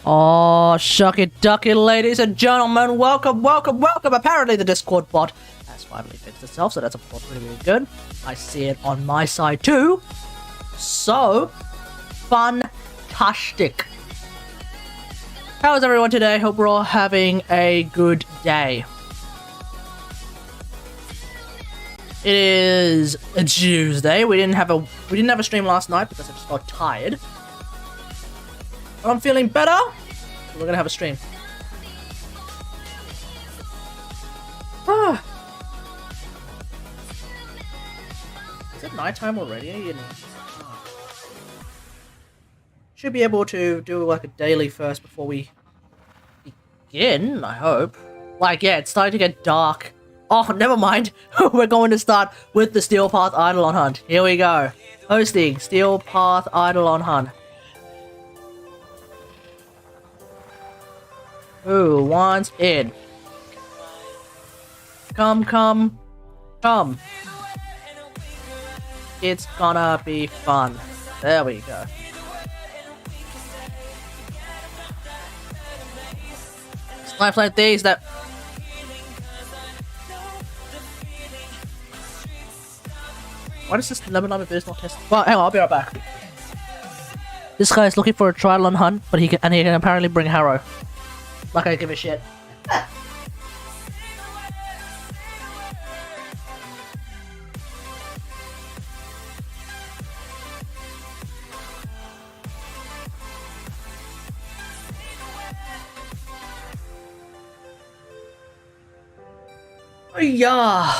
Oh, shucky ducky, ladies and gentlemen, welcome. Apparently the Discord bot has finally fixed itself, so that's of course really good. I see it on my side too. So, fantastic. How is everyone today? Hope we're all having a good day. It is a Tuesday. We didn't have a stream last night because I just got tired. But I'm feeling better. So we're gonna have a stream. Is it nighttime already? You know. Should be able to do like a daily first before we begin, I hope. Like, yeah, it's starting to get dark. Oh, never mind. We're going to start with the Steel Path Eidolon Hunt. Here we go. Hosting Steel Path Eidolon Hunt. Who wants in? Come. It's gonna be fun. There we go. It's life like these that... Why does this lemon lime is not test? Well, hang on, I'll be right back. This guy is looking for a triathlon hunt, but he can apparently bring Harrow. Like I give a shit. Yeah.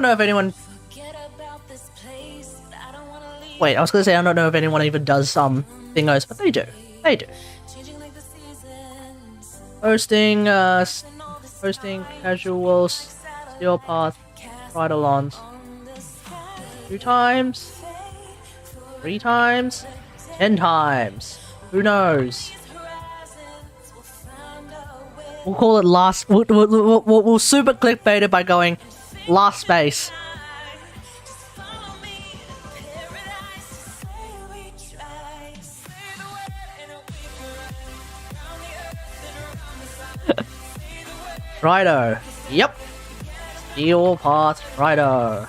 don't know if anyone... Wait, I was gonna say I don't know if anyone even does thingos, but they do. They do. Hosting, hosting casual steel path ride-alongs. 2 times? 3 times? 10 times? Who knows? We'll call it last. We'll super clickbait it by going last space. Righto. Yep. Steel path righto.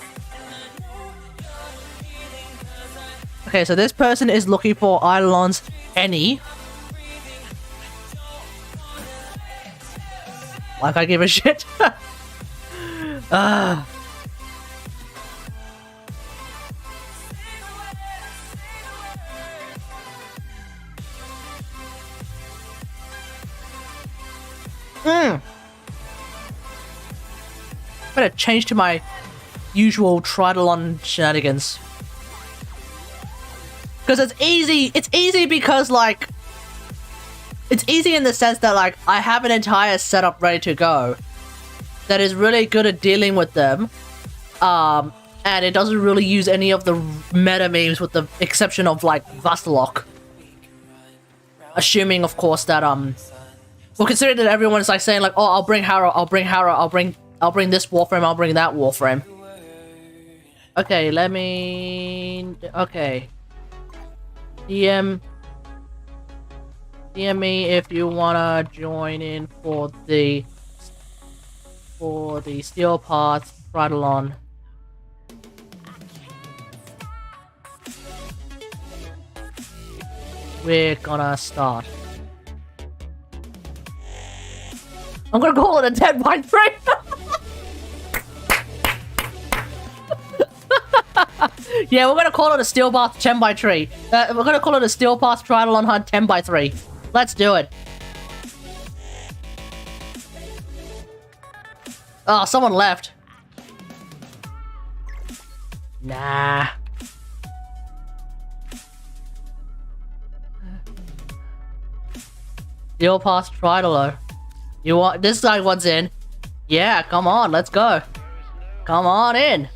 Okay, so this person is looking for Eidolons any. Like I give a shit. Better change to my usual Tridalon shenanigans. Because it's easy because, like... It's easy in the sense that, like, I have an entire setup ready to go that is really good at dealing with them. And it doesn't really use any of the meta memes with the exception of, like, Vastalok. Assuming, of course, that, well, considering that everyone's, like, saying, like, oh, I'll bring Harrow, I'll bring Harrow, I'll bring this Warframe, I'll bring that Warframe. Okay, let me... Okay. DM me if you wanna join in for the Steel Path Ride-along. We're gonna start. I'm gonna call it a 10 by 3. Yeah, we're gonna call it a Steel Path 10 by 3. We're gonna call it a Steel Path Tridalon Hunt 10 by 3. Let's do it. Oh, someone left. Nah. Steel Path Tridalon. You want this guy wants in? Yeah, come on, let's go. Come on in.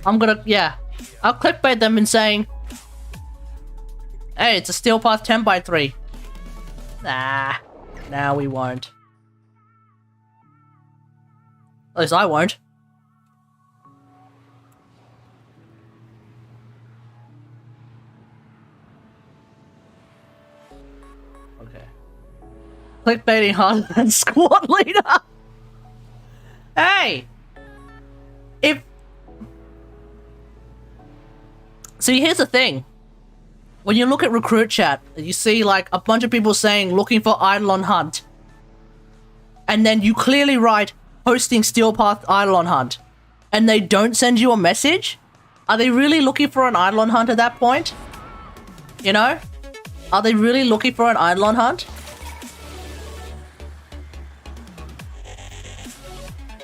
I'm gonna, yeah. I'll clickbait them in saying, hey, it's a Steel Path 10 by 3. Nah. Nah, we won't. At least I won't. Okay. Clickbaiting harder than squad leader. Hey! See, here's the thing. When you look at recruit chat, you see like a bunch of people saying looking for Eidolon Hunt. And then you clearly write hosting Steel Path Eidolon Hunt. And they don't send you a message? Are they really looking for an Eidolon Hunt at that point? You know? Are they really looking for an Eidolon Hunt?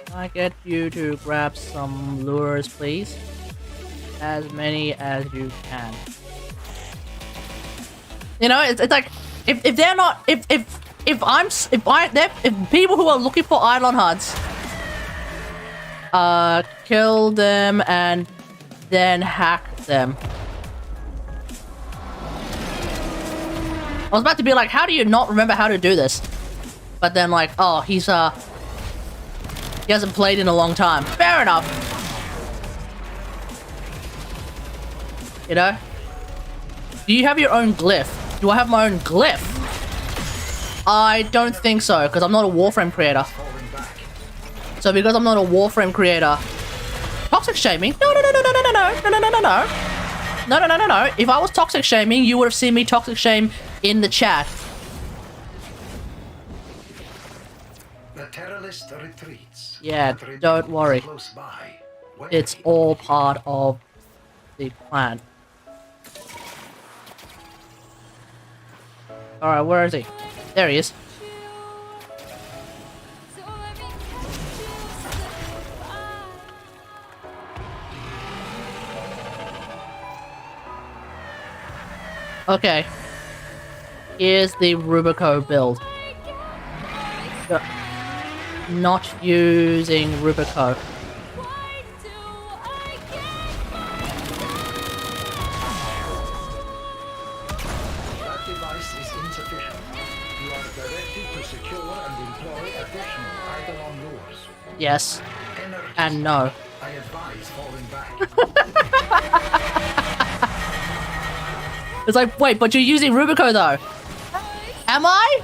Can I get you to grab some lures, please? As many as you can. You know, it's like if they're not if people who are looking for Eidolon Hunts kill them and then hack them. I was about to be like, how do you not remember how to do this? But then like, oh, he hasn't played in a long time. Fair enough. You know? Do you have your own glyph? Do I have my own glyph? I don't think so, because I'm not a Warframe creator. So because I'm not a Warframe creator... Toxic shaming? No. No. If I was toxic shaming, you would have seen me toxic shame in the chat. The terrorist retreats. Yeah, don't worry. It's all part of the plan. Alright, where is he? There he is. Okay. Here's the Rubico build. Not using Rubico. That device is insufficient. You are directed to secure and employ additional Eidolon lures. Yes. Energy And no. I advise falling back. It's like, wait, but you're using Rubico though. Am I?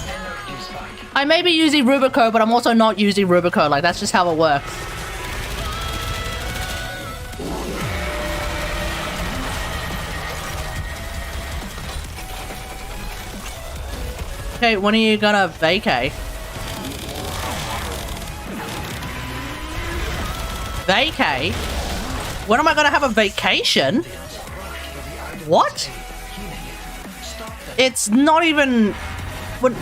Energy spike. I may be using Rubico, but I'm also not using Rubico. Like, that's just how it works. Okay, when are you gonna vacate? Vacate? When am I gonna have a vacation? What? It's not even...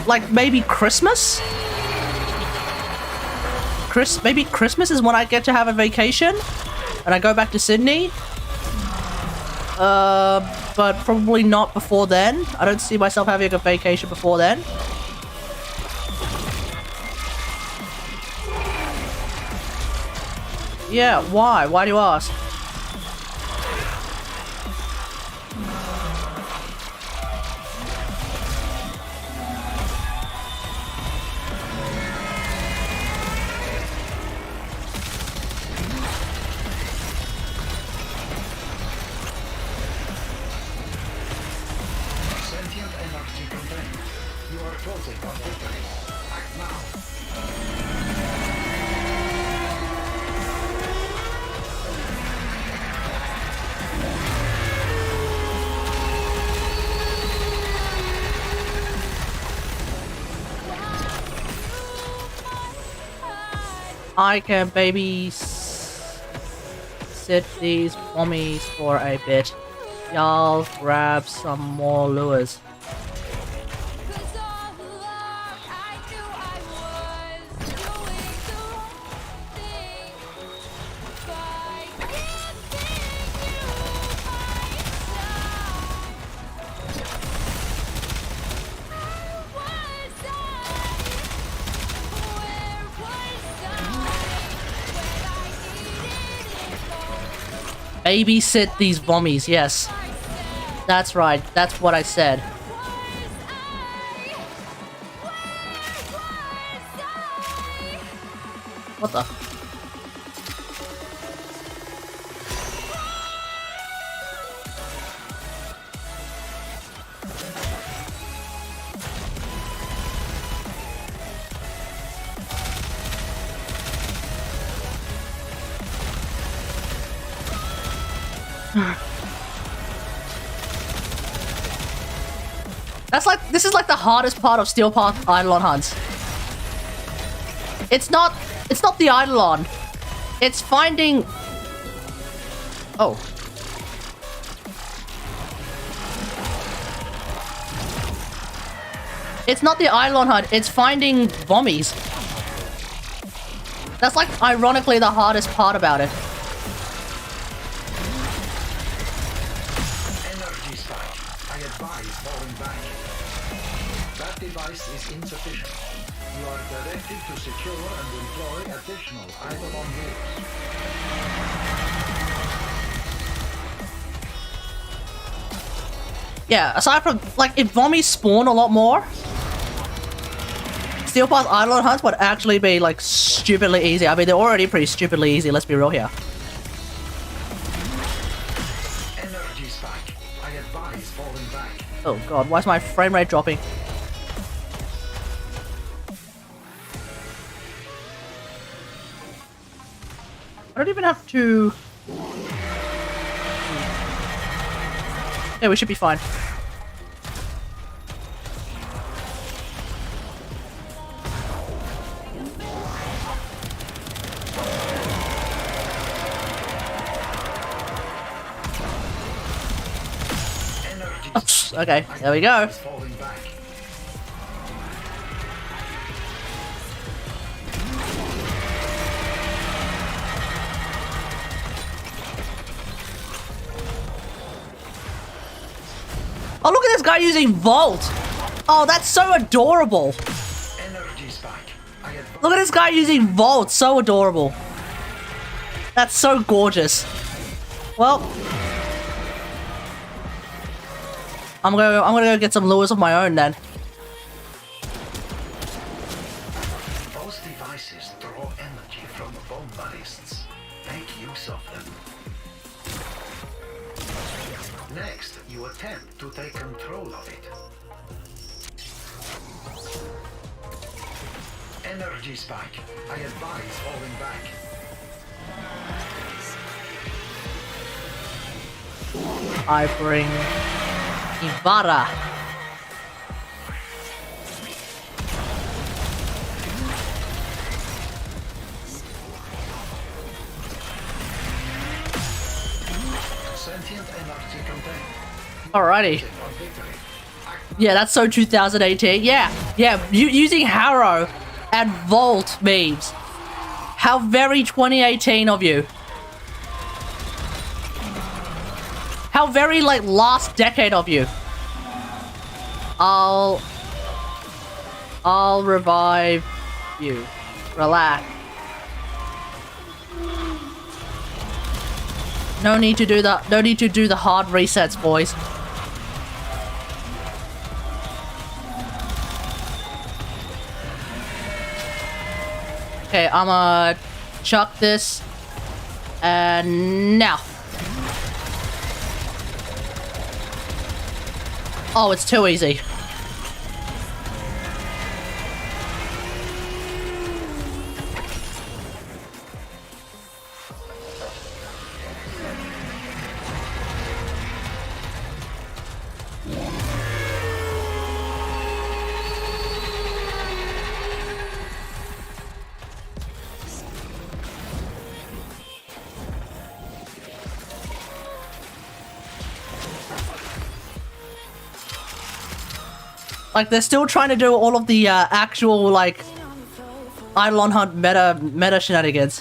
like, maybe Christmas? Maybe Christmas is when I get to have a vacation? And I go back to Sydney? But probably not before then. I don't see myself having a vacation before then. Yeah, why? Why do you ask? Sentient energy contained. You are closing on victory. Act now. I can baby sit these bombies for a bit. Y'all grab some more lures. Babysit these bombies, yes. That's right, that's what I said. What the? That's like, this is like the hardest part of Steel Path Eidolon hunts. It's not the Eidolon. It's finding... Oh. It's not the Eidolon hunt, it's finding Vommies. That's like, ironically, the hardest part about it. Energy spike. I advise falling back. That device is insufficient. You are directed to secure and employ additional Eidolon lures. Yeah, aside from, like, if Vommies spawn a lot more, Steel Path Eidolon hunts would actually be, like, stupidly easy. I mean, they're already pretty stupidly easy, let's be real here. Energy spike. I advise falling back. Oh god, why is my frame rate dropping? I don't even have to... Yeah, we should be fine. Energy spike. Okay, there we go. Is falling back. Oh, look at this guy using Volt. Oh, that's so adorable. Energy spike. Look at this guy using Volt. So adorable. That's so gorgeous. Well, I'm gonna go get some lures of my own then. Those devices draw energy from bomb ballists. Make use of them. Next, you attempt to take control of it. Energy spike. I advise falling back. I bring Ivara. Sentient energy contained. Alrighty. On victory. Yeah, that's so 2018. Yeah, using Harrow and Volt memes. How very 2018 of you. How very, like, last decade of you. I'll revive you. Relax. No need to do the hard resets, boys. Okay, I'ma chuck this. And now. Oh, it's too easy. Like, they're still trying to do all of the actual, like, Eidolon Hunt meta shenanigans.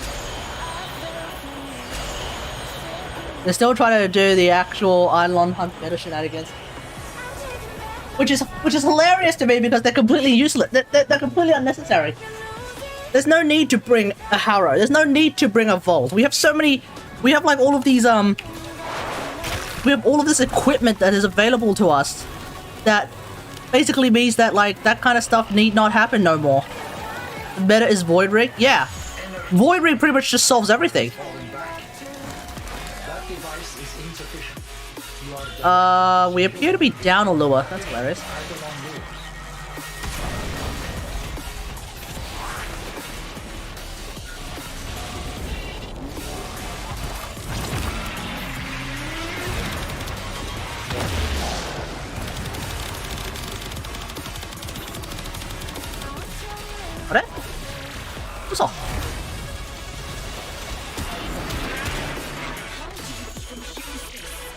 They're still trying to do the actual Eidolon Hunt meta shenanigans. Which is hilarious to me because they're completely useless. They're completely unnecessary. There's no need to bring a Harrow. There's no need to bring a Volt. We have so many... We have, like, all of these, we have all of this equipment that is available to us that basically means that, like, that kind of stuff need not happen no more. The meta is Void Ring? Yeah. Void Ring pretty much just solves everything. That device is insufficient. We appear to be down a lure. That's hilarious.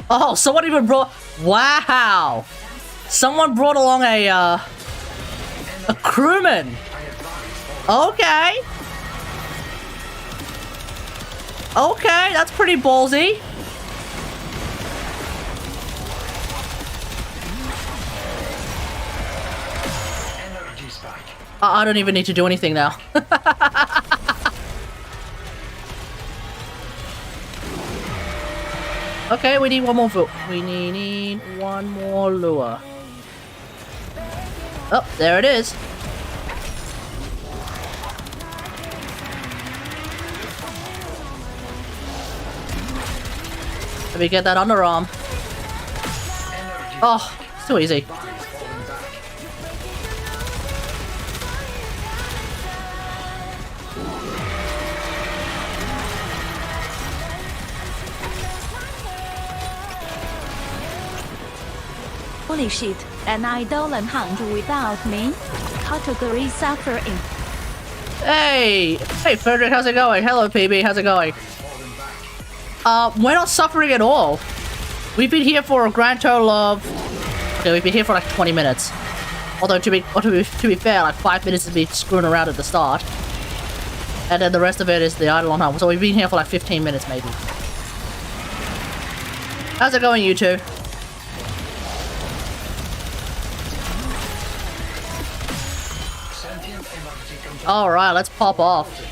Oh, someone even brought... Wow! Someone brought along a crewman! Okay! Okay, that's pretty ballsy. Energy spike. I don't even need to do anything now. Okay, we need one more we need one more lure. Oh, there it is. Let me get that underarm. Oh, it's too easy. Holy shit, an Eidolon Hunt without me? Kategari suffering. Hey! Hey, Frederick, how's it going? Hello, PB, how's it going? We're not suffering at all. We've been here for a grand total of Okay, we've been here for like 20 minutes. Although to be fair, like 5 minutes is me screwing around at the start. And then the rest of it is the Eidolon Hunt. So we've been here for like 15 minutes maybe. How's it going, you two? Alright, let's pop off.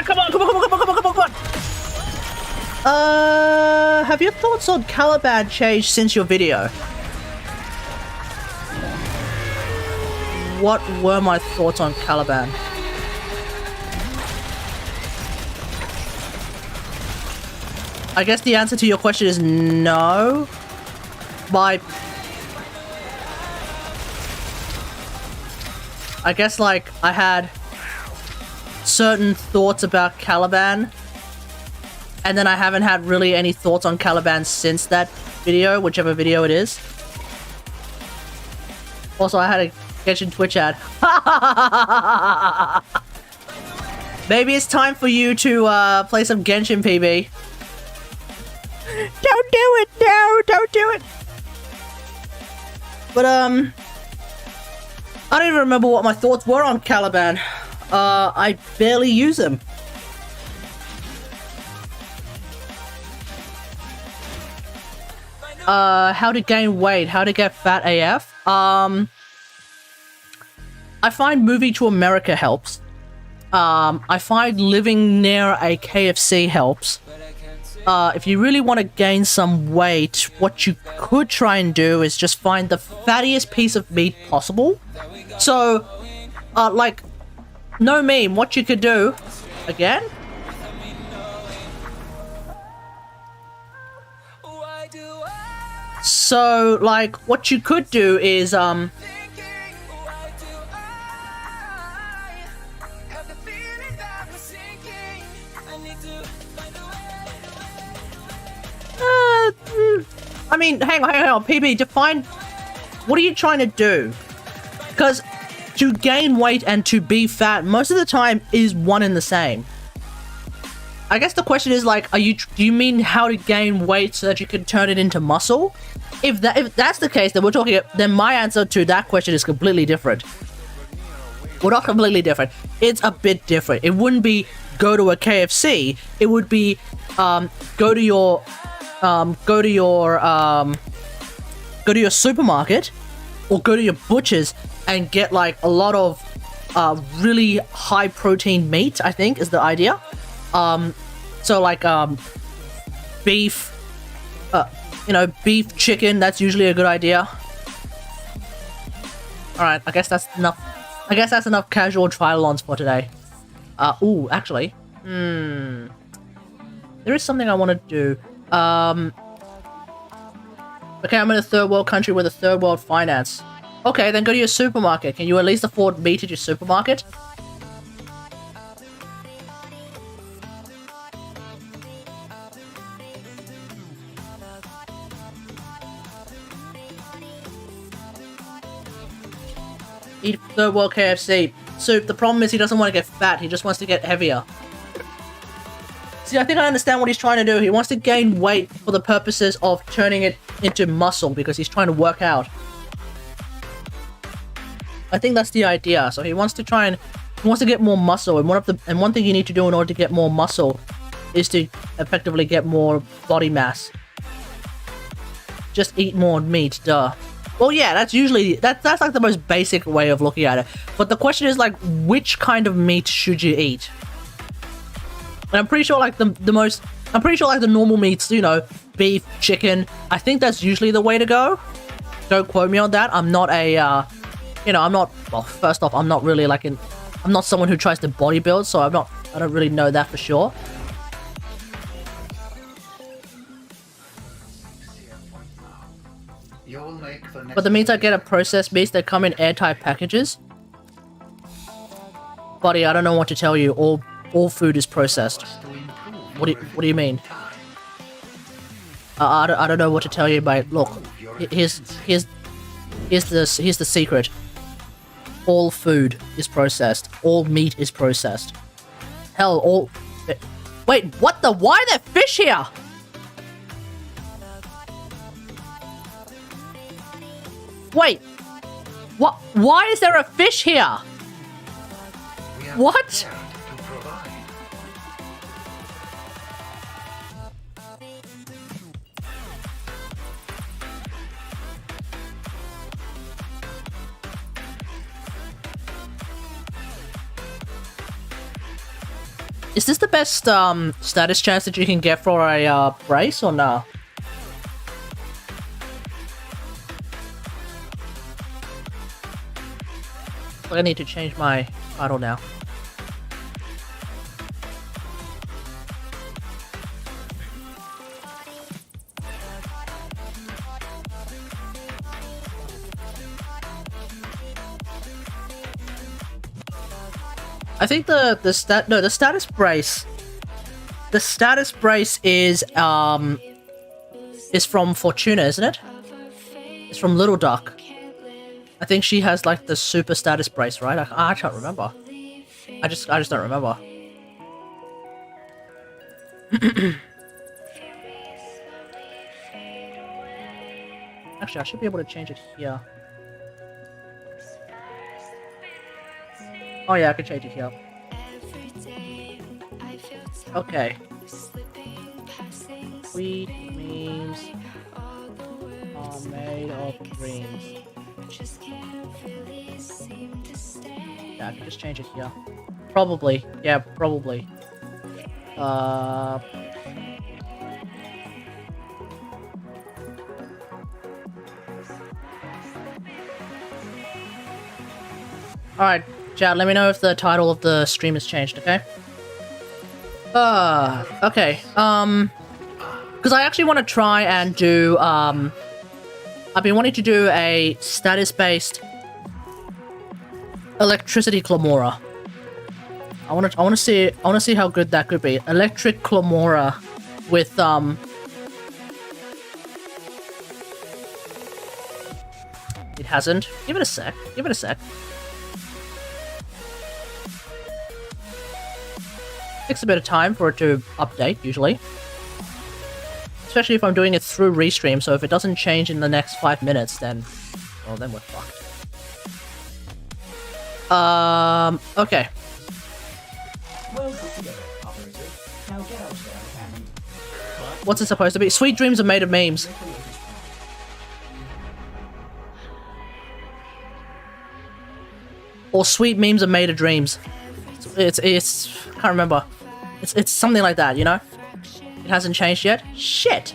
Come on. Have your thoughts on Caliban changed since your video? What were my thoughts on Caliban? I guess the answer to your question is no. I guess, like, I had certain thoughts about Caliban, and then I haven't had really any thoughts on Caliban since that video, whichever video it is. Also, I had a Genshin Twitch ad. Maybe it's time for you to play some Genshin, PB. Don't do it! No, don't do it! But, I don't even remember what my thoughts were on Caliban. I barely use him. How to gain weight, how to get fat AF. I find moving to America helps. I find living near a KFC helps. If you really want to gain some weight, what you could try and do is just find the fattiest piece of meat possible. So, like, no meme, what you could do, again? So, like, what you could do is, I mean, hang on, PB, define, what are you trying to do? Because to gain weight and to be fat, most of the time is one and the same. I guess the question is, like, do you mean how to gain weight so that you can turn it into muscle? If that's the case, then my answer to that question is completely different. Well, not completely different. It's a bit different. It wouldn't be go to a KFC. It would be go to your supermarket or go to your butcher's and get, like, a lot of really high protein meat, I think is the idea. So, like, beef, beef, chicken, that's usually a good idea. Alright, I guess that's enough. I guess that's enough casual triathlons for today. Ooh, actually. There is something I want to do. Okay, I'm in a third world country with a third world finance. Okay, then go to your supermarket. Can you at least afford meat at your supermarket? Eat third world KFC. Soup, the problem is he doesn't want to get fat, he just wants to get heavier. See, I think I understand what he's trying to do. He wants to gain weight for the purposes of turning it into muscle because he's trying to work out. I think that's the idea. So he wants to get more muscle, and one thing you need to do in order to get more muscle is to effectively get more body mass. Just eat more meat, duh. Well, yeah, that's like the most basic way of looking at it. But the question is, like, which kind of meat should you eat? And I'm pretty sure, like, the normal meats, beef, chicken. I think that's usually the way to go. Don't quote me on that. I'm not a, you know, I'm not, well, first off, I'm not really like I'm not someone who tries to bodybuild, so I don't really know that for sure. But the meats I get are processed meats that come in airtight packages. Buddy, I don't know what to tell you. All food is processed. What do you mean? I don't know what to tell you, mate. Look, here's the secret. All food is processed. All meat is processed. Hell, all. Wait, what the? Why are there fish here? Wait, what? Why is there a fish here? What? Is this the best status chance that you can get for a brace or no? I need to change my title now. I think the status brace. The status brace is from Fortuna, isn't it? It's from Little Duck. I think she has like the super status brace, right? I can't remember. I just don't remember. Actually, I should be able to change it here. Oh yeah, I can change it here. Okay. Sweet memes are made of dreams. Yeah, I can just change it here. Probably. Yeah, probably. Alright, chat, let me know if the title of the stream has changed, okay? Okay, because I actually want to try and do, I've been wanting to do a status-based electricity Clamora. I want to see how good that could be. Electric Clamora with, It hasn't. Give it a sec. Give it a sec. Takes a bit of time for it to update, usually. Especially if I'm doing it through Restream, so if it doesn't change in the next 5 minutes, then... well, then we're fucked. Okay. What's it supposed to be? Sweet dreams are made of memes. Or sweet memes are made of dreams. It's can't remember. It's something like that, you know? It hasn't changed yet? Shit!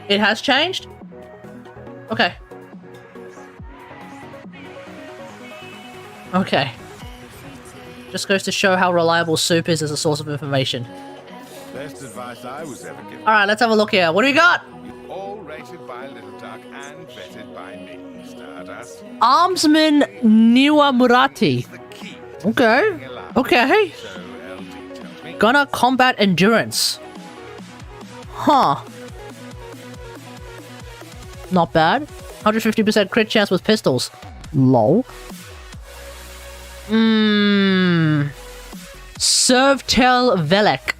It has changed? Okay. Okay. Just goes to show how reliable soup is as a source of information. Best advice I was ever given. Alright, let's have a look here. What do we got? All rated by Little Duck and vetted by me, Stardust. Armsman Niwa Murati. The key. Okay. Okay. So LD tells me. Gunner combat endurance. Huh. Not bad. 150% crit chance with pistols. Lol. Servtel Velek.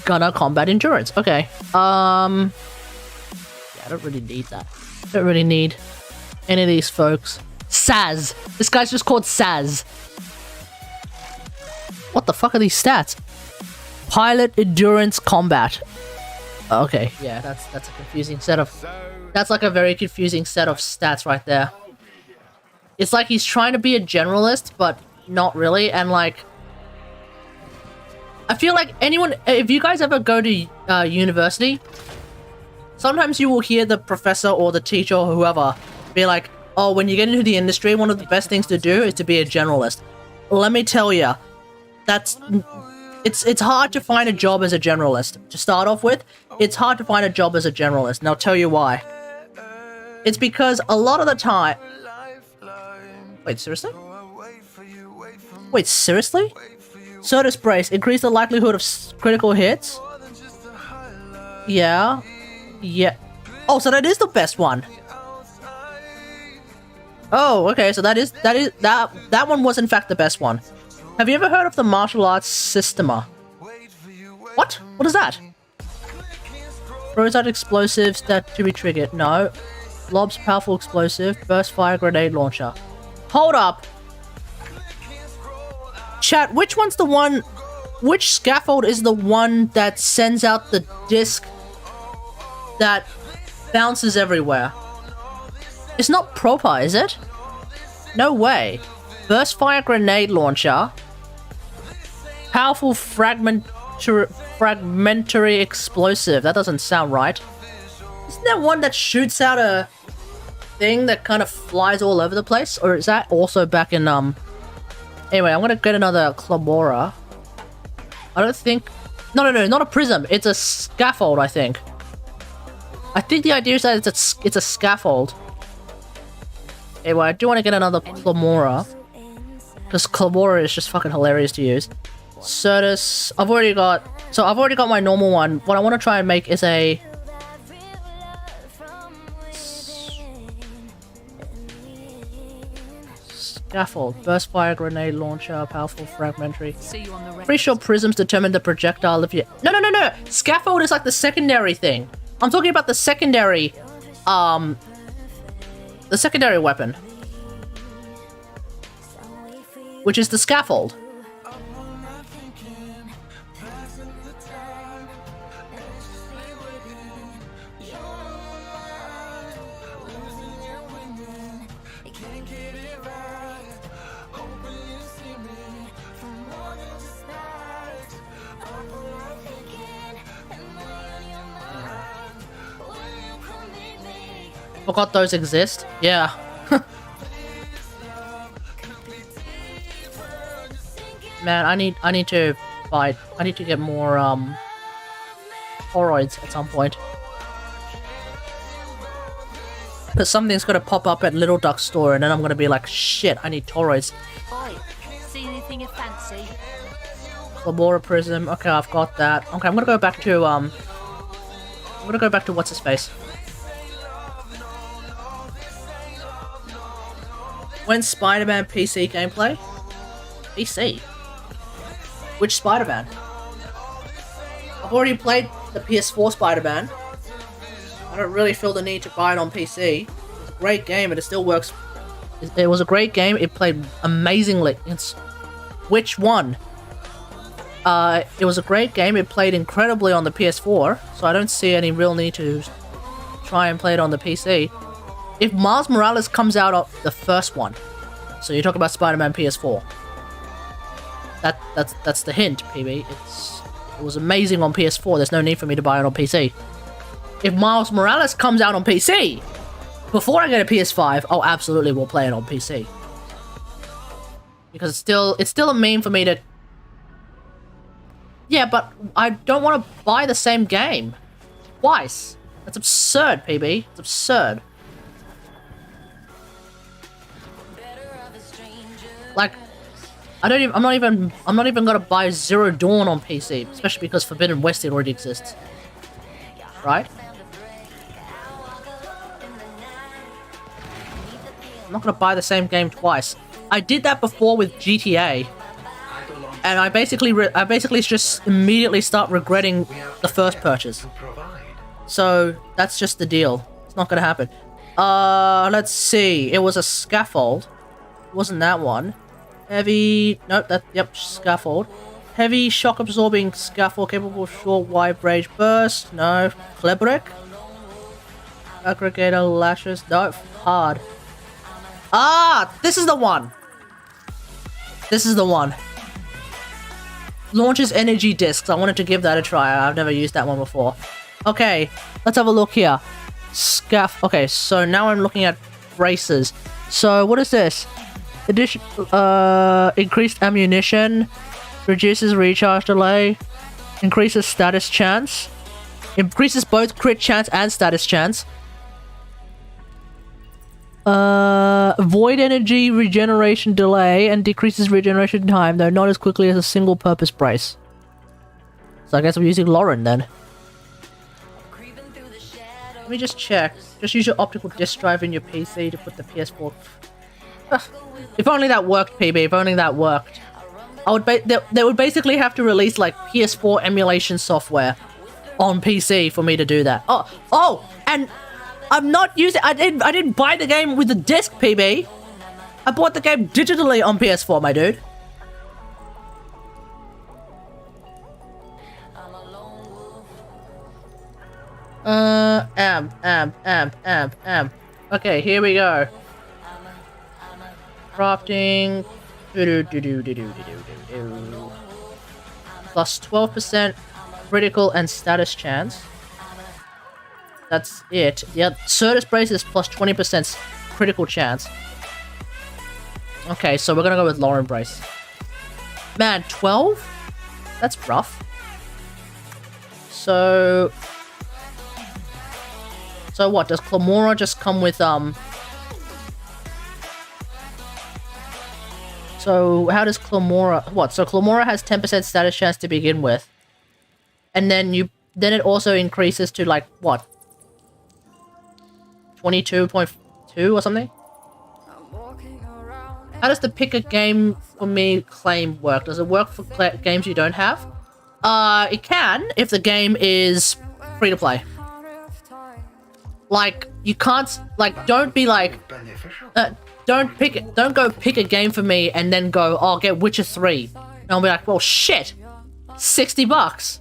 Gunner combat endurance. Okay. Yeah, I don't really need that. Don't really need any of these folks. Saz. This guy's just called Saz. What the fuck are these stats? Pilot endurance combat. Okay, yeah, that's a confusing set of... That's like a very confusing set of stats right there. It's like he's trying to be a generalist, but not really, and like... I feel like anyone... If you guys ever go to university, sometimes you will hear the professor or the teacher or whoever be like, oh, when you get into the industry, one of the best things to do is to be a generalist. Let me tell you, that's... It's hard to find a job as a generalist. To start off with, it's hard to find a job as a generalist, and I'll tell you why. It's because a lot of the time... Wait, seriously? Wait, seriously? Certus Brace, increase the likelihood of critical hits? Yeah. Yeah. Oh, so that is the best one. Oh, okay, so that one was in fact the best one. Have you ever heard of the martial arts Systema? What? What is that? Throws out explosives that to be triggered. No. Lobs powerful explosive. Burst fire grenade launcher. Hold up. Chat, which one's the one... Which scaffold is the one that sends out the disc that bounces everywhere? It's not proper, is it? No way. Burst fire grenade launcher. Powerful fragmentary explosive. That doesn't sound right. Isn't there one that shoots out a thing that kind of flies all over the place? Or is that also back in, Anyway, I'm gonna get another Clamora. I don't think... No, not a prism. It's a scaffold, I think. I think the idea is that it's a scaffold. Anyway, I do want to get another Clamora. Because Clamora is just fucking hilarious to use. Certus... I've already got my normal one. What I want to try and make is a... Scaffold. Burst fire grenade launcher. Powerful fragmentary. Pretty sure prisms determine the projectile if you... No! Scaffold is like the secondary thing. I'm talking about the secondary... The secondary weapon. Which is the scaffold. Forgot those exist. Yeah. Man, I need to fight. I need to get more toroids at some point. Because something's gonna pop up at Little Duck store and then I'm gonna be like, shit, I need toroids. Oi, see anything you fancy? Labora Prism. Okay, I've got that. Okay, I'm gonna go back to what's his face. When's Spider-Man PC gameplay? PC? Which Spider-Man? I've already played the PS4 Spider-Man. I don't really feel the need to buy it on PC. It's a great game and it still works. It was a great game. It played amazingly. Which one? It was a great game. It played incredibly on the PS4, so I don't see any real need to try and play it on the PC. If Miles Morales comes out of the first one, so you're talking about Spider-Man PS4. That's the hint, PB. It was amazing on PS4. There's no need for me to buy it on PC. If Miles Morales comes out on PC before I get a PS5, I'll absolutely will play it on PC. Because it's still a meme for me to... Yeah, but I don't want to buy the same game twice. That's absurd, PB. It's absurd. Like, I'm not even gonna buy Zero Dawn on PC, especially because Forbidden West already exists. Right? I'm not gonna buy the same game twice. I did that before with GTA, and I basically just immediately start regretting the first purchase. So that's just the deal. It's not gonna happen. Let's see. It was a scaffold. It wasn't that one. Heavy... Nope, yep, scaffold. Heavy shock absorbing scaffold capable of short wide range burst. No. Klebrick. Aggregator lashes. No. Hard. Ah! This is the one! This is the one. Launches energy discs. I wanted to give that a try. I've never used that one before. Okay, let's have a look here. Okay, so now I'm looking at braces. So what is this? Addition, increased ammunition, reduces recharge delay, increases status chance, increases both crit chance and status chance. Void energy regeneration delay and decreases regeneration time, though not as quickly as a single purpose brace. So I guess I'm using Lauren then. Let me just check. Just use your optical disk drive in your PC to put the PS4. Ugh. If only that worked, PB. If only that worked. I would they would basically have to release like PS4 emulation software on PC for me to do that. Oh, and I'm not using. I didn't buy the game with the disc, PB. I bought the game digitally on PS4, my dude. Amp. Okay, here we go. Crafting. Plus 12% critical and status chance. That's it. Yeah, Certus Brace is plus 20% critical chance. Okay, so we're gonna go with Lauren Brace. Man, 12? That's rough. So what, does Clamora just come with, So how does Clamora... What? So Clamora has 10% status chance to begin with. And then it also increases to, like, what? 22.2 or something? How does the pick a game for me claim work? Does it work for games you don't have? It can, if the game is free to play. Like, you can't... Like, don't be like... Don't go pick a game for me and then go, oh, get Witcher 3. And I'll be like, well, shit. $60.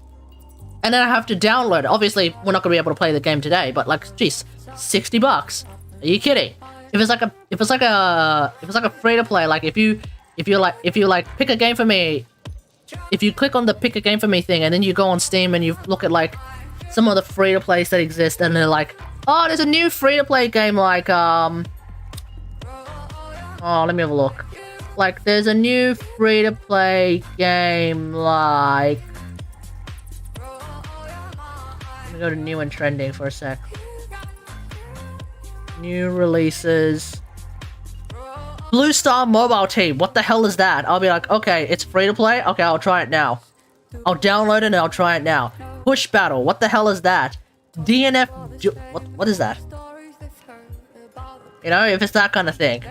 And then I have to download it. Obviously, we're not gonna be able to play the game today, but like, geez, $60. Are you kidding? If it's like a free to play, like if you pick a game for me, if you click on the pick a game for me thing and then you go on Steam and you look at like some of the free to plays that exist and they're like, oh, there's a new free to play game like oh, let me have a look. Like, there's a new free-to-play game, like... Let me go to new and trending for a sec. New releases. Blue Star Mobile Team, what the hell is that? I'll be like, okay, it's free-to-play? Okay, I'll try it now. I'll download it and I'll try it now. Push Battle, what the hell is that? DNF... What is that? You know, if it's that kind of thing.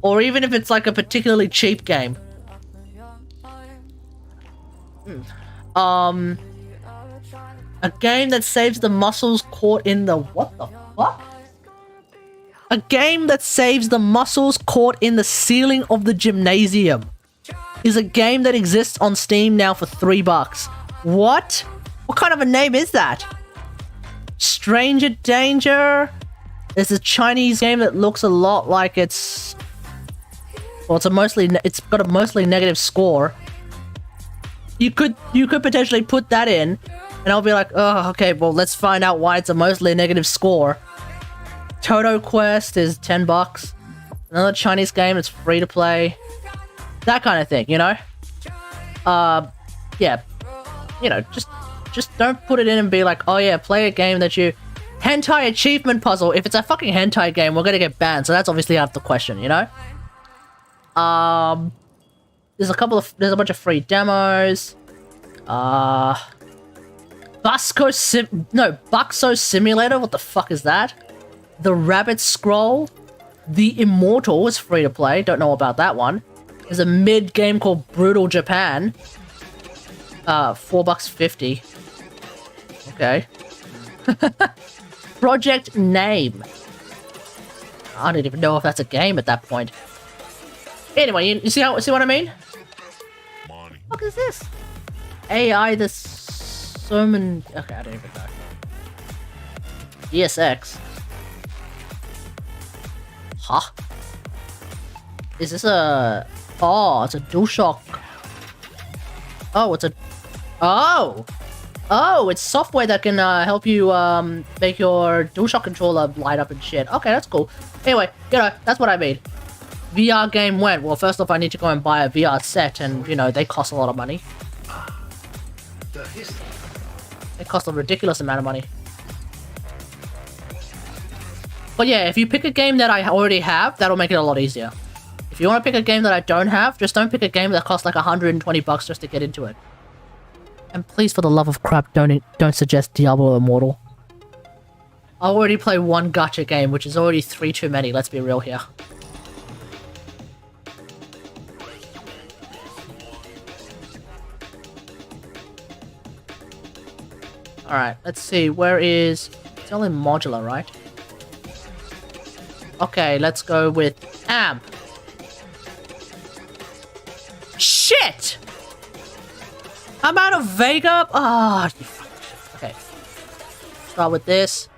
Or even if it's like a particularly cheap game. A game that saves the muscles caught in the... What the fuck? A game that saves the muscles caught in the ceiling of the gymnasium is a game that exists on Steam now for $3. What? What kind of a name is that? Stranger Danger? There's a Chinese game that looks a lot like it's... Well, it's got a mostly negative score. You could potentially put that in, and I'll be like, oh, okay, well, let's find out why it's a mostly negative score. Toto Quest is $10. Another Chinese game that's free to play. That kind of thing, you know? Yeah. You know, just don't put it in and be like, oh yeah, play a game that you... Hentai achievement puzzle. If it's a fucking hentai game, we're gonna get banned, so that's obviously out of the question, you know? There's a bunch of free demos. Buxo Simulator, what the fuck is that? The Rabbit Scroll. The Immortal is free to play, don't know about that one. There's a mid game called Brutal Japan. $4.50. Okay. Project Name. I don't even know if that's a game at that point. Anyway, you see what I mean? Money. What is this? AI the Sermon. Okay, I don't even know. ESX. Huh? Is this a? Oh, it's a DualShock. Oh, it's a. Oh. Oh, it's software that can help you make your DualShock controller light up and shit. Okay, that's cool. Anyway, you know, that's what I mean. VR game when? Well, first off, I need to go and buy a VR set, and you know, they cost a lot of money. They cost a ridiculous amount of money. But yeah, if you pick a game that I already have, that'll make it a lot easier. If you want to pick a game that I don't have, just don't pick a game that costs like 120 bucks just to get into it. And please, for the love of crap, don't suggest Diablo Immortal. I already play one gacha game, which is already 3 too many, let's be real here. Alright, let's see, where is... It's only modular, right? Okay, let's go with amp. Shit! I'm out of Vega. Ah, oh, okay. Start with this.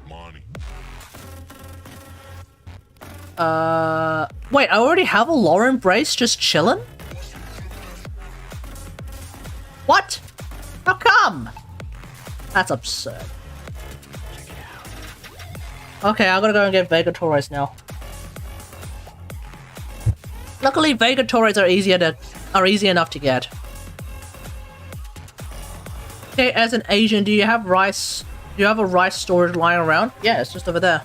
Money. Wait, I already have a lore embrace just chilling? What? How come? That's absurd. Okay, I'm gonna go and get Vega Torres now. Luckily, Vega Torres are easy enough to get. Okay, as an Asian, do you have rice? Do you have a rice storage lying around? Yeah, it's just over there.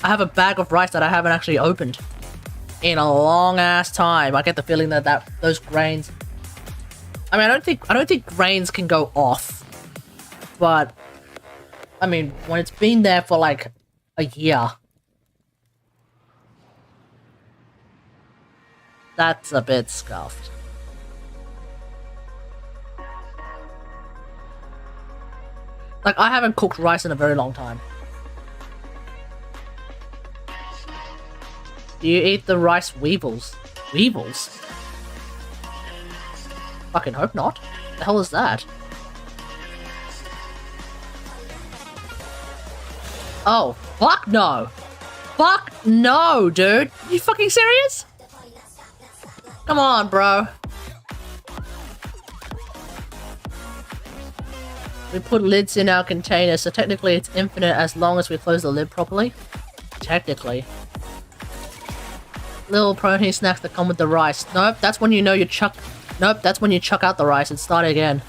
I have a bag of rice that I haven't actually opened in a long ass time. I get the feeling that those grains. I mean, I don't think grains can go off, but I mean, when it's been there for like a year, that's a bit scuffed. Like, I haven't cooked rice in a very long time. Do you eat the rice weevils? Weevils? Fucking hope not. The hell is that? Oh, fuck no! Fuck no, dude! You fucking serious? Come on, bro. We put lids in our container, so technically it's infinite as long as we close the lid properly. Technically. Little protein snacks that come with the rice. Nope, that's when you know you chuck... Nope, that's when you chuck out the rice and start again.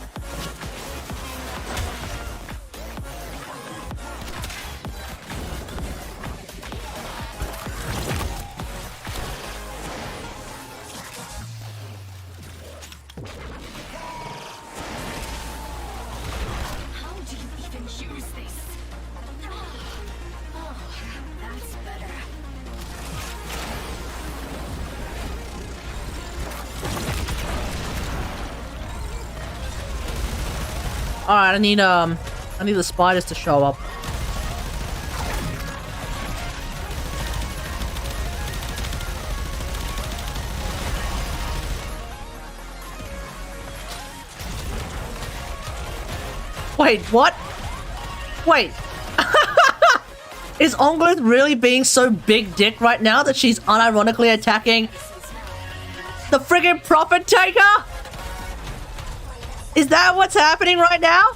Alright, I need the spiders to show up. Wait, what? Wait. Is Onglith really being so big dick right now that she's unironically attacking the friggin' Prophet Taker? Is that what's happening right now?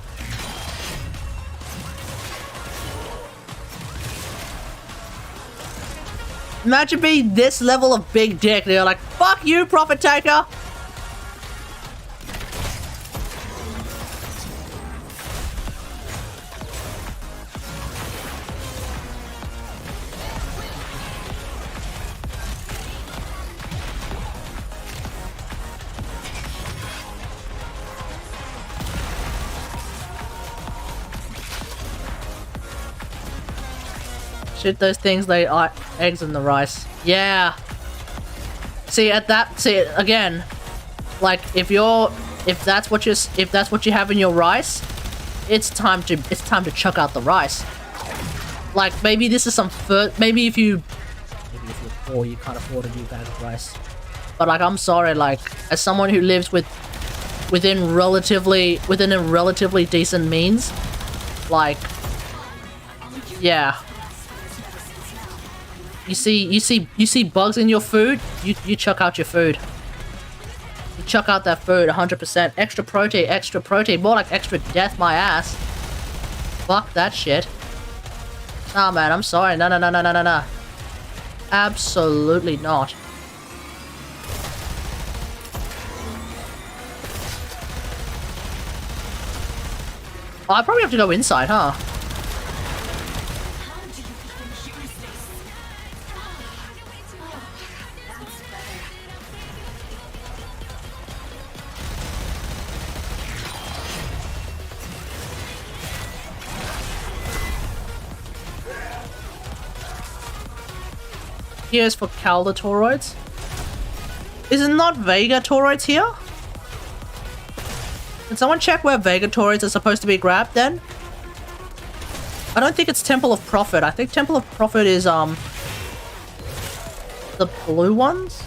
Imagine being this level of big dick. They're like, fuck you, Prophet Taker. Shoot those things lay eggs in the rice. Yeah. See again, like if that's what you have in your rice, it's time to chuck out the rice. Like maybe this is some maybe if you before you can't afford a new bag of rice. But like, I'm sorry, like, as someone who lives within a relatively decent means, like, yeah. You see bugs in your food, you chuck out your food. You chuck out that food 100%. Extra protein, more like extra death my ass. Fuck that shit. Nah, man, I'm sorry. No. Absolutely not. Oh, I probably have to go inside, huh? Here's for Calder toroids. Is it not Vega toroids here? Can someone check where Vega toroids are supposed to be grabbed then? I don't think it's Temple of Prophet. I think Temple of Prophet is the blue ones?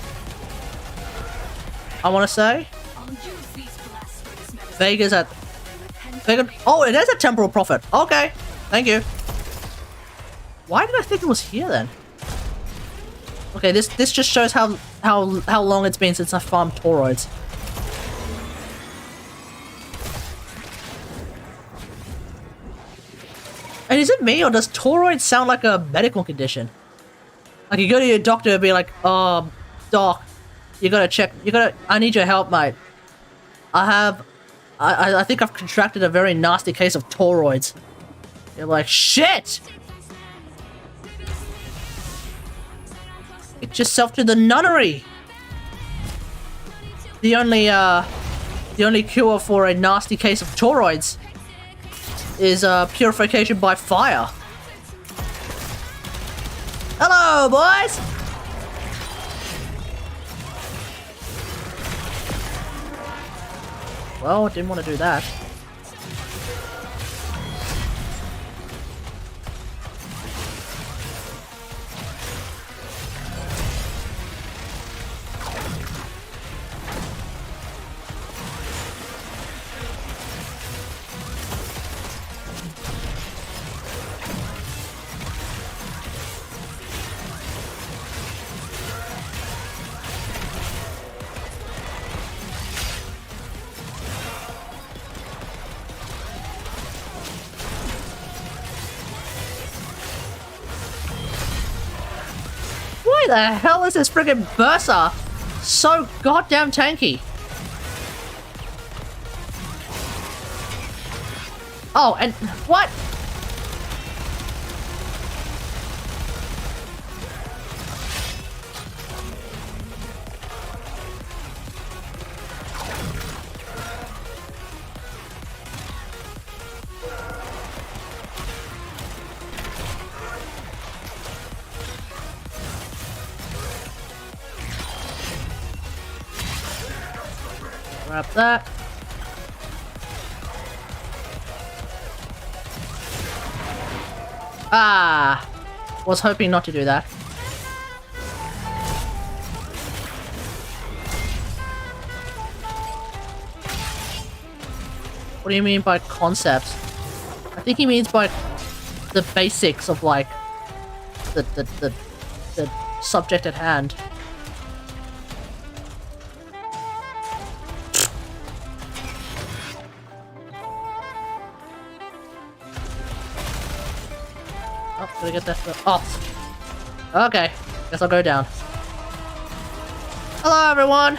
I want to say. Vega's at Vega. Oh, it is a Temple of Prophet. Okay, thank you. Why did I think it was here then? Okay, this just shows how long it's been since I farmed toroids. And is it me, or does toroid sound like a medical condition? Like, you go to your doctor and be like, doc, I need your help, mate. I think I've contracted a very nasty case of toroids. You're like, shit! Get yourself to the nunnery! The only cure for a nasty case of toroids is purification by fire. Hello, boys! Well, didn't want to do that. Why the hell is this friggin' Bursa so goddamn tanky? Oh, and what? Grab that. Ah! Was hoping not to do that. What do you mean by concepts? I think he means by the basics of, like, the subject at hand. Oh, did I get that? Oh. Okay. Guess I'll go down. Hello, everyone!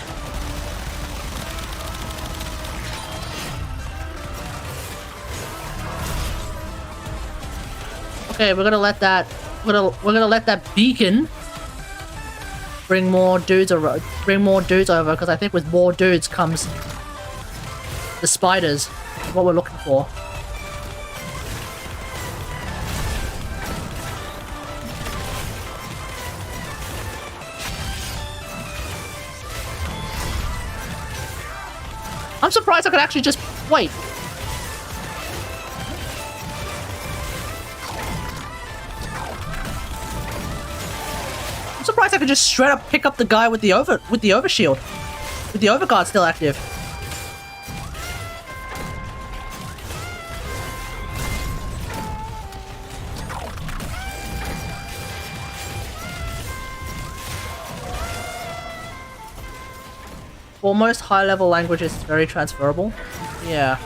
Okay, we're gonna let that... We're gonna let that beacon bring more dudes over. Because I think with more dudes comes the spiders. What we're looking for. I'm surprised I could actually just wait. I'm surprised I could just straight up pick up the guy with the overshield. With the overguard still active. For most high-level languages, it's very transferable. Yeah.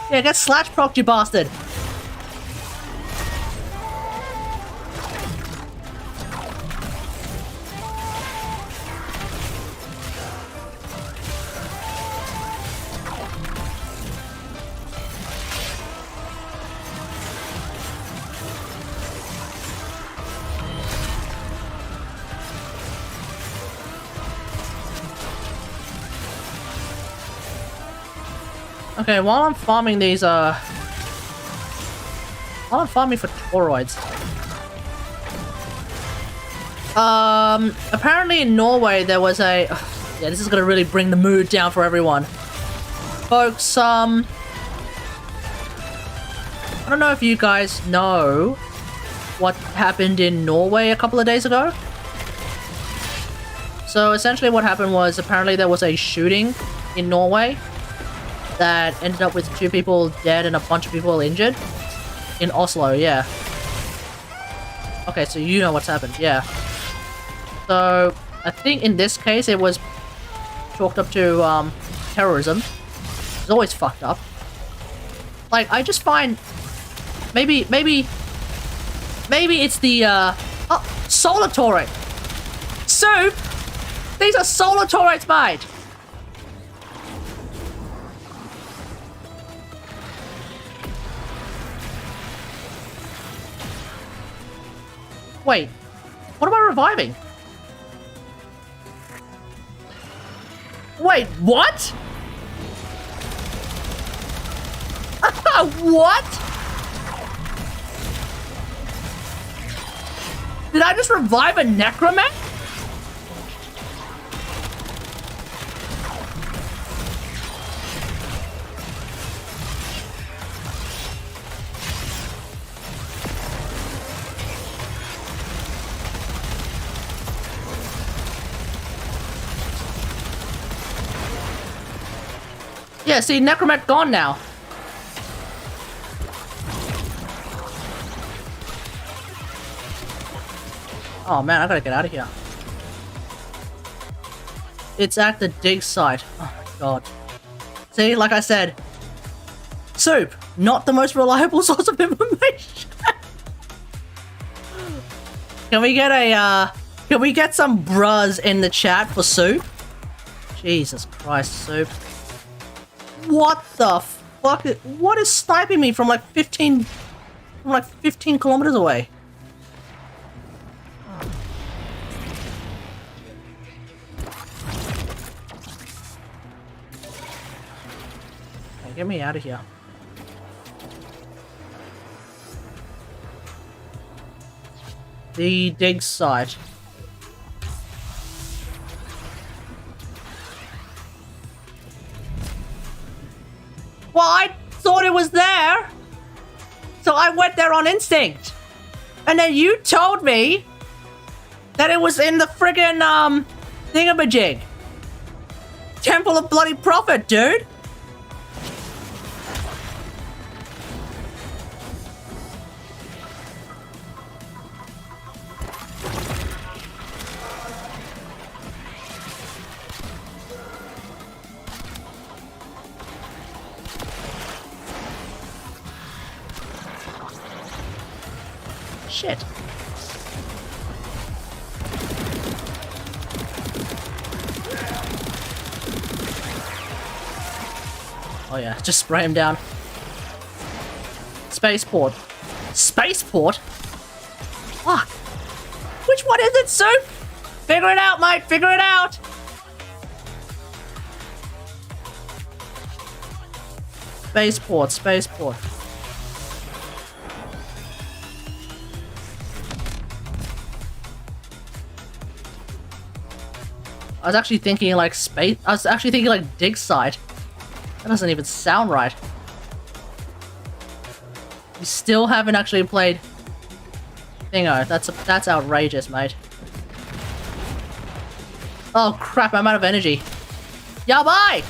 Yeah, get slash proc, you bastard! Okay, while I'm farming these, while I'm farming for toroids. Apparently in Norway there was a... yeah, this is gonna really bring the mood down for everyone. Folks, I don't know if you guys know what happened in Norway a couple of days ago. So essentially what happened was apparently there was a shooting in Norway that ended up with 2 people dead and a bunch of people injured. In Oslo, yeah. Okay, so you know what's happened, yeah. So, I think in this case it was chalked up to, terrorism. It's always fucked up. Like, I just find... Maybe it's the, oh, solar turret! Soup! These are solar turrets, mate! Wait, what am I reviving? Wait, what? What? Did I just revive a necromancer? Yeah, see, Necromet gone now. Oh man, I gotta get out of here. It's at the dig site. Oh my god. See, like I said, Soup, not the most reliable source of information. Can we get some bruz in the chat for Soup? Jesus Christ, Soup. What the fuck? What is sniping me from like 15 kilometers away? Okay, get me out of here. The dig site. Well, I thought it was there, so I went there on instinct. And then you told me that it was in the friggin' thingamajig. Temple of Bloody Prophet, dude. Shit. Oh yeah, just spray him down. Spaceport. Spaceport? Fuck. Which one is it, Soup? Figure it out, mate. Figure it out. Spaceport. Spaceport. I was actually thinking like space. I was actually thinking like dig site. That doesn't even sound right. You still haven't actually played Thingo. That's outrageous, mate. Oh crap! I'm out of energy. Yeah, bye.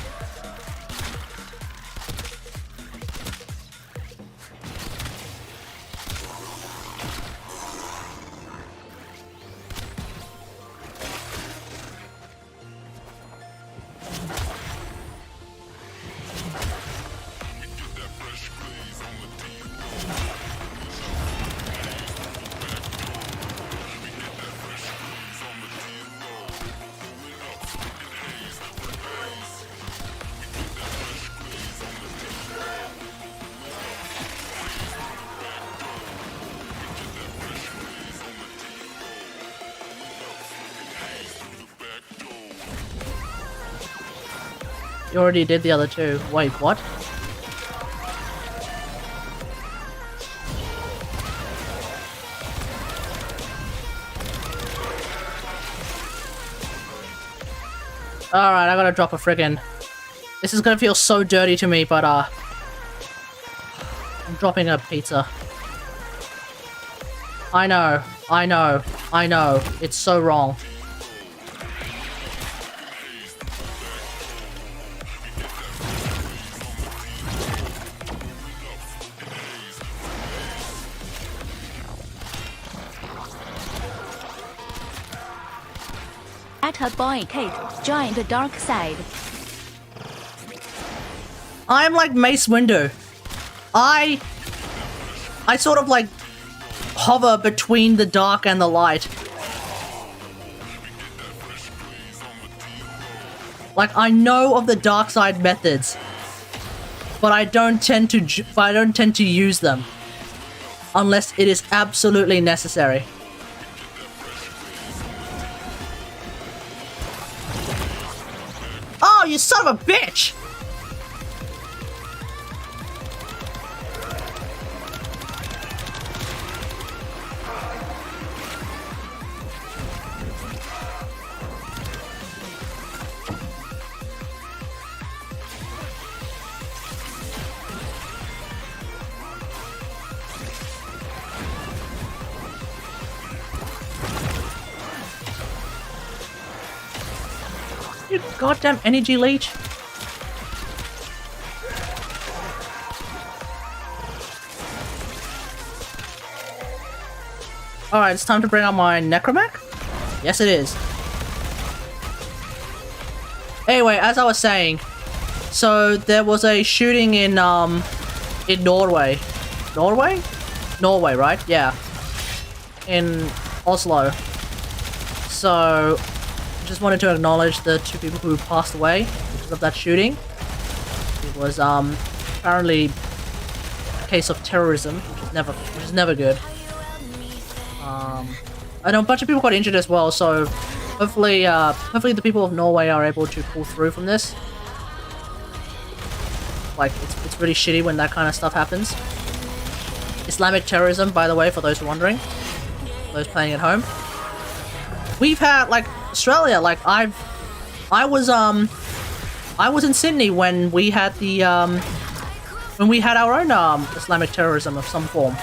You already did the other two. Wait, what? Alright, I gotta drop a friggin'... This is gonna feel so dirty to me, but I'm dropping a pizza. I know, it's so wrong. Atta boy Kate, join the dark side. I'm like Mace Windu. I sort of like hover between the dark and the light. Like I know of the dark side methods, but I don't tend to use them unless it is absolutely necessary. Oh, you son of a bitch! You goddamn energy leech. Alright, it's time to bring out my Necromech? Yes, it is. Anyway, as I was saying, so there was a shooting in Norway. Norway? Norway, right? Yeah. In Oslo. So, just wanted to acknowledge the 2 people who passed away because of that shooting. It was apparently a case of terrorism, which is never good. I know a bunch of people got injured as well, so hopefully the people of Norway are able to pull through from this. Like, it's really shitty when that kind of stuff happens. Islamic terrorism, by the way, for those wondering. Those playing at home. We've had, like, Australia, like, I was in Sydney when we had the, when we had our own, Islamic terrorism of some form.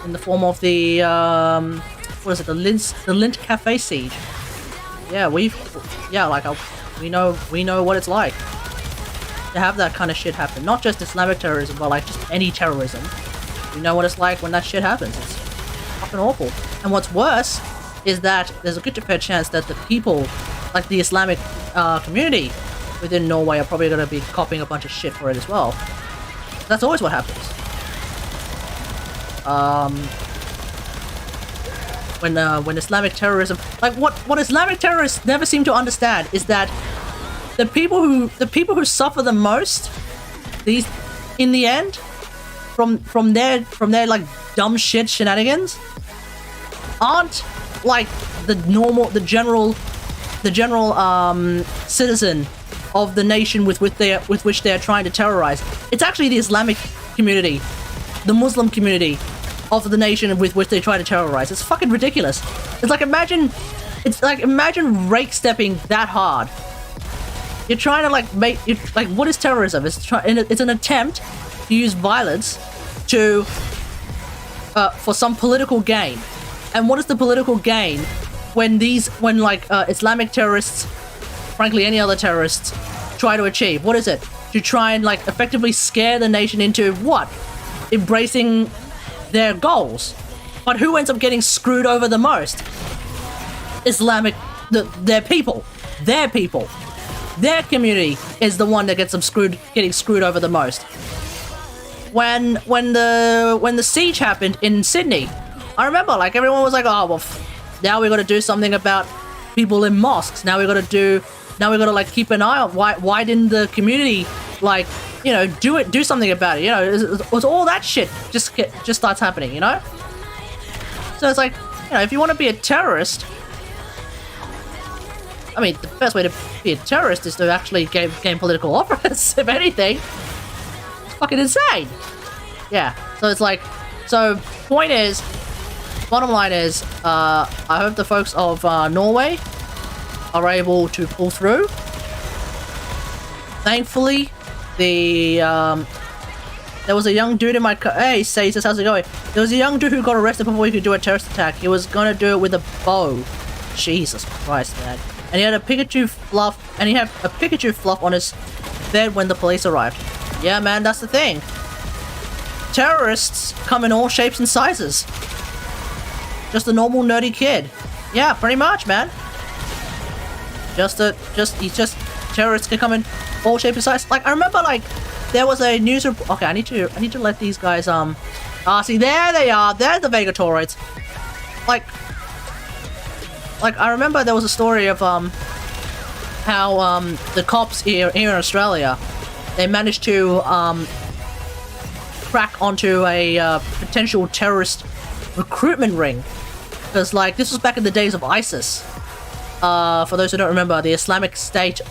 In the form of the, what is it, the Lint Cafe siege. Yeah, we know what it's like to have that kind of shit happen. Not just Islamic terrorism, but like just any terrorism. We know what it's like when that shit happens. It's fucking awful. And what's worse is that there's a good to fair chance that the people, like the Islamic community within Norway, are probably going to be copying a bunch of shit for it as well. That's always what happens. When Islamic terrorism, like what Islamic terrorists never seem to understand is that the people who suffer the most, these, in the end, from their like dumb shit shenanigans, aren't like the general citizen of the nation with which they are trying to terrorize. It's actually the Islamic community, the Muslim community of the nation with which they try to terrorize. It's fucking ridiculous. It's like, imagine It's like, imagine rake stepping that hard. You're trying to like make it like, what is terrorism? It's an attempt to use violence to for some political gain. And what is the political gain when Islamic terrorists, frankly any other terrorists, try to achieve? What is it? To try and like effectively scare the nation into what? Embracing their goals. But who ends up getting screwed over the most? Their people. Their people. Their community is the one that getting screwed over the most. When the siege happened in Sydney, I remember like everyone was like, oh well, now we got to do something about people in mosques. Now we got to like keep an eye on why didn't the community like, you know, do something about it? You know, it was all that shit just starts happening, you know. So it's like, you know, if you want to be a terrorist, I mean, the best way to be a terrorist is to actually gain political office, if anything. It's fucking insane. Yeah, so it's like, so point is, bottom line is, I hope the folks of Norway are able to pull through. Thankfully, there was a young dude in my hey, says, how's it going? There was a young dude who got arrested before he could do a terrorist attack. He was gonna do it with a bow. Jesus Christ, man. And he had a Pikachu fluff on his bed when the police arrived. Yeah, man, that's the thing. Terrorists come in all shapes and sizes. Just a normal nerdy kid. Yeah, pretty much, man. Terrorists can come in all shapes and sizes. Like, I remember, like, there was a news report. Okay, I need to let these guys, see, there they are. There's the Vegatoroids. Like, I remember there was a story of, how, the cops here in Australia, they managed to, crack onto a, potential terrorist recruitment ring. Because, like, this was back in the days of ISIS. For those who don't remember, the Islamic State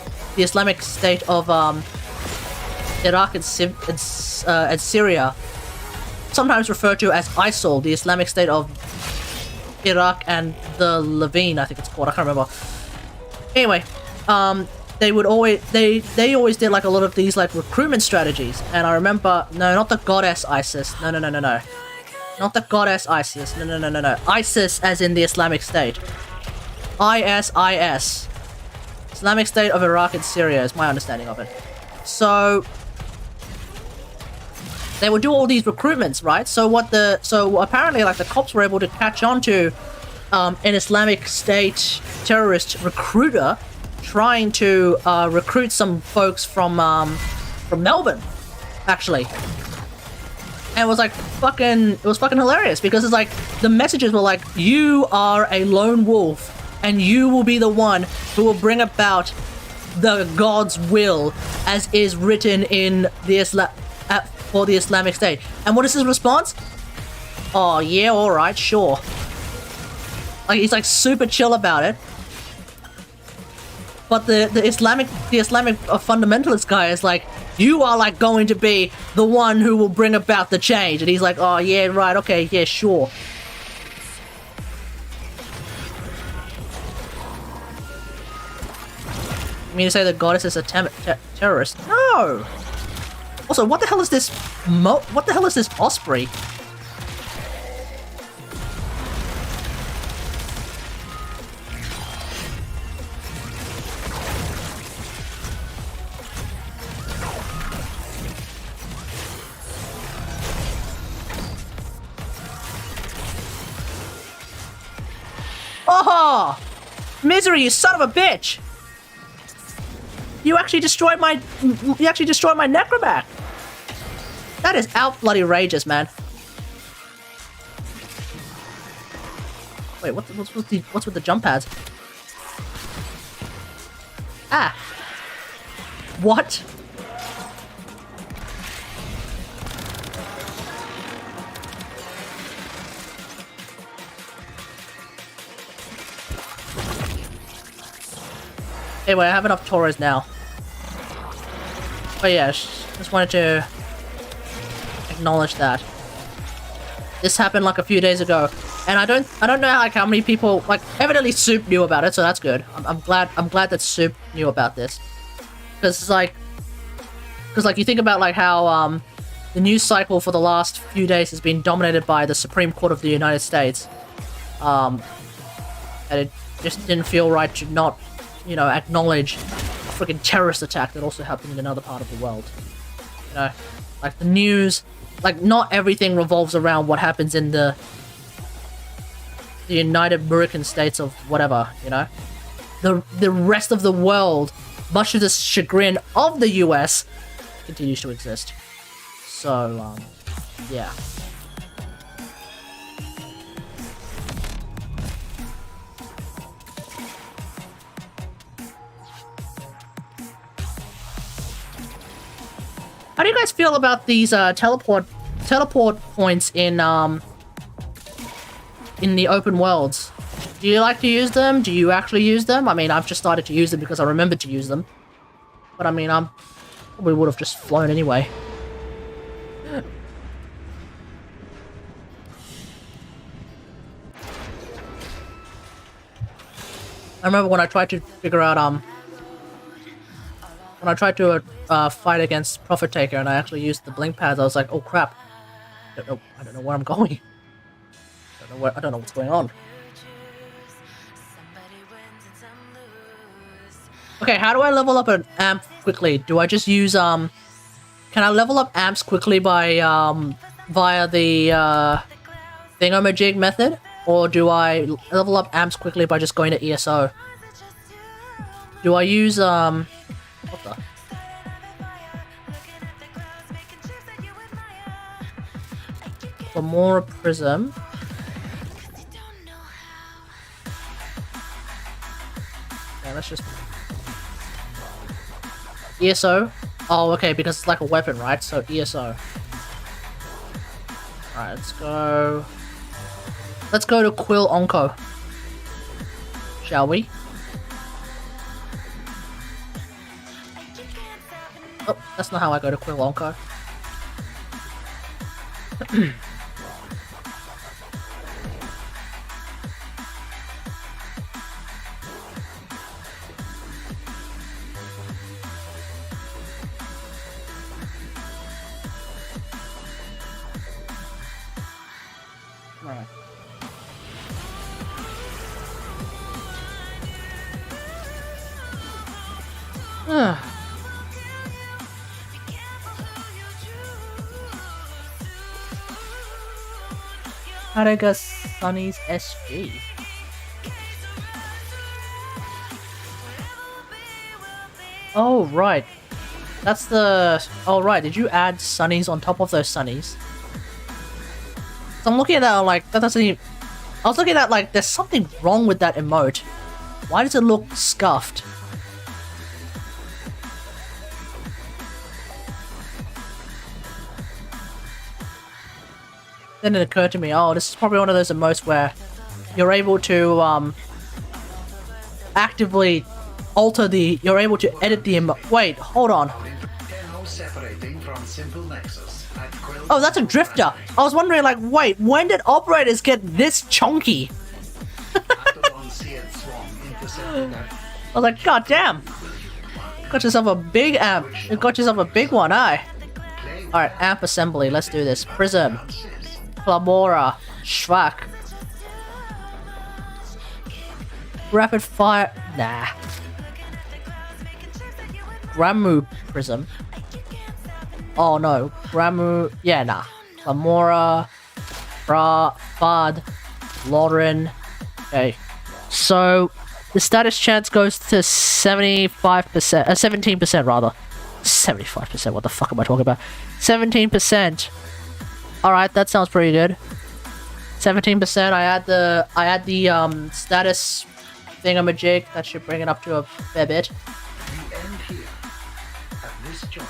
of, Iraq and Syria, sometimes referred to as ISIL, the Islamic State of Iraq and the Levine, I think it's called. I can't remember. Anyway, they always did like a lot of these like recruitment strategies, and I remember, no, not the goddess ISIS, no, not the goddess ISIS, no, ISIS as in the Islamic State, ISIS, Islamic State of Iraq and Syria is my understanding of it. So they would do all these recruitments, right? So apparently, like, the cops were able to catch on to an Islamic State terrorist recruiter trying to recruit some folks from Melbourne, actually. And it was fucking hilarious, because it's like the messages were like, you are a lone wolf and you will be the one who will bring about the God's will as is written in the for the Islamic State. And what is his response? Oh yeah, alright, sure. Like, he's like super chill about it. But the Islamic fundamentalist guy is like, you are like going to be the one who will bring about the change. And he's like, oh yeah, right, okay, yeah, sure. You mean to say the goddess is a terrorist? No! Also, what the hell is this what the hell is this osprey? Oh! Misery, you son of a bitch! You actually destroyed my necroback. That is out bloody rageous, man. Wait, what's with the jump pads? Ah. What? Anyway, I have enough Tauros now. But yeah, just wanted to acknowledge that. This happened like a few days ago. And I don't know like how many people like evidently Soup knew about it, so that's good. I'm glad that Soup knew about this, because like you think about like how the news cycle for the last few days has been dominated by the Supreme Court of the United States, and it just didn't feel right to not, you know, acknowledge a freaking terrorist attack that also happened in another part of the world. You know, like the news, like not everything revolves around what happens in the United American States of whatever, you know? The rest of the world, much to the chagrin of the US, continues to exist. So, yeah. How do you guys feel about these teleport points in the open worlds? Do you like to use them? Do you actually use them? I mean, I've just started to use them because I remembered to use them. But I mean, I probably would have just flown anyway. I remember when I tried to figure out, when I tried to fight against Prophet Taker and I actually used the blink pads, I was like, oh crap. I don't know where I'm going. I don't know what's going on. Okay, how do I level up an amp quickly? Do I just use can I level up amps quickly by via the thingamajig method? Or do I level up amps quickly by just going to ESO? Do I use what the? For more prism. Yeah, let's just ESO. Oh, okay, because it's like a weapon, right? So ESO. Alright, let's go. Let's go to Quill Onko. Shall we? Oh, that's not how I go to Quill Onko. Alright. Kategari Sunny's SG. Oh, right. That's the... Oh, right. Did you add Sunnies on top of those Sunnies? So I'm looking at that, I'm like, that doesn't even... I was looking at like, there's something wrong with that emote. Why does it look scuffed? Then it occurred to me, oh, this is probably one of those emotes where you're able to actively alter the... You're able to edit the emote. Wait, hold on. Oh, that's a drifter. I was wondering, like, wait, when did operators get this chunky? I was like, god damn. Got yourself a big amp. You got yourself a big one, eh? Alright, amp assembly. Let's do this. Prism. Clamora. Schwack. Rapid fire. Nah. Gramu Prism. Oh no. Gramu. Yeah, nah. Clamora. Bard. Lauren. Okay. So, the status chance goes to 75%. 17% rather. 75%. What the fuck am I talking about? 17%. Alright, that sounds pretty good. 17%. I add the status thingamajig. That should bring it up to a fair bit. You end here at this choice.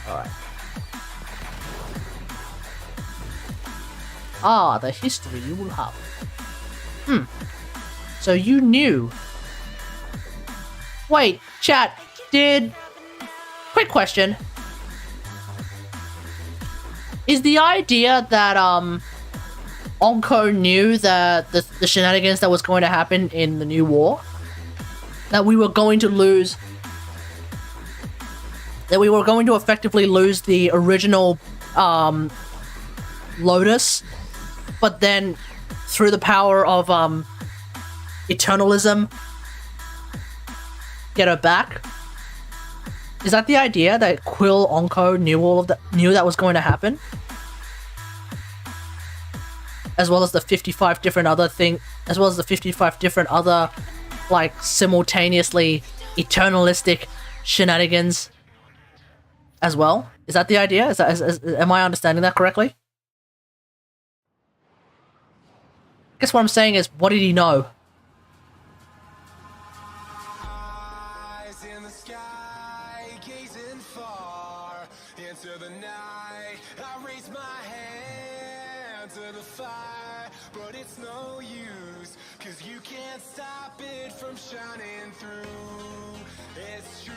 Alright. Ah, the history you will have. So you knew. Wait, chat, quick question. Is the idea that Onko knew that the shenanigans that was going to happen in the new war, that we were going to lose, that we were going to effectively lose the original Lotus, but then through the power of eternalism, get her back? Is that the idea, that Quill Onko knew that was going to happen? As well as the 55 different other like simultaneously eternalistic shenanigans as well? Is that the idea? Am I understanding that correctly? I guess what I'm saying is, what did he know? Eyes in the sky, gazing far into the night. I raise my hand to the fire, but it's no use, 'cause you can't stop it from shining through. It's true.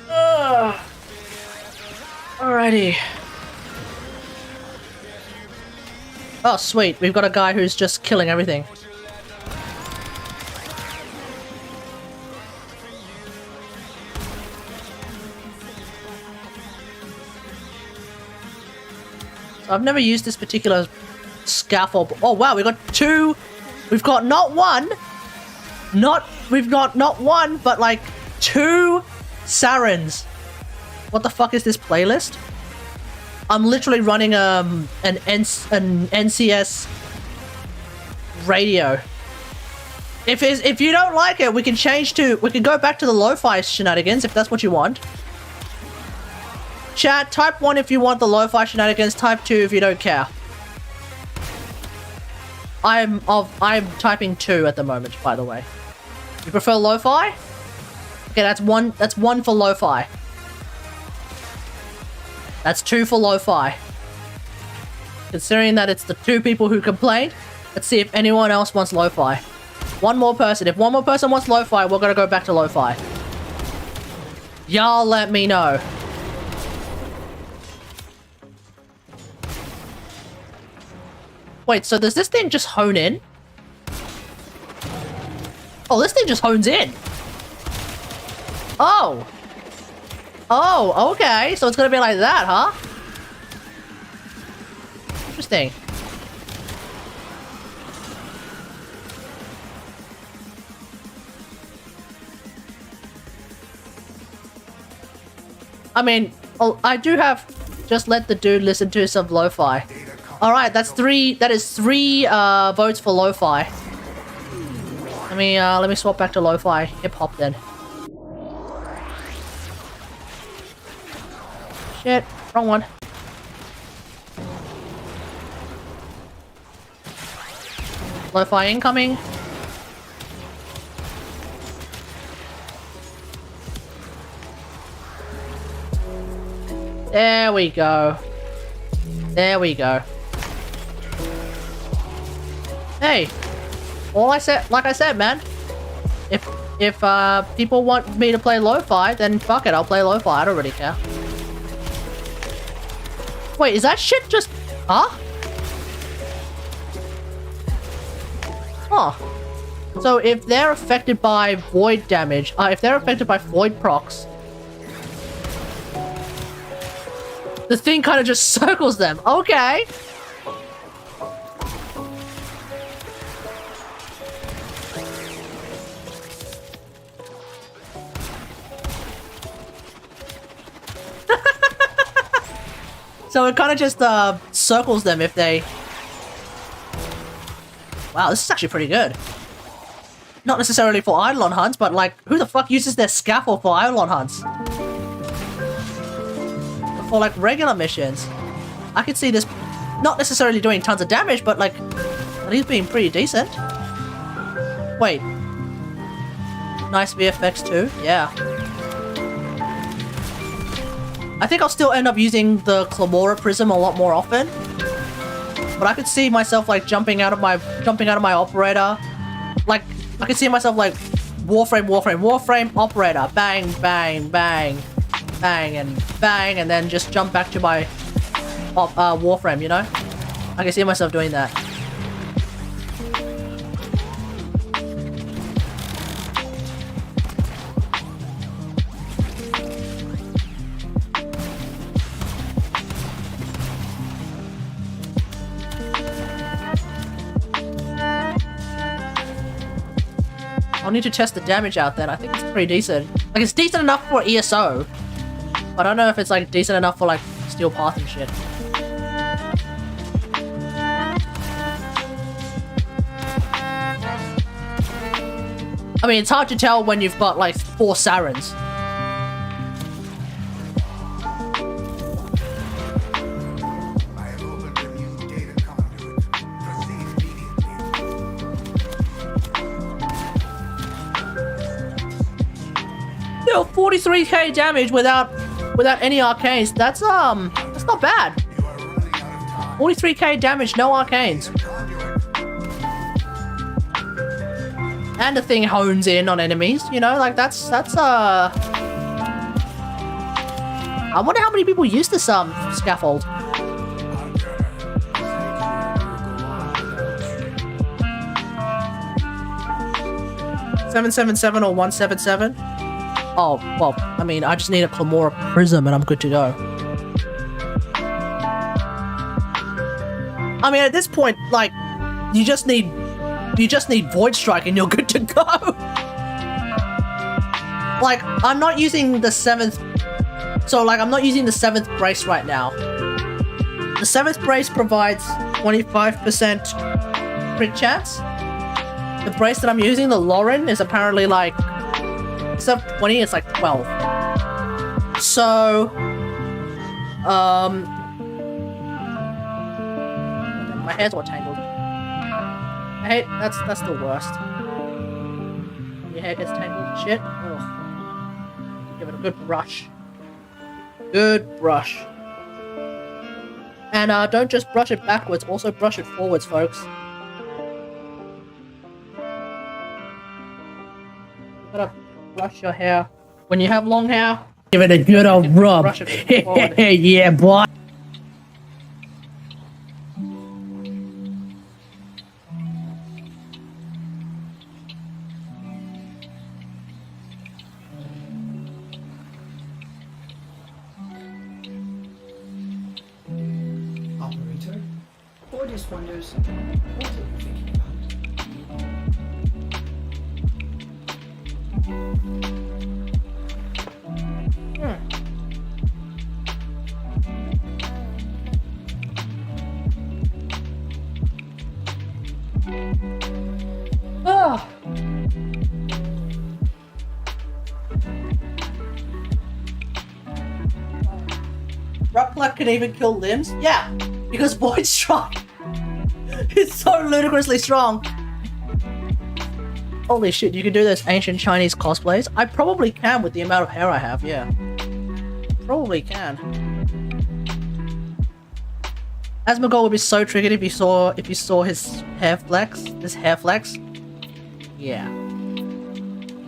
Alrighty. Oh, sweet. We've got a guy who's just killing everything. So I've never used this particular scaffold. Oh wow, we got two. We've got not one, but like two Sarens. What the fuck is this playlist? I'm literally running an NCS radio. If you don't like it, we can go back to the lo-fi shenanigans if that's what you want. Chat, type 1 if you want the lo-fi shenanigans, type 2 if you don't care. I'm typing 2 at the moment, by the way. You prefer lo-fi? Okay, that's one for lo-fi. That's 2 for lo-fi. Considering that it's the 2 people who complained, let's see if anyone else wants lo-fi. One more person. If one more person wants lo-fi, we're gonna go back to lo-fi. Y'all let me know. Wait, so does this thing just hone in? Oh, this thing just hones in. Oh. Oh, okay. So it's gonna be like that, huh? Interesting. I mean, I do have just let the dude listen to some lo-fi. Alright, that is three votes for lo-fi. Let me swap back to lo-fi hip-hop then. Shit, wrong one. Lo-fi incoming. There we go. There we go. Hey, like I said, man. If people want me to play lo-fi, then fuck it, I'll play lo-fi. I don't really care. Wait, is that shit just... Huh? Huh. So if they're affected by void damage, if they're affected by void procs, the thing kind of just circles them. Okay. So it kind of just circles them if they... Wow, this is actually pretty good. Not necessarily for Eidolon hunts, but like, who the fuck uses their scaffold for Eidolon hunts? For like regular missions. I could see this not necessarily doing tons of damage, but like, at least being pretty decent. Wait. Nice VFX too, yeah. I think I'll still end up using the Clamora Prism a lot more often. But I could see myself like jumping out of my operator. Like, I could see myself like Warframe, operator, bang, bang, bang, bang, and then just jump back to my Warframe, you know? I can see myself doing that. I'll need to test the damage out then. I think it's pretty decent. Like, it's decent enough for ESO. But I don't know if it's, like, decent enough for, like, Steel Path and shit. I mean, it's hard to tell when you've got, like, 4 Sarens. I have opened a new data conduit. Proceed immediately. Still 43k damage without any arcanes. That's not bad. You are running out of time. 43k damage, no arcanes. Conduit. And the thing hones in on enemies, you know, like that's I wonder how many people use this scaffold. $777 or 177? Oh, well, I mean, I just need a Clamora Prism and I'm good to go. I mean, at this point, like, you just need Void Strike and you're good to go. Like, I'm not using the 7th... So, like, I'm not using the 7th brace right now. The 7th brace provides 25% crit chance. The brace that I'm using, the Lauren, is apparently, like... Instead of 20, it's like 12. So... My hair's all tangled. I hate that's the worst. Your hair gets tangled. Shit. Ugh. Give it a good brush. Good brush. And don't just brush it backwards, also brush it forwards, folks. You gotta brush your hair. When you have long hair, give it a good old rub. Brush it forward. Yeah, boy. Operator, Ordis wonders, what are you thinking about? Ah. Ruplek can even kill limbs? Yeah, because Void Strike is so ludicrously strong. Holy shit, you can do those ancient Chinese cosplays? I probably can with the amount of hair I have, yeah. Probably can. Asmongold would be so triggered if you saw his hair flex. Yeah.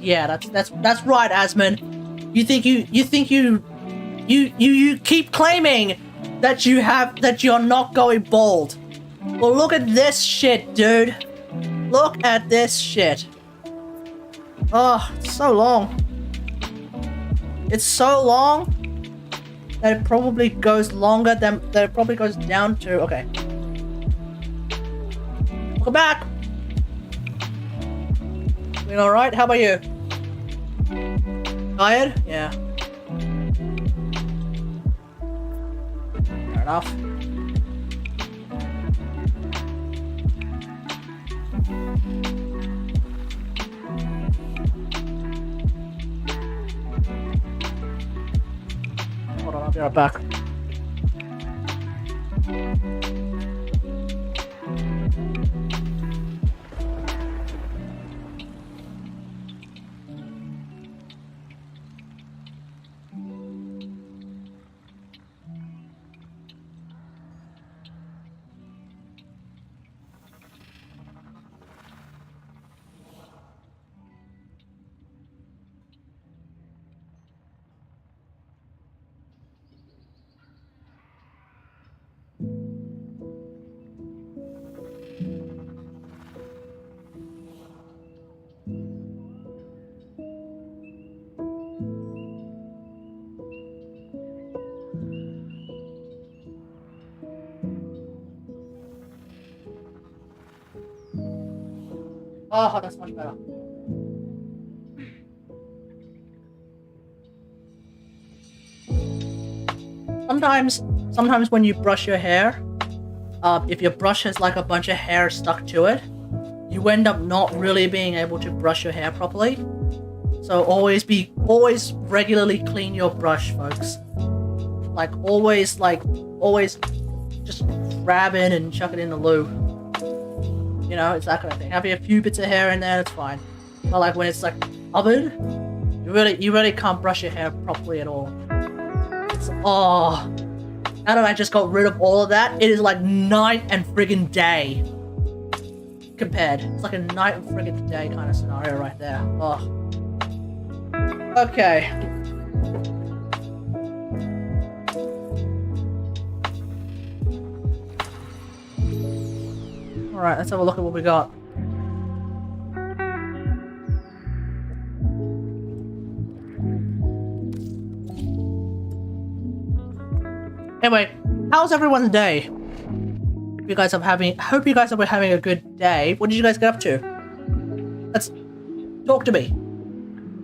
Yeah, that's right, Asmon. You keep claiming that you're not going bald. Well, look at this shit, dude. Look at this shit. Oh, it's so long. It's so long that it probably goes longer than that. It probably goes down to. Okay. Welcome back. Doing all right? How about you? Tired? Yeah. Fair enough. Hold on, I'll be right back. Oh, that's much better. Sometimes when you brush your hair, if your brush has like a bunch of hair stuck to it, you end up not really being able to brush your hair properly. So always regularly clean your brush, folks. Always just grab in and chuck it in the loo. You know, it's that kind of thing. Have a few bits of hair in there, it's fine. But like when it's like covered, you really can't brush your hair properly at all. It's now that I just got rid of all of that, it is like night and friggin' day. Compared. It's like a night and friggin' day kind of scenario right there. Oh. Okay. Alright, let's have a look at what we got. Anyway, how's everyone's day? Hope you guys are having a good day. What did you guys get up to? Let's talk to me.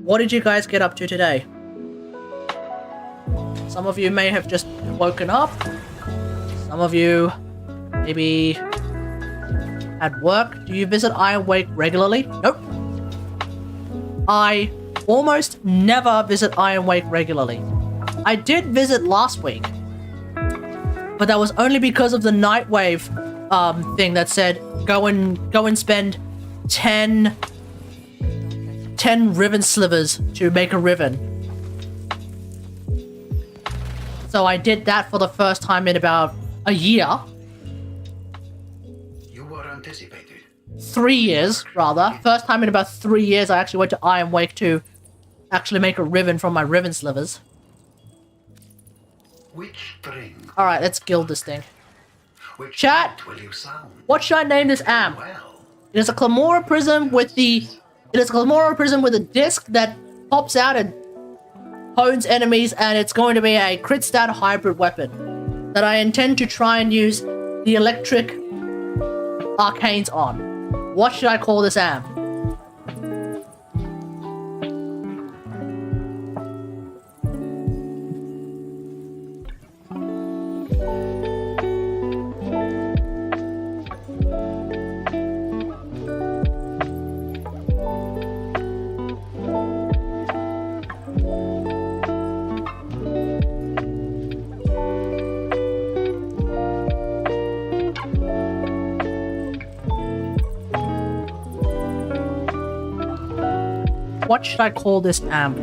What did you guys get up to today? Some of you may have just woken up. Some of you maybe had work. Do you visit Iron Wake regularly? Nope. I almost never visit Iron Wake regularly. I did visit last week, but that was only because of the Nightwave thing that said go and spend 10 ribbon slivers to make a ribbon. So I did that for the first time in about a year. You were anticipated. 3 years, rather. First time in about 3 years I actually went to Iron Wake to actually make a ribbon from my ribbon slivers. Which string? Alright, let's guild this thing. Which Chat! note will you sound? What should I name this amp? Well, It is a Clamora prism with a disc that pops out and hones enemies, and it's going to be a crit stat hybrid weapon that I intend to try and use the electric arcanes on. What should I call this amp? What should I call this amp?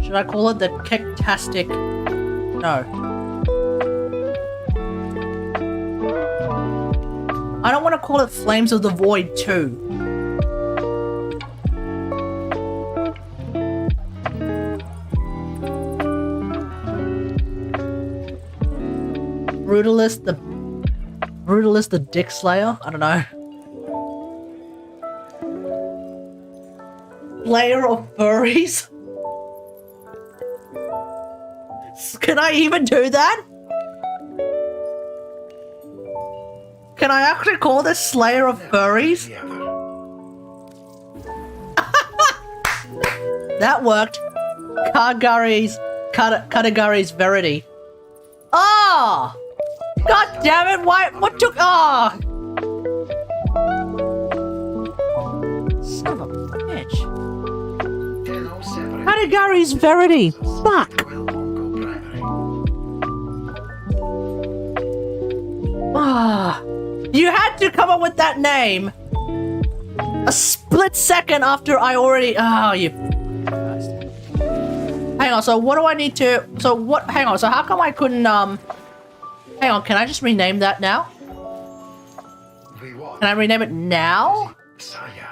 Should I call it the Kektastic? No. I don't want to call it Flames of the Void 2. Brutalist the Dick Slayer? I don't know. Slayer of Furries? Can I even do that? Can I actually call this Slayer of Furries? the other. That worked. Kategari's Verity. Ah! God damn it! Why? What took? Ah! Son of a bitch! 10:07. Kategari's Verity. Fuck! Will Bongo primary. Ah! You had to come up with that name a split second after I already. Oh, you. Hang on. So what do I need to? So what? Hang on. So how come I couldn't? Hang on. Can I just rename that now? We won. Can I rename it now? Saya.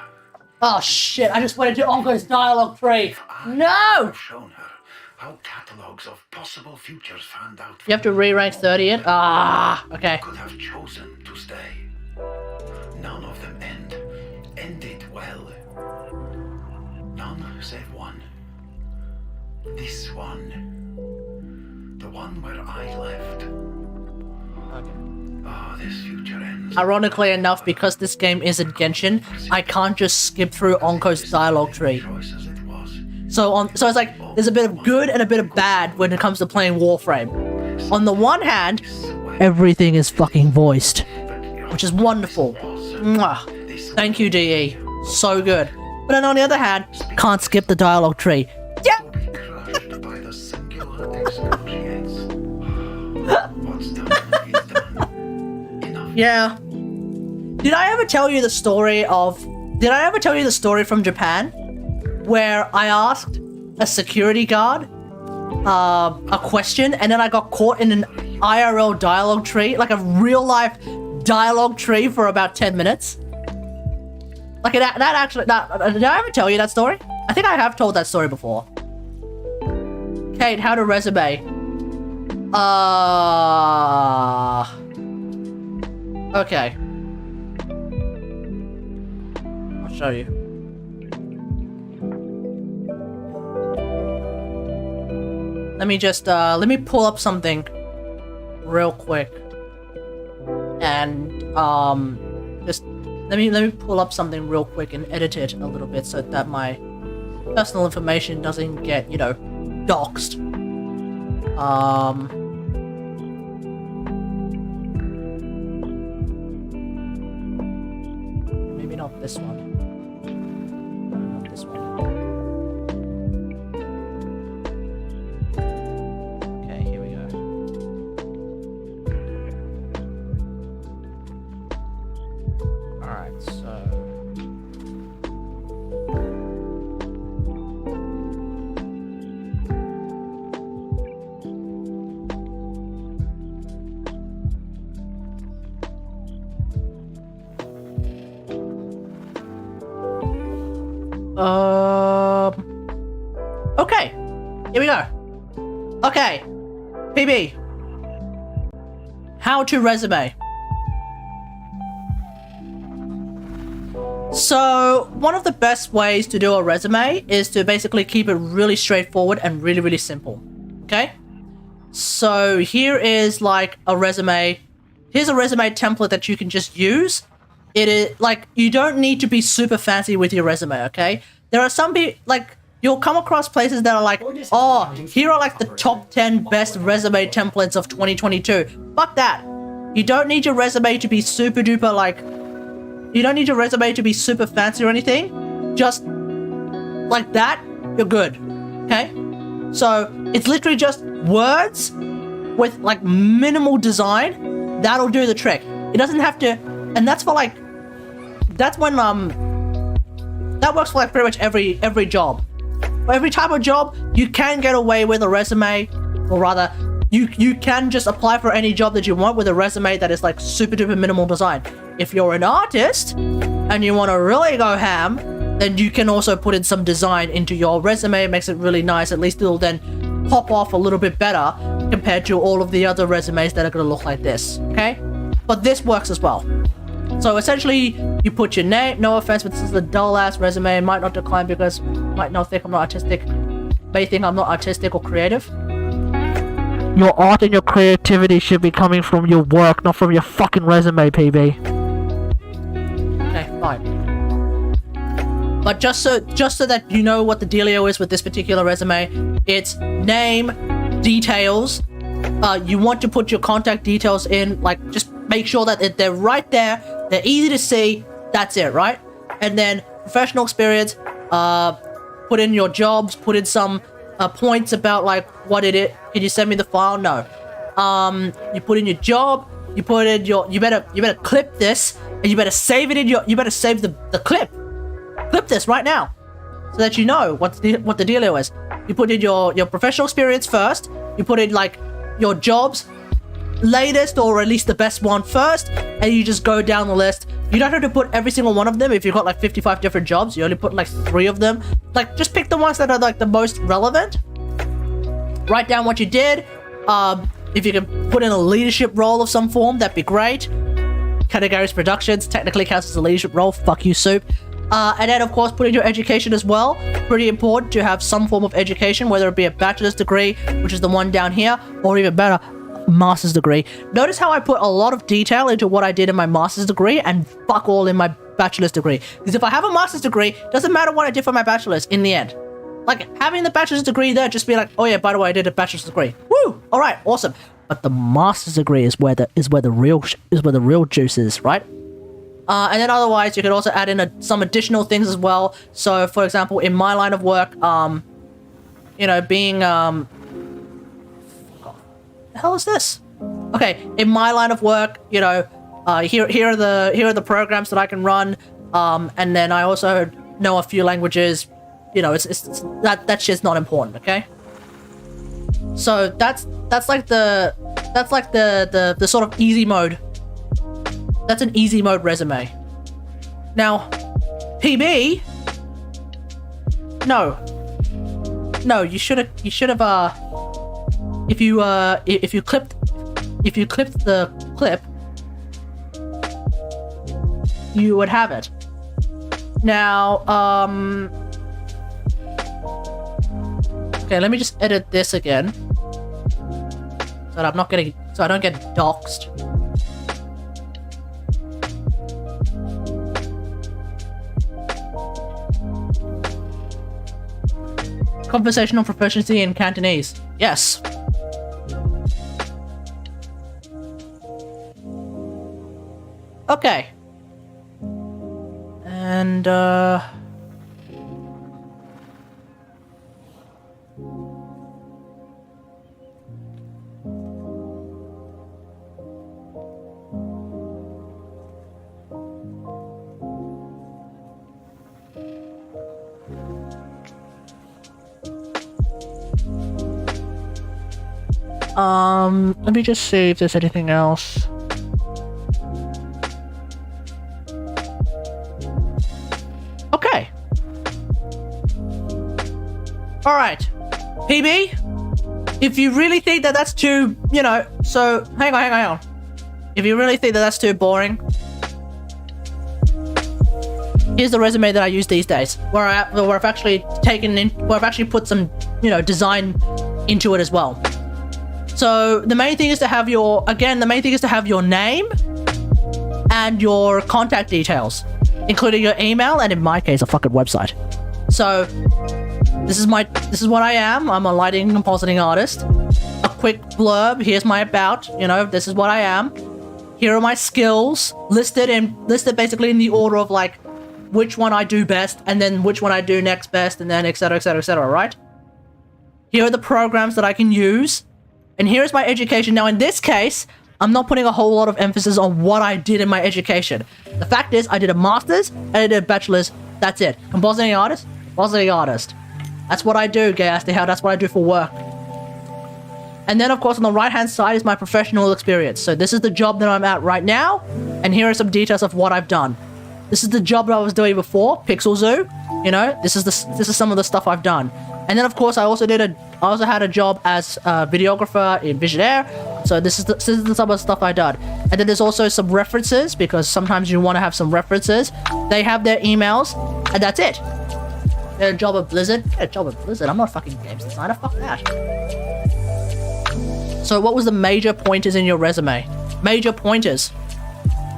Oh shit! I just went into Ongo's dialogue tree. No! I've shown her how catalogs of possible futures found out. You have to re-rank 30 it. Ah. Okay. Could have chosen to stay. None of them ended well. None save one. This one. The one where I left. Oh, this future ends. Ironically enough, because this game isn't Genshin, I can't just skip through Onko's dialogue tree. Choice as it was. So it's like there's a bit of good and a bit of bad when it comes to playing Warframe. On the one hand, everything is fucking voiced, which is wonderful. Mwah. Thank you, DE. So good. But then on the other hand, can't skip the dialogue tree. Yeah. Crushed by the singular excruciates. What's done is done. Enough. Yeah. Did I ever tell you the story from Japan where I asked a security guard a question and then I got caught in an IRL dialogue tree, like a real life dialogue tree for about 10 minutes? Like that actually, did I ever tell you that story? I think I have told that story before. Kate, how to resume? Okay. I'll show you. Let me pull up something real quick. And, just, let me pull up something real quick and edit it a little bit so that my personal information doesn't get, you know, doxed. Maybe not this one. Not this one. Okay, here we go. Alright, so... Okay, here we go. Okay, PB. How to resume. So, one of the best ways to do a resume is to basically keep it really straightforward and really, really simple. Okay? So, here is like a resume. Here's a resume template that you can just use. It is like, you don't need to be super fancy with your resume, okay? There are some people, like, you'll come across places that are like, oh, here are like the top 10 best resume templates of 2022. Fuck that. You don't need your resume to be super duper like, you don't need your resume to be super fancy or anything. Just like that, you're good. Okay? So it's literally just words with like minimal design. That'll do the trick. It doesn't have to, and that's for like, that's when that works for like pretty much every job. For every type of job, you can get away with a resume, or rather, you can just apply for any job that you want with a resume that is like super duper minimal design. If you're an artist and you want to really go ham, then you can also put in some design into your resume. It makes it really nice. At least it'll then pop off a little bit better compared to all of the other resumes that are going to look like this. Okay? But this works as well. So essentially, you put your name. No offense, but this is a dull-ass resume. It might not decline because might not think I'm not artistic. May think I'm not artistic or creative. Your art and your creativity should be coming from your work, not from your fucking resume, PB. Okay, fine. But just so that you know what the dealio is with this particular resume, it's name, details. You want to put your contact details in, like, just make sure that they're right there. They're easy to see. That's it, right? And then professional experience. Put in your jobs. Put in some points about like what it is. Can you send me the file? No. You put in your job. You put in your. You better clip this and you better save it in your. You better save the clip. Clip this right now, so that you know what the dealio is. You put in your professional experience first. You put in like your jobs. Latest or at least the best one first, and you just go down the list. You don't have to put every single one of them. If you've got like 55 different jobs, you only put like 3 of them. Like, just pick the ones that are like the most relevant. Write down what you did. If you can put in a leadership role of some form, that'd be great. Kategari's Productions technically counts as a leadership role. Fuck you, Soup. And then, of course, put in your education as well. Pretty important to have some form of education, whether it be a bachelor's degree, which is the one down here, or even better, master's degree. Notice how I put a lot of detail into what I did in my master's degree and fuck all in my bachelor's degree. Because if I have a master's degree, doesn't matter what I did for my bachelor's in the end. Like, having the bachelor's degree there, just be like, oh yeah, by the way, I did a bachelor's degree. Woo! Alright, awesome. But the master's degree is where the real juice is, right? And then otherwise, you could also add in some additional things as well. So, for example, in my line of work, you know, being, what the hell is this? Okay, in my line of work, you know, here are the programs that I can run, and then I also know a few languages. You know, it's that shit's not important, okay? So that's like the sort of easy mode. That's an easy mode resume. Now, PB. No, you should have. If you clipped the clip, you would have it. Now, okay, let me just edit this again, so that I don't get doxed. Conversational proficiency in Cantonese. Yes. Okay. And, let me just see if there's anything else. Okay. Alright. PB? If you really think that that's too, you know, so, hang on. If you really think that that's too boring, here's the resume that I use these days, where I've actually put some, you know, design into it as well. So the main thing is to have your name and your contact details, including your email and, in my case, a fucking website. So this is what I am. I'm a lighting and compositing artist. A quick blurb. Here's my about. You know, this is what I am. Here are my skills listed basically in the order of like which one I do best, and then which one I do next best, and then etc. Right? Here are the programs that I can use. And here's my education. Now, in this case, I'm not putting a whole lot of emphasis on what I did in my education. The fact is, I did a master's and I did a bachelor's. That's it. Compositing artist. That's what I do, Gayastihow. That's what I do for work. And then, of course, on the right-hand side is my professional experience. So this is the job that I'm at right now. And here are some details of what I've done. This is the job that I was doing before, Pixel Zoo. You know, this is some of the stuff I've done. And then, of course, I also had a job as a videographer in Visionaire. So this is some of the stuff I've done. And then there's also some references, because sometimes you want to have some references. They have their emails, and that's it. A job at Blizzard. Yeah, a job at Blizzard. I'm not a fucking games designer. Fuck that. So what was the major pointers in your resume? Major pointers.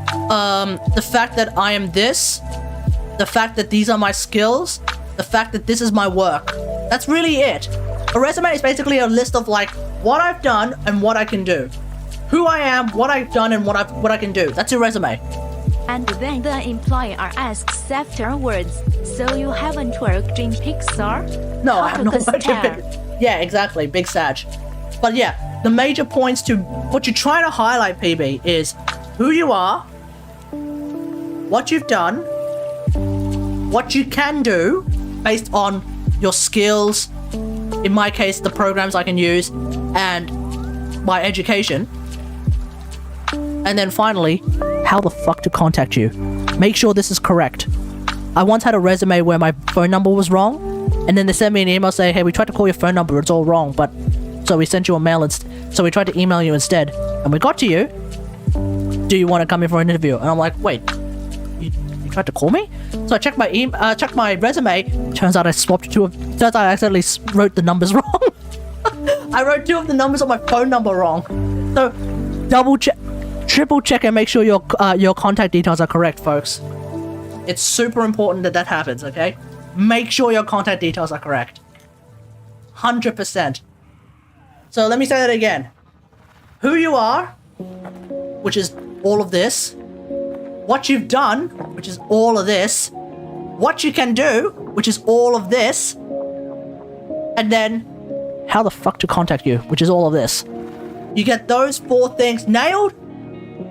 The fact that I am this. The fact that these are my skills. The fact that this is my work. That's really it. A resume is basically a list of like what I've done and what I can do. Who I am, what I've done, and what I can do. That's your resume. And then the employer asks afterwards, so you haven't worked in Pixar? No, I have no idea. Yeah, exactly. Big Sag. But yeah, the major points to what you're trying to highlight, PB, is who you are, what you've done, what you can do based on your skills, in my case, the programs I can use, and my education. And then finally, how the fuck to contact you. Make sure this is correct. I once had a resume where my phone number was wrong, and then they sent me an email saying, hey, we tried to call your phone number, it's all wrong, but so we sent you a mail, so we tried to email you instead, and we got to you. Do you want to come in for an interview? And I'm like, wait, you tried to call me. So I checked my checked my resume. Turns out I swapped turns out I accidentally wrote the numbers wrong. I wrote 2 of the numbers on my phone number wrong. So double check, triple check, and make sure your contact details are correct, folks. It's super important that that happens. Okay, make sure your contact details are correct. 100%. So let me say that again. Who you are, which is all of this. What you've done, which is all of this. What you can do, which is all of this. And then how the fuck to contact you, which is all of this. You get those 4 things nailed,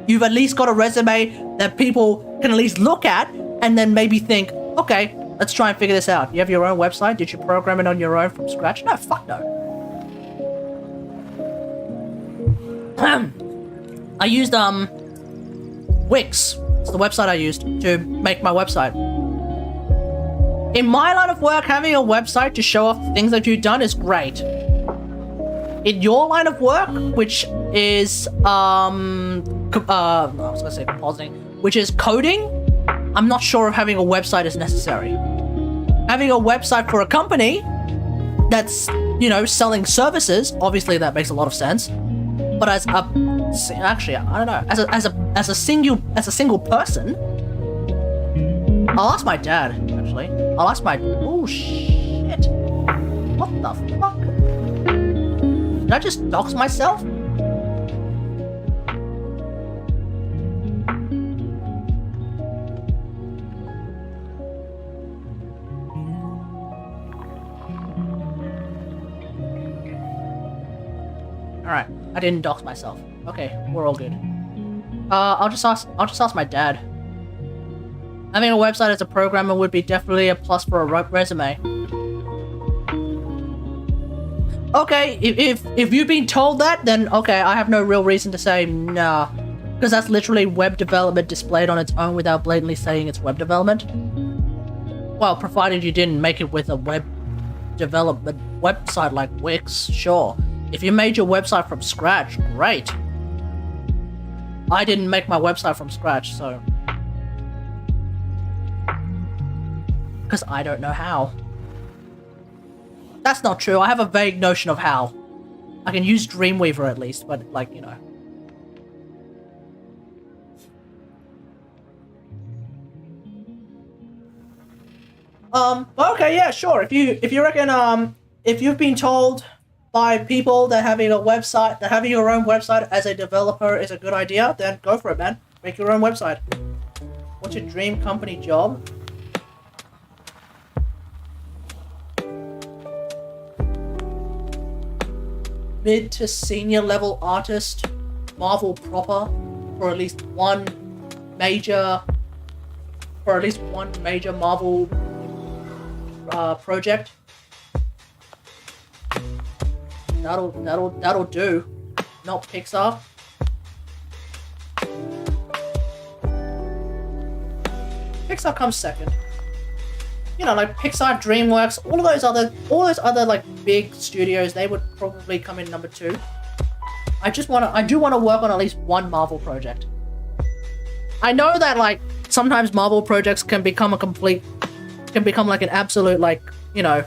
you've at least got a resume that people can at least look at and then maybe think, okay, let's try and figure this out. You have your own website? Did you program it on your own from scratch? No, fuck no. I used Wix. It's the website I used to make my website. In my line of work, having a website to show off the things that you've done is great. In your line of work, which is I was gonna say compositing, which is coding, I'm not sure if having a website is necessary. Having a website for a company that's, you know, selling services, obviously that makes a lot of sense. But as a, actually, I don't know, as a single person, I'll ask my dad. Actually, I'll ask my. Oh shit! What the fuck? Did I just dox myself? Alright, I didn't dox myself. Okay, we're all good. I'll just ask my dad. Having a website as a programmer would be definitely a plus for a resume. Okay, if you've been told that, then okay, I have no real reason to say nah. Because that's literally web development displayed on its own without blatantly saying it's web development. Well, provided you didn't make it with a web development website like Wix, sure. If you made your website from scratch, great. I didn't make my website from scratch, so... Because I don't know how. That's not true, I have a vague notion of how. I can use Dreamweaver at least, but, like, you know. Okay, yeah, sure. If you reckon, if you've been told by people that having a website, that having your own website as a developer is a good idea, then go for it, man. Make your own website. What's your dream company job? Mid to senior level artist, Marvel proper, for at least one major Marvel project. That'll do. Not Pixar. Pixar comes second. You know, like Pixar, DreamWorks, all those other like big studios, they would probably come in number 2. I do want to work on at least one Marvel project. I know that like sometimes Marvel projects can become like an absolute, like, you know,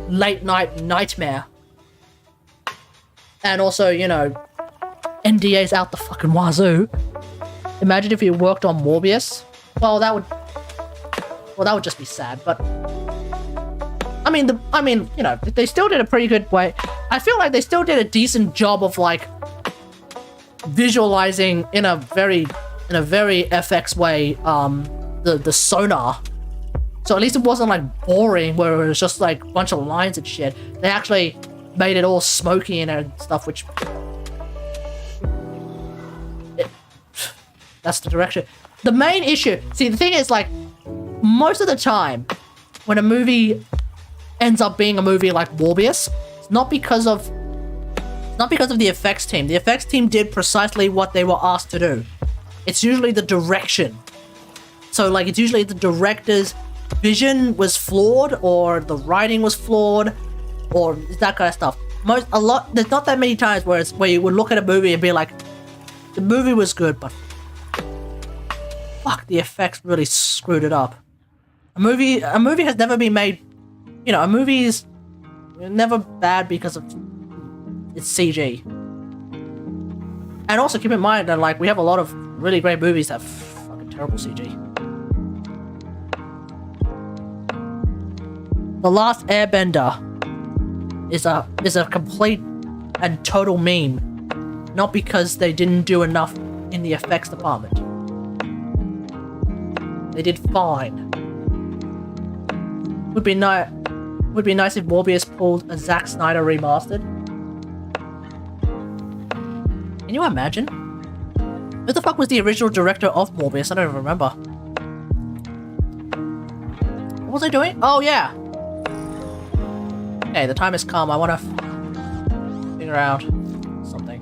late night nightmare. And also, you know, NDA's out the fucking wazoo. Imagine if you worked on Morbius. Well, that would just be sad, but I mean, you know, they still did a pretty good way. I feel like they still did a decent job of like visualizing in a very FX way the sonar. So at least it wasn't like boring where it was just like a bunch of lines and shit. They actually made it all smoky and stuff, which that's the direction. The main issue, see, the thing is, like, most of the time when a movie ends up being a movie like Morbius, it's not because of the effects team. The effects team did precisely what they were asked to do. It's usually the direction. So like, it's usually the director's vision was flawed, or the writing was flawed, or that kind of stuff. There's not that many times where you would look at a movie and be like, the movie was good, but fuck, the effects really screwed it up. A movie has never been made, you know, a movie is never bad because of its CG. And also keep in mind that, like, we have a lot of really great movies that have fucking terrible CG. The Last Airbender is a complete and total meme, not because they didn't do enough in the effects department. They did fine. Would be nice if Morbius pulled a Zack Snyder remastered. Can you imagine? Who the fuck was the original director of Morbius? I don't even remember. What was I doing? Oh yeah. Okay, the time has come. I want to figure out something.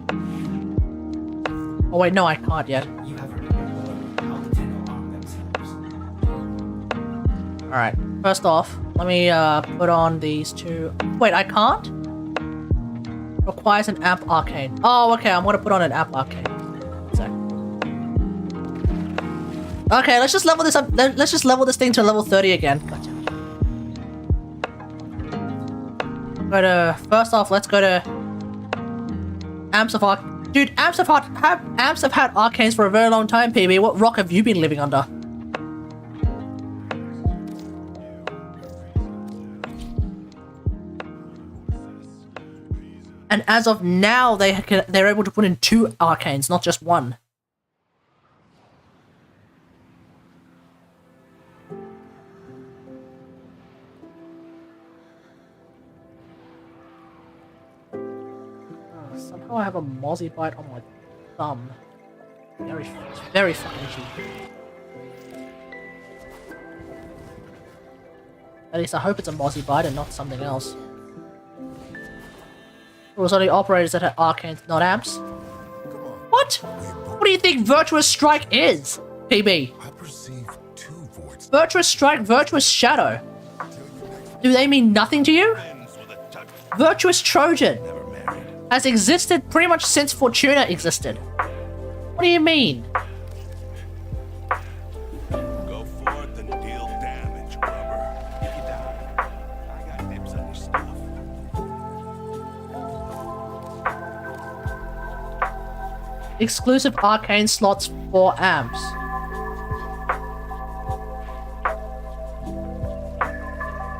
Oh wait, no, I can't yet. You have heard how Nintendo arm themselves. Alright, first off, let me put on these two. Wait, I can't? Requires an amp arcane. Oh, okay, I'm gonna put on an amp arcane. Okay, let's just level this up. Let's just level this thing to level 30 again. Gotcha. First off, let's go to amps of arc. Dude, amps have had arcanes for a very long time, PB. What rock have you been living under? And as of now, they're able to put in 2 arcanes, not just 1. Somehow I have a mozzie bite on my thumb. Very fucking cheap. At least I hope it's a mozzie bite and not something else. It was only operators that had arcanes, not amps. What? What do you think Virtuous Strike is, PB? I perceive 2 voids. Virtuous Strike, Virtuous Shadow. Do they mean nothing to you? Virtuous Trojan has existed pretty much since Fortuna existed. What do you mean? Go forth and deal damage, rubber. If you die, I got nips on your stuff. Exclusive arcane slots for amps.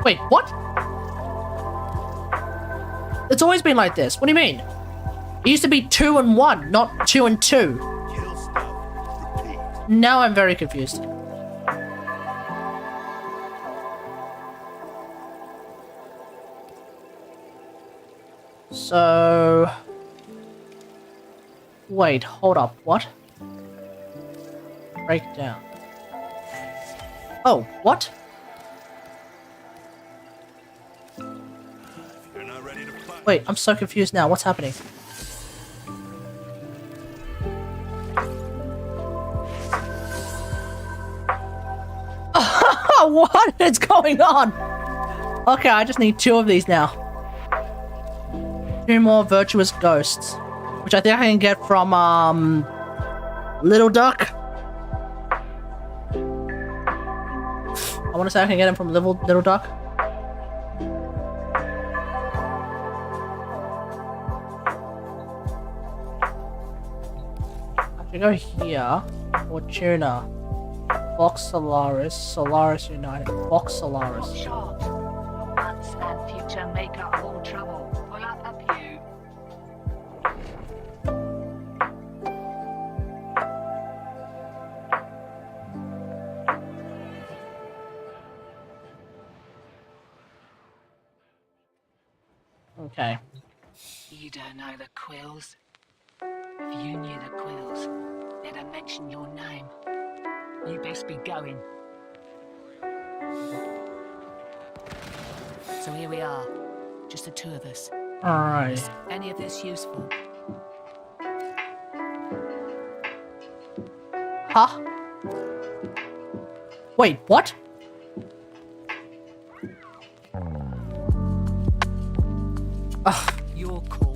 Wait, what? It's always been like this. What do you mean? It used to be 2 and 1, not 2 and 2. Kill stuff. Repeat. Now I'm very confused. So... Wait, hold up, what? Breakdown. Oh, what? You're not ready to fight. Wait, I'm so confused now. What's happening? What is going on? Okay, I just need 2 of these now. 2 more virtuous ghosts, which I think I can get from Little Duck. I want to say I can get him from Little Duck. I should go here. Fortuna. Fox Solaris. Solaris United. Fox Solaris. Shot. Once and future make up all trouble. Pull up a pew. Okay. You don't know the Quills? If you knew the Quills, they'd have mentioned your name. You best be going. So here we are, just the 2 of us. Alright. Is any of this useful? Huh? Wait, what? Ugh. Your call.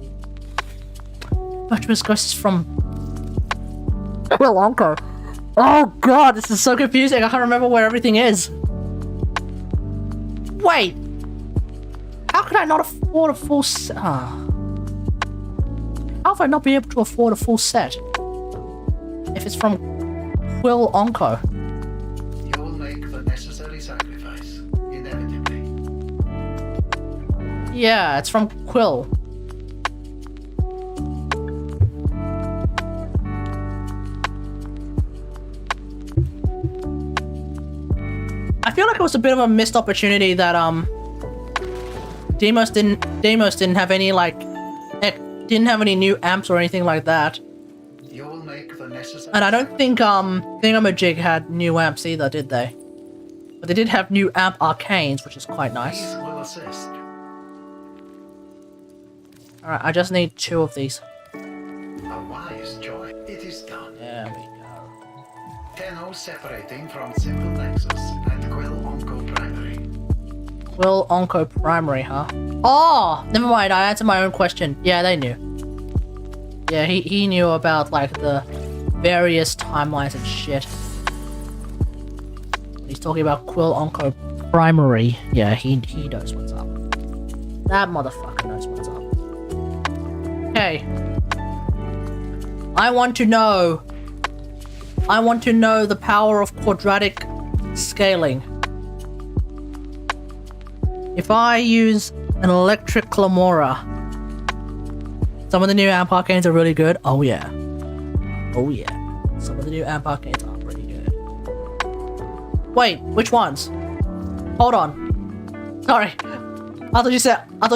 Virtuous Ghost is from Sri Lanka. Oh god, this is so confusing. I can't remember where everything is. Wait. How could I not afford a full set? How have I not been able to afford a full set? If it's from Quill Onco. You will make the necessary sacrifice, inevitably. Yeah, it's from Quill. I feel like it was a bit of a missed opportunity that Demos didn't have any like didn't have any new amps or anything like that. You will make the necessary. And I don't think Thingamajig had new amps either, did they? But they did have new amp arcanes, which is quite nice. These will assist. Alright, I just need 2 of these. A wise choice. It is done. There we go. Tenno separating from simple nexus and Quill Onco primary. Quill Onco Primary, huh? Oh! Never mind, I answered my own question. Yeah, they knew. Yeah, he knew about, like, the various timelines and shit. He's talking about Quill Onco Primary. Yeah, he knows what's up. That motherfucker knows what's up. Okay. I want to know the power of quadratic scaling. If I use an electric Clamora, some of the new amp arcanes are really good. Oh yeah. Oh yeah. Some of the new amp arcanes are pretty good. Wait, which ones? Hold on. Sorry. I thought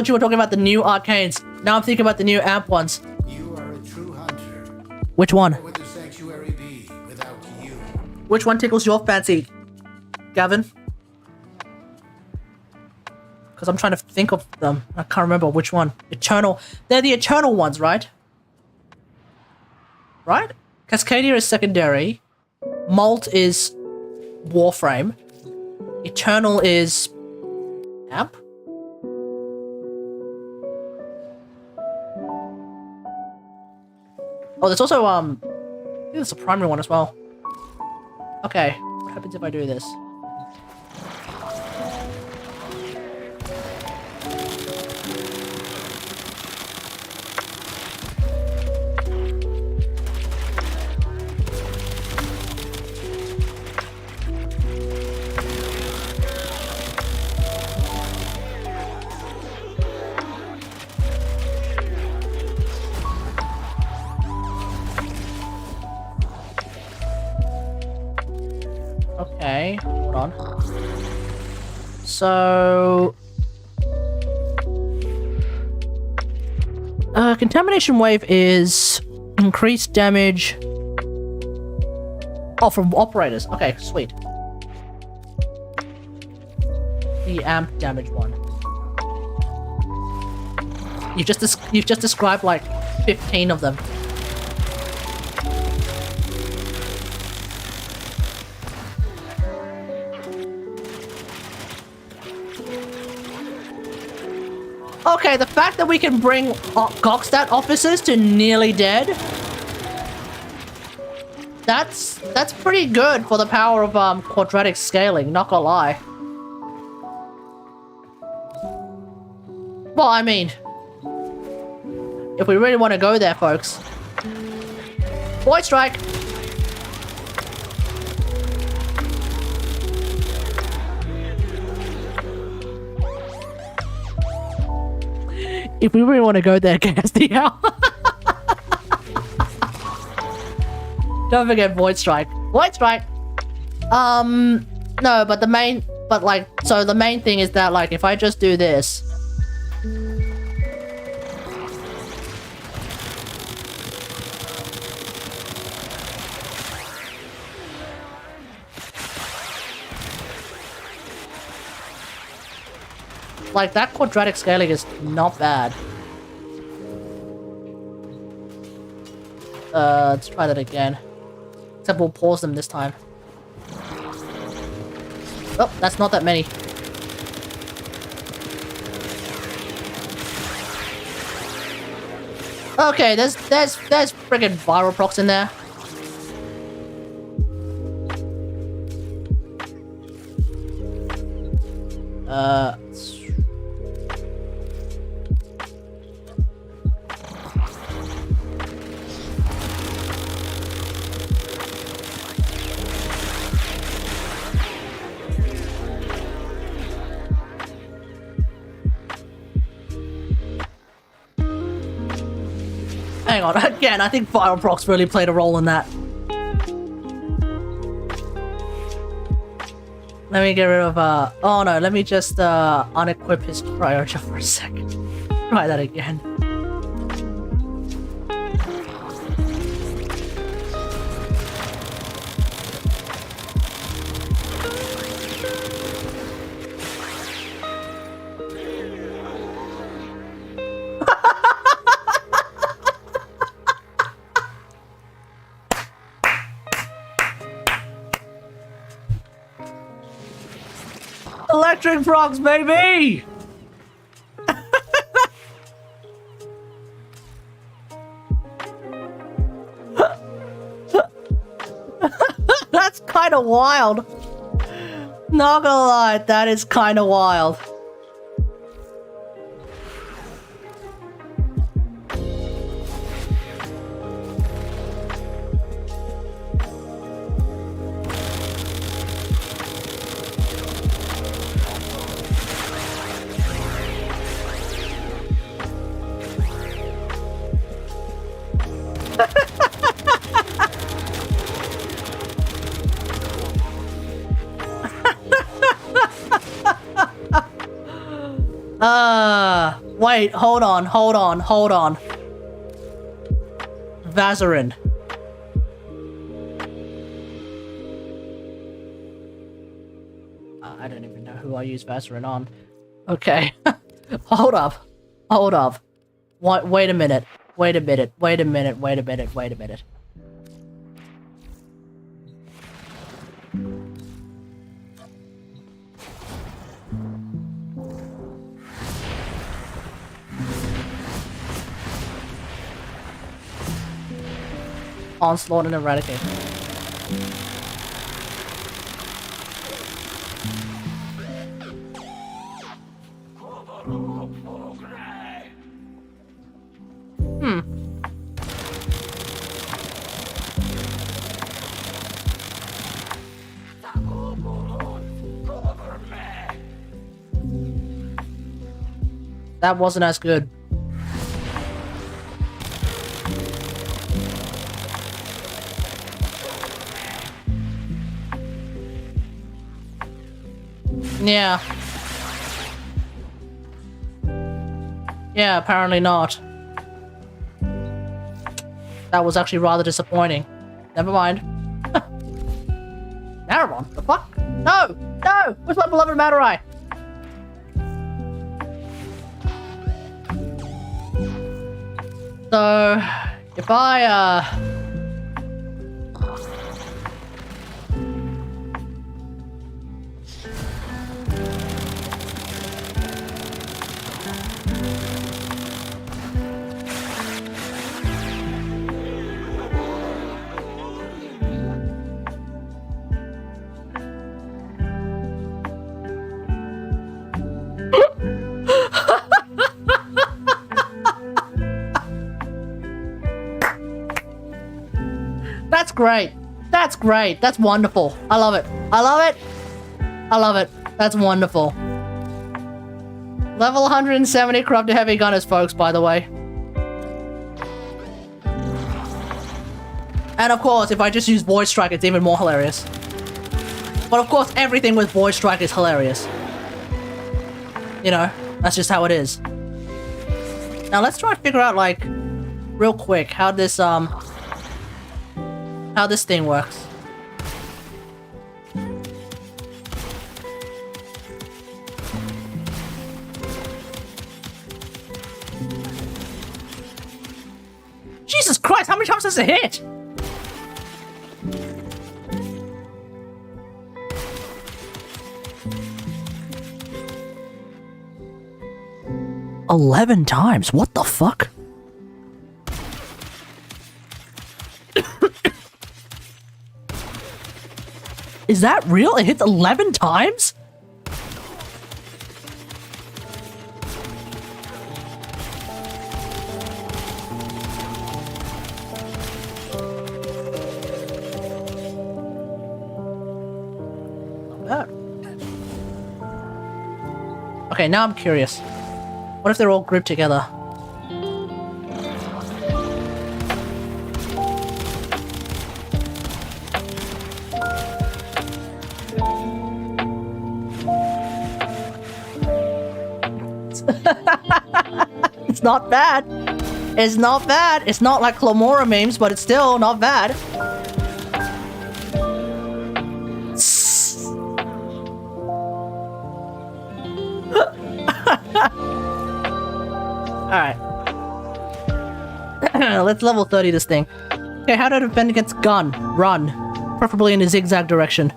you were talking about the new arcanes. Now I'm thinking about the new amp ones. You are a true hunter. Which one? Where would the sanctuary be without you? Which one tickles your fancy, Gavin? Because I'm trying to think of them. I can't remember which one. Eternal. They're the Eternal ones, right? Right? Cascadia is secondary. Molt is Warframe. Eternal is Amp? Oh, there's also, I think there's a primary one as well. Okay, what happens if I do this? Okay, hold on. So... Contamination Wave is increased damage... Oh, from operators. Okay, sweet. The amp damage one. You've just described like 15 of them. Okay, the fact that we can bring Gokstat officers to nearly dead, that's pretty good for the power of quadratic scaling, not gonna lie. Well, I mean, if we really want to go there, folks. Void Strike! If we really want to go there, Castiel. Don't forget Void Strike. Void Strike! No, but the main thing is that, like, if I just do this... Like, that quadratic scaling is not bad. Let's try that again. Except we'll pause them this time. Oh, that's not that many. Okay, there's friggin' viral procs in there. Uh... Hang on, again, I think Fire Procs really played a role in that. Let me get rid of, oh no, let me just, unequip his cryogen for a second. Try that again. Electric frogs, baby! That's kind of wild. Not gonna lie, that is kind of wild. Wait, hold on. Vazarin. I don't even know who I use Vazarin on. Okay. Hold up. Wait a minute. Onslaught and Eradicate. That wasn't as good. Yeah. Yeah, apparently not. That was actually rather disappointing. Never mind. Naramon? The fuck? No! No! Where's my beloved Matarai? So, if I, That's great. That's great. That's wonderful. I love it. I love it. I love it. That's wonderful. Level 170 corrupted heavy gunners, folks, by the way. And of course, if I just use Void Strike, it's even more hilarious. But of course, everything with Void Strike is hilarious. You know, that's just how it is. Now let's try to figure out, like, real quick, how this thing works. Jesus Christ, how many times does it hit? $11 times? What the fuck? Is that real? It hits 11 times? bad. Okay, now I'm curious. What if they're all grouped together? It's not bad. It's not bad. It's not like Clamora memes, but it's still not bad. Alright. Let's level 30 this thing. Okay, how to defend against gun? Run. Preferably in a zigzag direction.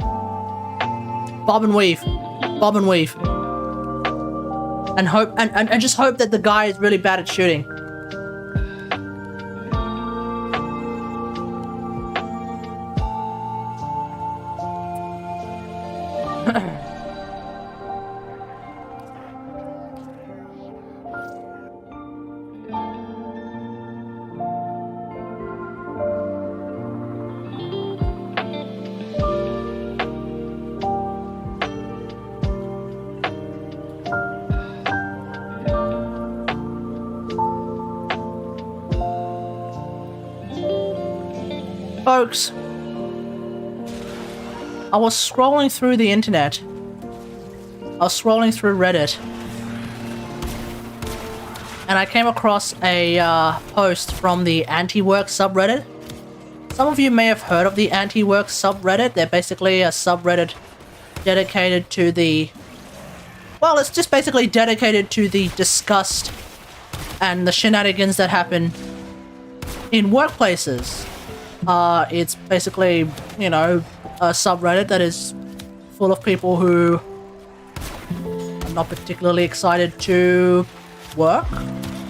Bob and weave. Bob and weave. And hope and just hope that the guy is really bad at shooting. Folks, I was scrolling through the internet. I was scrolling through Reddit. And I came across a post from the Anti-Work subreddit. Some of you may have heard of the Anti-Work subreddit. They're basically a subreddit dedicated to the... Well, it's just basically dedicated to the disgust and the shenanigans that happen in workplaces. It's basically, you know, a subreddit that is full of people who are not particularly excited to work.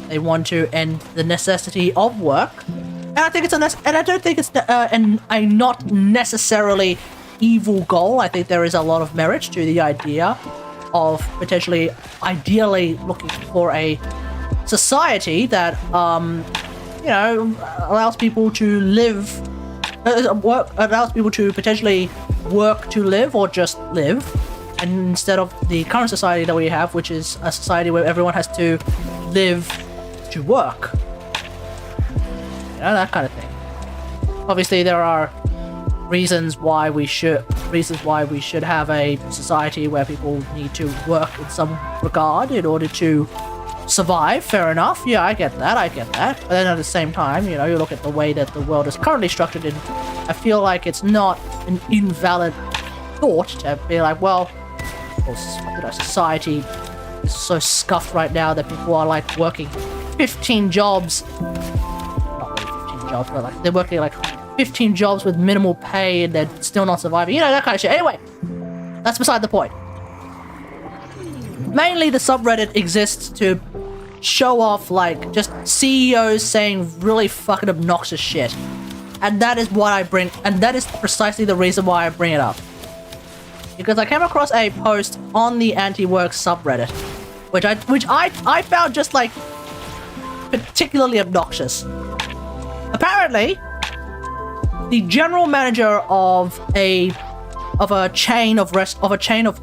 They want to end the necessity of work, and I think it's and I don't think it's a not necessarily evil goal. I think there is a lot of merit to the idea of potentially, ideally, looking for a society that you know, allows people to live, allows people to potentially work to live or just live, and instead of the current society that we have, which is a society where everyone has to live to work. You know, that kind of thing. Obviously, there are reasons why we should have a society where people need to work in some regard in order to survive. Fair enough. Yeah, I get that. But then at the same time, you know, you look at the way that the world is currently structured, and I feel like it's not an invalid thought to be like, well, you know, society is so scuffed right now that people are like working 15 jobs. Not really 15 jobs, but like they're working like 15 jobs with minimal pay and they're still not surviving. You know, that kind of shit. Anyway, that's beside the point. Mainly the subreddit exists to show off like just CEOs saying really fucking obnoxious shit. And that is what I bring, and that is precisely the reason why I bring it up. Because I came across a post on the Anti-Work subreddit, which I found just like particularly obnoxious. Apparently, the general manager of a chain of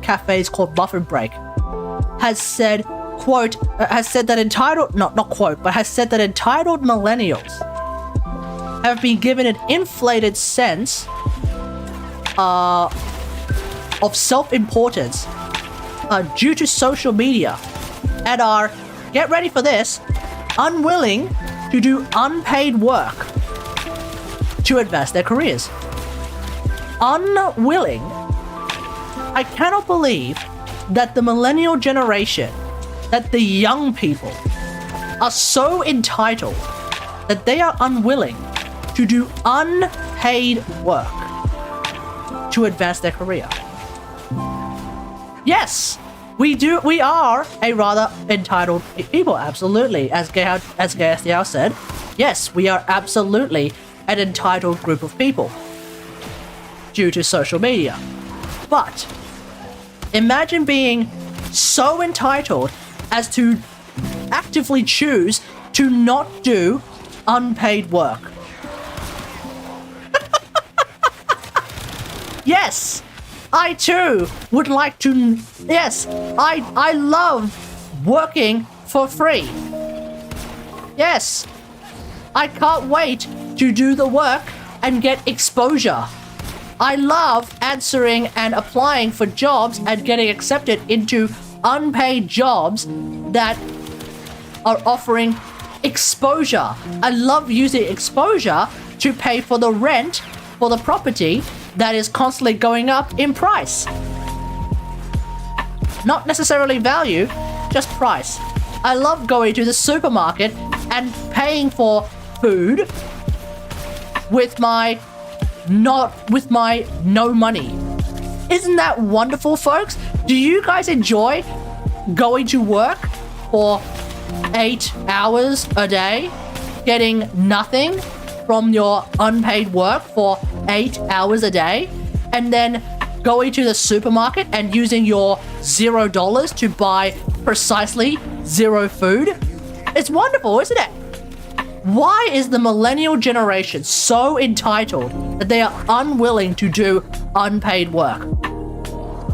cafes called Muffin Break has said, quote, has said that entitled millennials have been given an inflated sense of self-importance due to social media, and are, get ready for this, unwilling to do unpaid work to advance their careers. Unwilling. I cannot believe that the millennial generation, that the young people, are so entitled that they are unwilling to do unpaid work to advance their career. Yes, we are a rather entitled people, absolutely. As Gastiao said, yes, we are absolutely an entitled group of people due to social media. But imagine being so entitled as to actively choose to not do unpaid work. Yes, I too would like to. Yes, I love working for free. Yes, I can't wait to do the work and get exposure. I love answering and applying for jobs and getting accepted into unpaid jobs that are offering exposure. I love using exposure to pay for the rent for the property that is constantly going up in price. Not necessarily value, just price. I love going to the supermarket and paying for food with my no money. Isn't that wonderful, folks? Do you guys enjoy going to work for 8 hours a day, getting nothing from your unpaid work for 8 hours a day, and then going to the supermarket and using your $0 to buy precisely 0 food? It's wonderful, isn't it? Why is the millennial generation so entitled that they are unwilling to do unpaid work?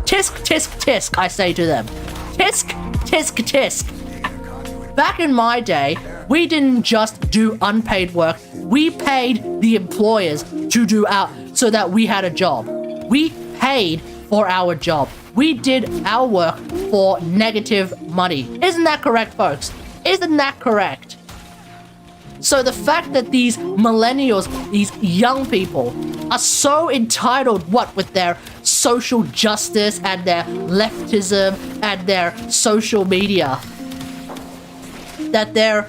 Tisk, tisk, tisk, I say to them. Tisk, tisk, tisk. Back in my day, we didn't just do unpaid work. We paid the employers to do so that we had a job. We paid for our job. We did our work for negative money. Isn't that correct, folks? Isn't that correct? So the fact that these millennials, these young people, are so entitled, what with their social justice and their leftism and their social media, that they're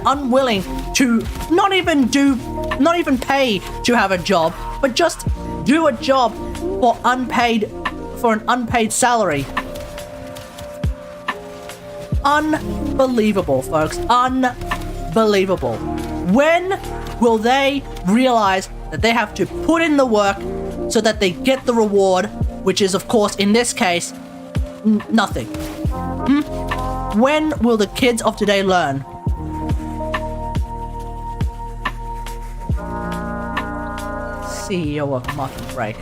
unwilling to not even pay to have a job, but just do a job for an unpaid salary. Unbelievable, folks. Unbelievable. When will they realize that they have to put in the work so that they get the reward, which is, of course, in this case, nothing? When will the kids of today learn? CEO of Muffin Break.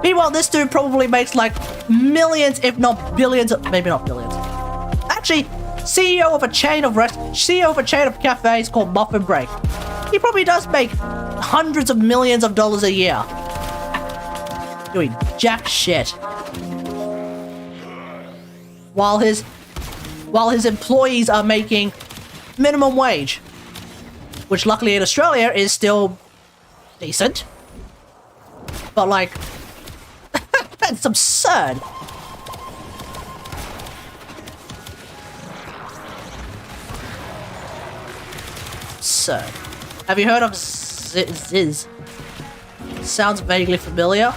Meanwhile, this dude probably makes like millions, if not billions, maybe not billions. Actually, CEO of a chain of cafes called Muffin Break. He probably does make hundreds of millions of dollars a year. Doing jack shit. While his employees are making minimum wage, which luckily in Australia is still decent. But like, that's absurd. Absurd. Have you heard of Ziz? Sounds vaguely familiar.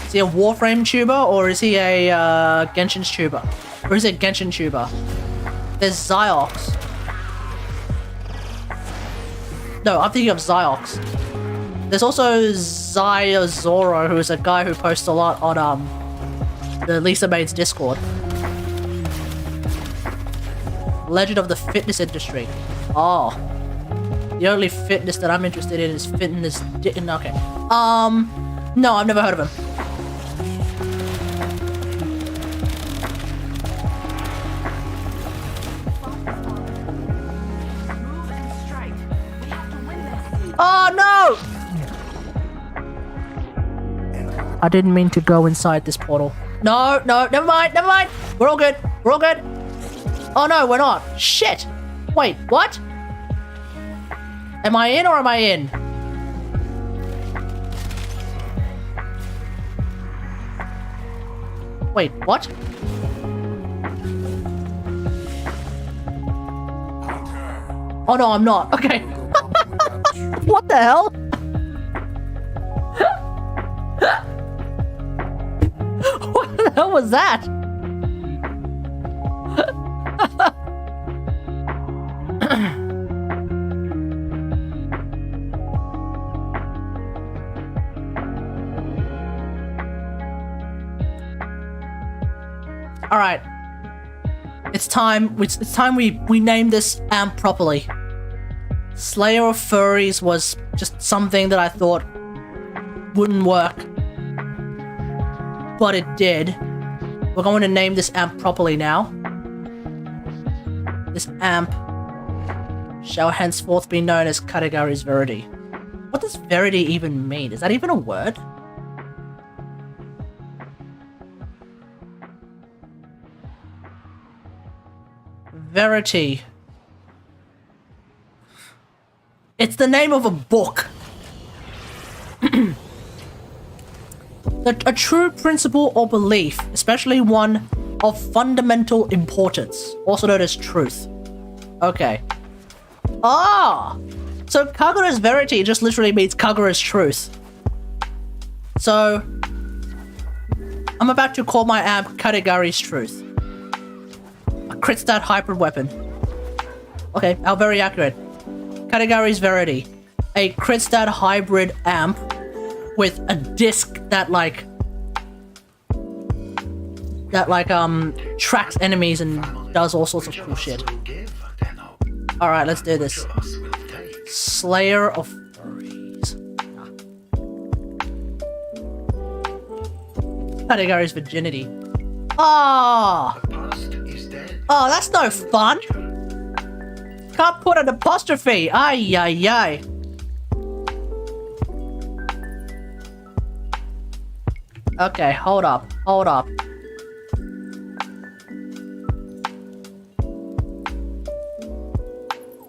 Is he a Warframe tuber or is he a Genshin tuber? Or is it Genshin tuber? There's Ziox. No, I'm thinking of Ziox. There's also Zyazoro, who is a guy who posts a lot on the Lisa Main's Discord. Legend of the fitness industry. Oh. The only fitness that I'm interested in is fitness. Okay. No, I've never heard of him. Oh no! I didn't mean to go inside this portal. No, never mind. We're all good. Oh no, we're not. Shit! Wait, what? Am I in or am I in? Wait, what? Oh no, I'm not. Okay. What the hell? What the hell was that? All right. It's time we name this amp properly. Slayer of Furries was just something that I thought wouldn't work. but it did. We're going to name this amp properly now. This amp shall henceforth be known as Kategari's Verity. What does Verity even mean? Is that even a word? Verity. It's the name of a book. A true principle or belief, especially one of fundamental importance, also known as truth. Okay. Ah! So Kagura's Verity just literally means Kagura's truth. So I'm about to call my amp Kategari's Truth. A crit stat hybrid weapon. Okay, how very accurate. Kategari's Verity. A crit stat hybrid amp with a disc that tracks enemies and does all sorts of cool shit. Alright, let's do this. Slayer of Furries. Kategari's Virginity. Ah! Oh, that's no fun! Can't put an apostrophe! Ay, ay, ay. Okay, hold up.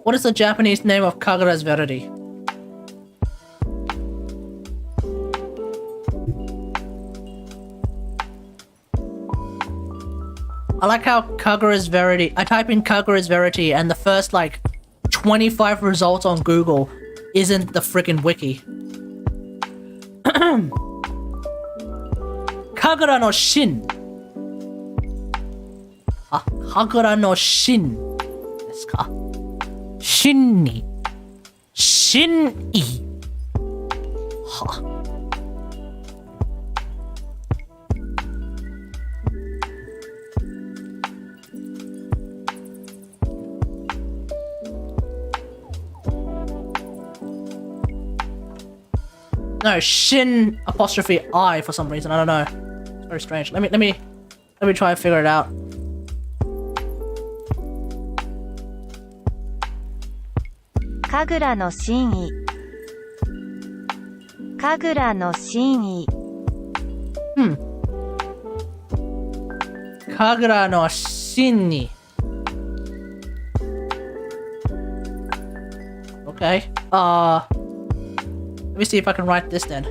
What is the Japanese name of Kagura's Verity? I like how Kagura's Verity... I type in Kagura's Verity and the first, 25 results on Google isn't the frickin' wiki. Kagura no Shin. Kagura no Shin. Desu ka? Shin-ni. Shin-i. Ha. No, Shin apostrophe I for some reason. I don't know. It's very strange. Let me try and figure it out. Kagura no Shin-i. Kagura no Shin-i. Kagura no Shin-i. Okay. Let me see if I can write this then.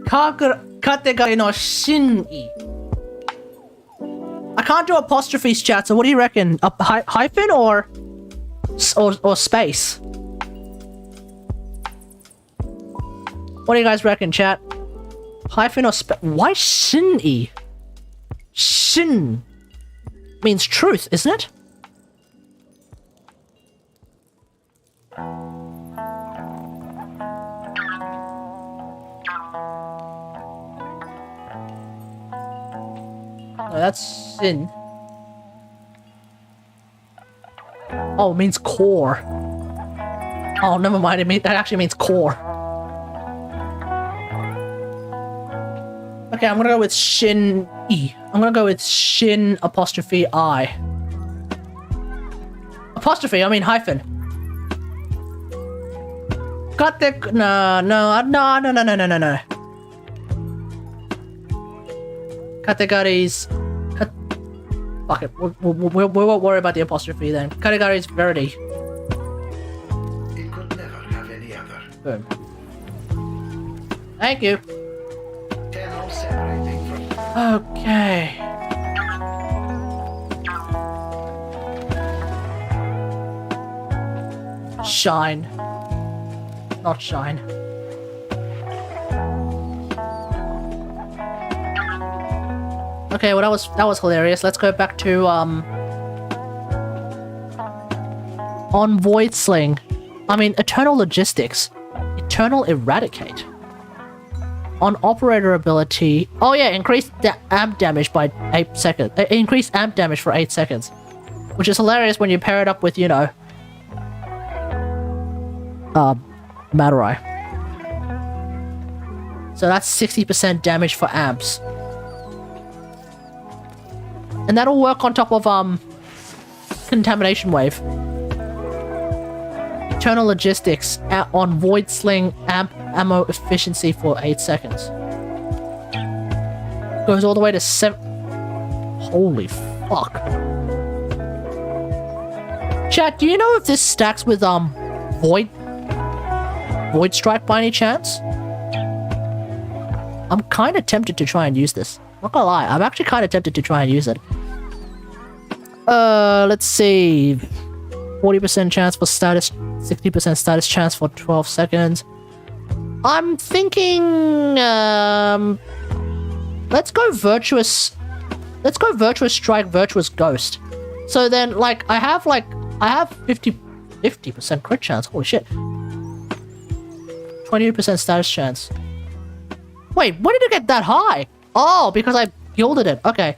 Kategari no Shin-i. I can't do apostrophes, chat, so what do you reckon? A hyphen or space? What do you guys reckon, chat? Hyphen or space? Why Shin-i? Shin means truth, isn't it? No, that's sin. Oh, it means core. Oh, never mind. That actually means core. Okay, I'm gonna go with Shin-i. I'm gonna go with Shin apostrophe I. Apostrophe, I mean hyphen. Got the... No. Kategari's... Fuck it, we won't worry about the apostrophe then. Kategari's Verity. It could never have any other. Boom. Thank you. Channel separating from... Okay. Shine. Not shine. Okay, well that was hilarious. Let's go back to on Void Sling. I mean Eternal Logistics. Eternal Eradicate. On operator ability. Oh yeah, increased amp damage by 8 seconds. Increased amp damage for 8 seconds. Which is hilarious when you pair it up with, you know, Madurai. So that's 60% damage for amps. And that'll work on top of Contamination Wave. Eternal Logistics on Void Sling ammo efficiency for 8 seconds. Goes all the way to 7. Holy fuck. Chat, do you know if this stacks with Void Strike by any chance? I'm kind of tempted to try and use this. Not gonna lie, I'm actually kind of tempted to try and use it. Let's see. 40% chance for status, 60% status chance for 12 seconds. I'm thinking, let's go Virtuous Strike, Virtuous Ghost. So then, like, I have 50% crit chance. Holy shit. 28% status chance. Wait, when did it get that high? Oh, because I gilded it. Okay.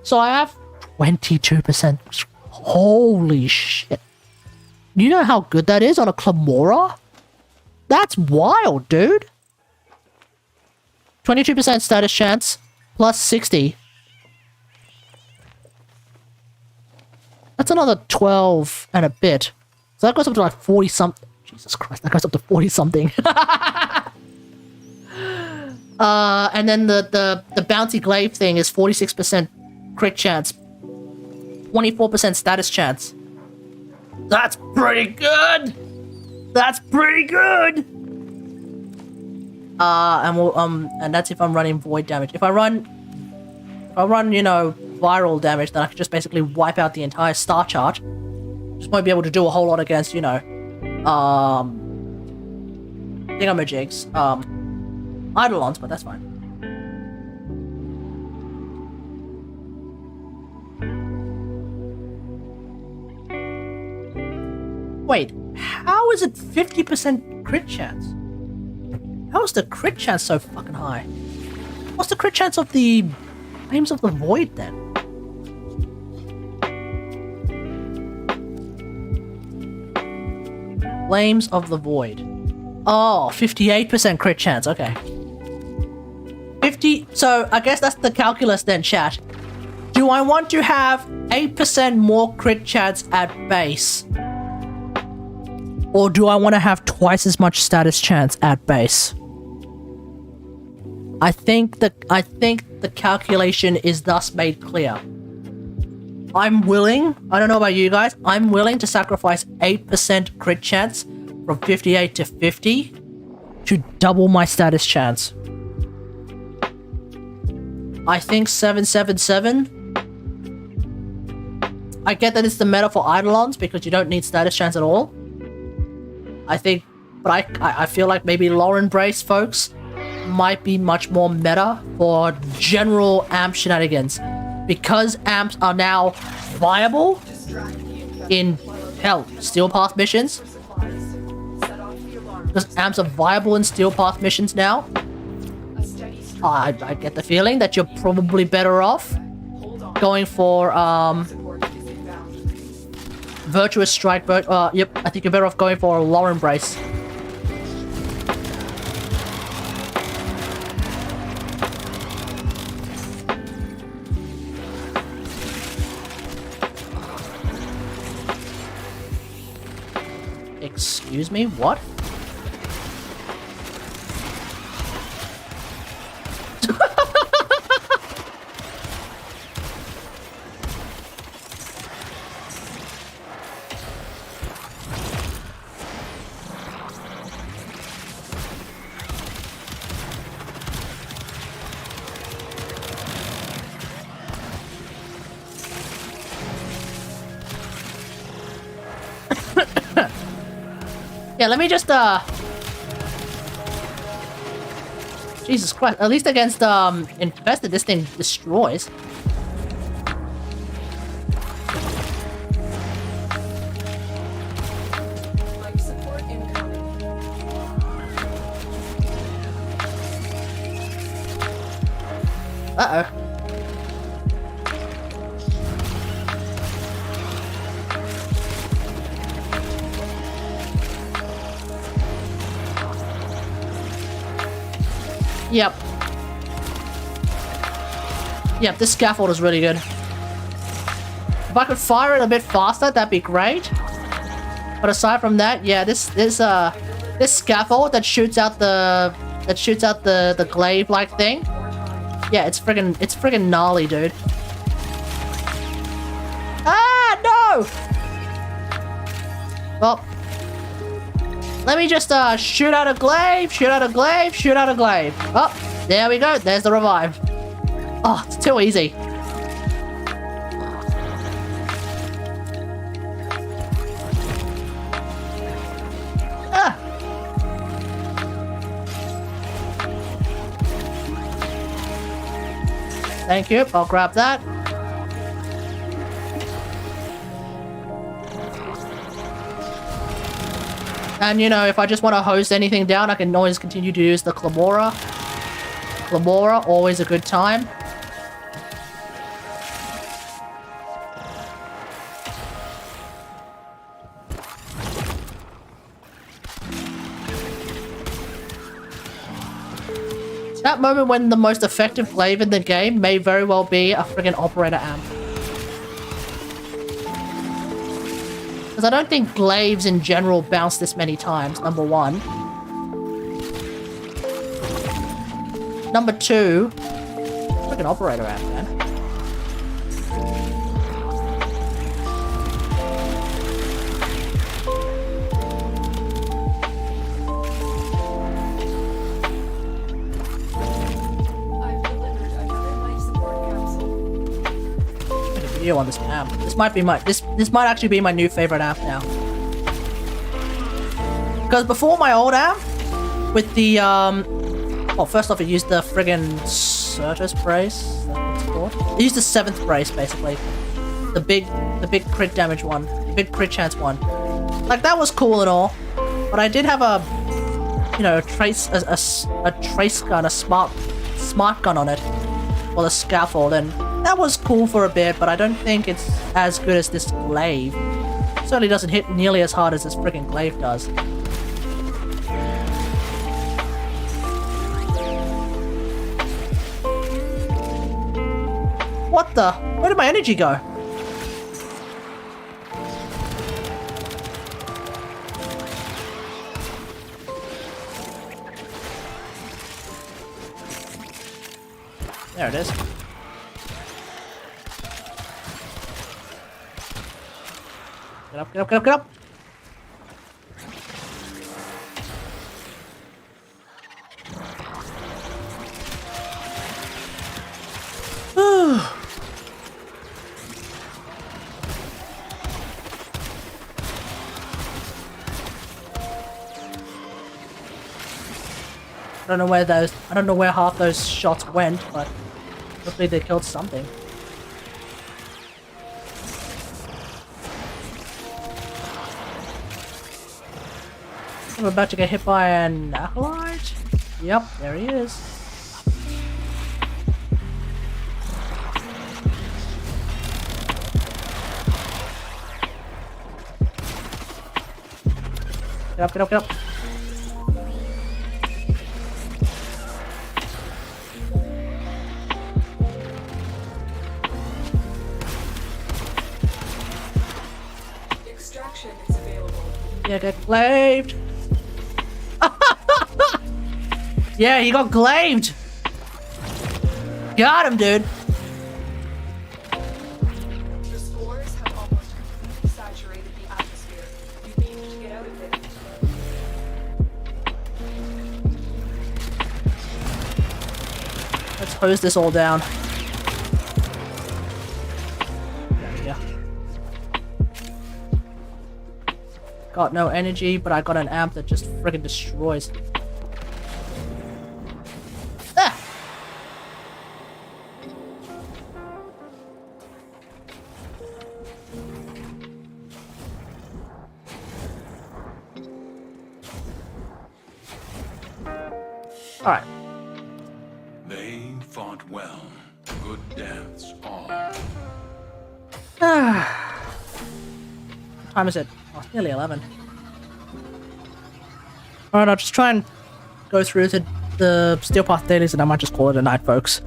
So I have 22%. Holy shit. You know how good that is on a Clamora? That's wild, dude. 22% status chance plus 60. That's another 12 and a bit. So that goes up to like 40 something. Jesus Christ, that goes up to 40 something. And then the bouncy glaive thing is 46% crit chance, 24% status chance. That's pretty good. That's pretty good. And we'll and that's if I'm running void damage. If I run, you know, viral damage, then I can just basically wipe out the entire star chart. Just won't be able to do a whole lot against, you know, thingamajigs, Eidolons, but that's fine. Wait, how is it 50% crit chance? How is the crit chance so fucking high? What's the crit chance of the Flames of the Void then? Flames of the Void. Oh, 58% crit chance, okay. 50, so I guess that's the calculus then, chat. Do I want to have 8% more crit chance at base? Or do I want to have twice as much status chance at base? I think the calculation is thus made clear. I'm willing, I don't know about you guys, I'm willing to sacrifice 8% crit chance from 58 to 50 to double my status chance. I think 777. I get that it's the meta for Eidolons because you don't need status chance at all. I think, but I feel like maybe Lauren Brace folks might be much more meta for general amp shenanigans. Because amps are now viable in, hell, Steel Path missions. Because amps are viable in Steel Path missions now. I get the feeling that you're probably better off going for, Virtuous Strike, yep, I think you're better off going for a Lauren Brace. Excuse me, what? Yeah, let me just, Jesus Christ, at least against, Infested, this thing destroys. Uh-oh. Yep. Yep, this scaffold is really good. If I could fire it a bit faster, that'd be great. But aside from that, yeah, this scaffold that shoots out the glaive-like thing. Yeah, it's friggin' gnarly, dude. Ah, no! Well, let me just shoot out a glaive, shoot out a glaive, shoot out a glaive. Oh, there we go. There's the revive. Oh, it's too easy. Ah. Thank you. I'll grab that. And, you know, if I just want to hose anything down, I can always continue to use the Clamora. Clamora, always a good time. That moment when the most effective glaive in the game may very well be a friggin' operator amp. Because I don't think glaives in general bounce this many times, number one. Number two, friggin' operator amp, man. On this amp. This might be my this might actually be my new favorite amp now. Because before my old amp with the well, first off it used the friggin' Certus brace, that's what it's called. It used the 7th brace basically. The big crit damage one. The big crit chance one. Like that was cool and all. But I did have a you know, a trace gun, a smart gun on it. Or the scaffold, and that was cool for a bit, but I don't think it's as good as this glaive. It certainly doesn't hit nearly as hard as this freaking glaive does. What the? Where did my energy go? There it is. Get up, get up, get up, get up! I don't know where half those shots went, but hopefully they killed something. I'm about to get hit by an acolyte. Yep, there he is. Get up, get up, get up. Extraction is available. Yeah, get glaved. Yeah, he got glaved. Got him, dude. The spores have almost completely saturated the atmosphere. You need to get out of it. Let's hose this all down. Yeah. Got no energy, but I got an amp that just friggin' destroys. Ah! Alright. They fought well. Good dance all. What time is it? Oh, it's nearly 11. Alright, I'll just try and go through to the Steel Path dailies, and I might just call it a night, folks.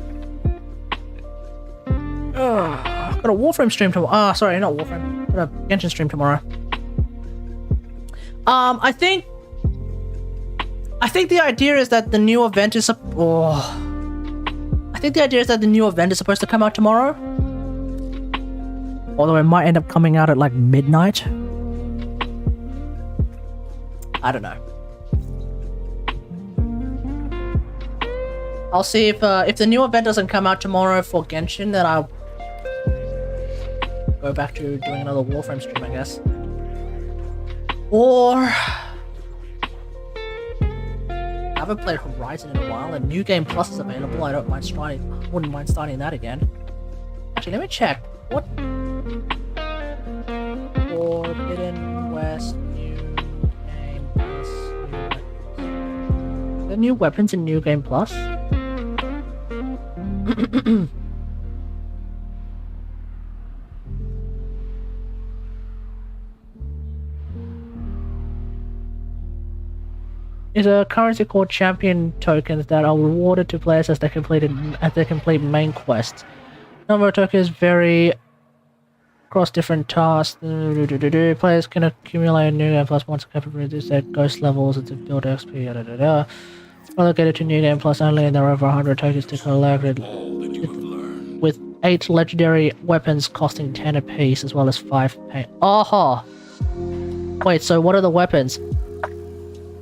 Got a Warframe stream tomorrow. Ah, sorry, not Warframe. Got a Genshin stream tomorrow. I think the idea is that the new event is I think the idea is that the new event is supposed to come out tomorrow. Although it might end up coming out at like midnight. I don't know. I'll see if the new event doesn't come out tomorrow for Genshin, then I'll go back to doing another Warframe stream, I guess. Or I haven't played Horizon in a while, and New Game Plus is available. Wouldn't mind starting that again. Actually, let me check. What? Forbidden West New Game Plus. The new weapons in New Game Plus. Is a currency called champion tokens that are rewarded to players as they complete main quests. Number of tokens vary across different tasks. Players can accumulate New Game Plus points to reduce their ghost levels and to build XP. Allocated to New Game Plus only, and there are over 100 tokens to collect. With 8 legendary weapons costing 10 apiece, as well as 5 paint. Aha! Wait, so what are the weapons?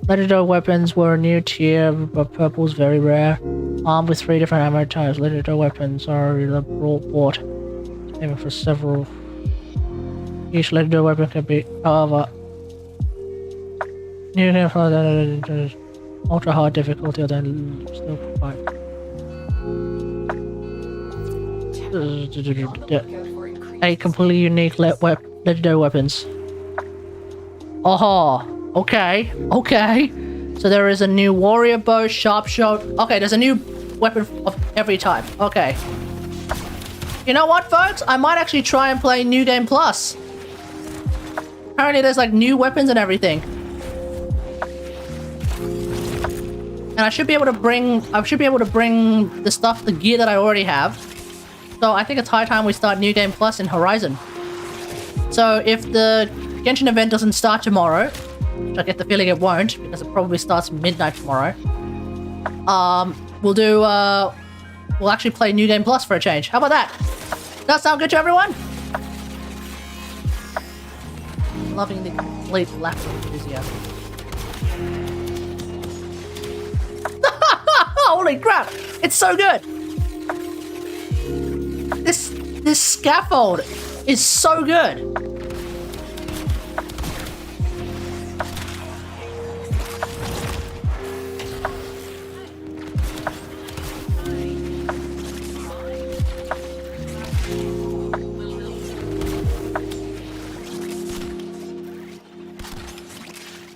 Legendary weapons were a new tier, but purple's very rare. Armed with 3 different ammo types, legendary weapons are bought even for several. Each legendary weapon can be, however, new game for ultra hard difficulty, then still provide. A completely unique legendary weapons. Aha! Okay. So there is a new warrior bow, sharp shot. Okay, there's a new weapon of every type. Okay. You know what, folks? I might actually try and play New Game Plus. Apparently there's like new weapons and everything. And I should be able to bring the stuff, the gear that I already have. So I think it's high time we start New Game Plus in Horizon. So if the Genshin event doesn't start tomorrow, which I get the feeling it won't, because it probably starts midnight tomorrow, we'll actually play New Game Plus for a change. How about that? Does that sound good to everyone? Loving the complete lack of enthusiasm. Holy crap! It's so good! This scaffold is so good!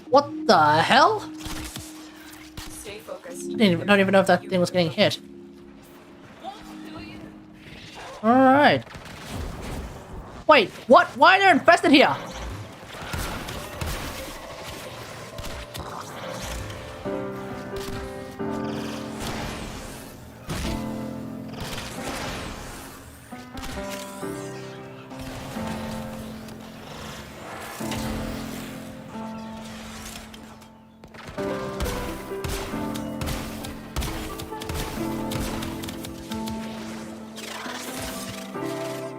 What the hell? Stay focused. I don't even know if that thing was getting hit. Alright. Wait, what? Why are they infested here?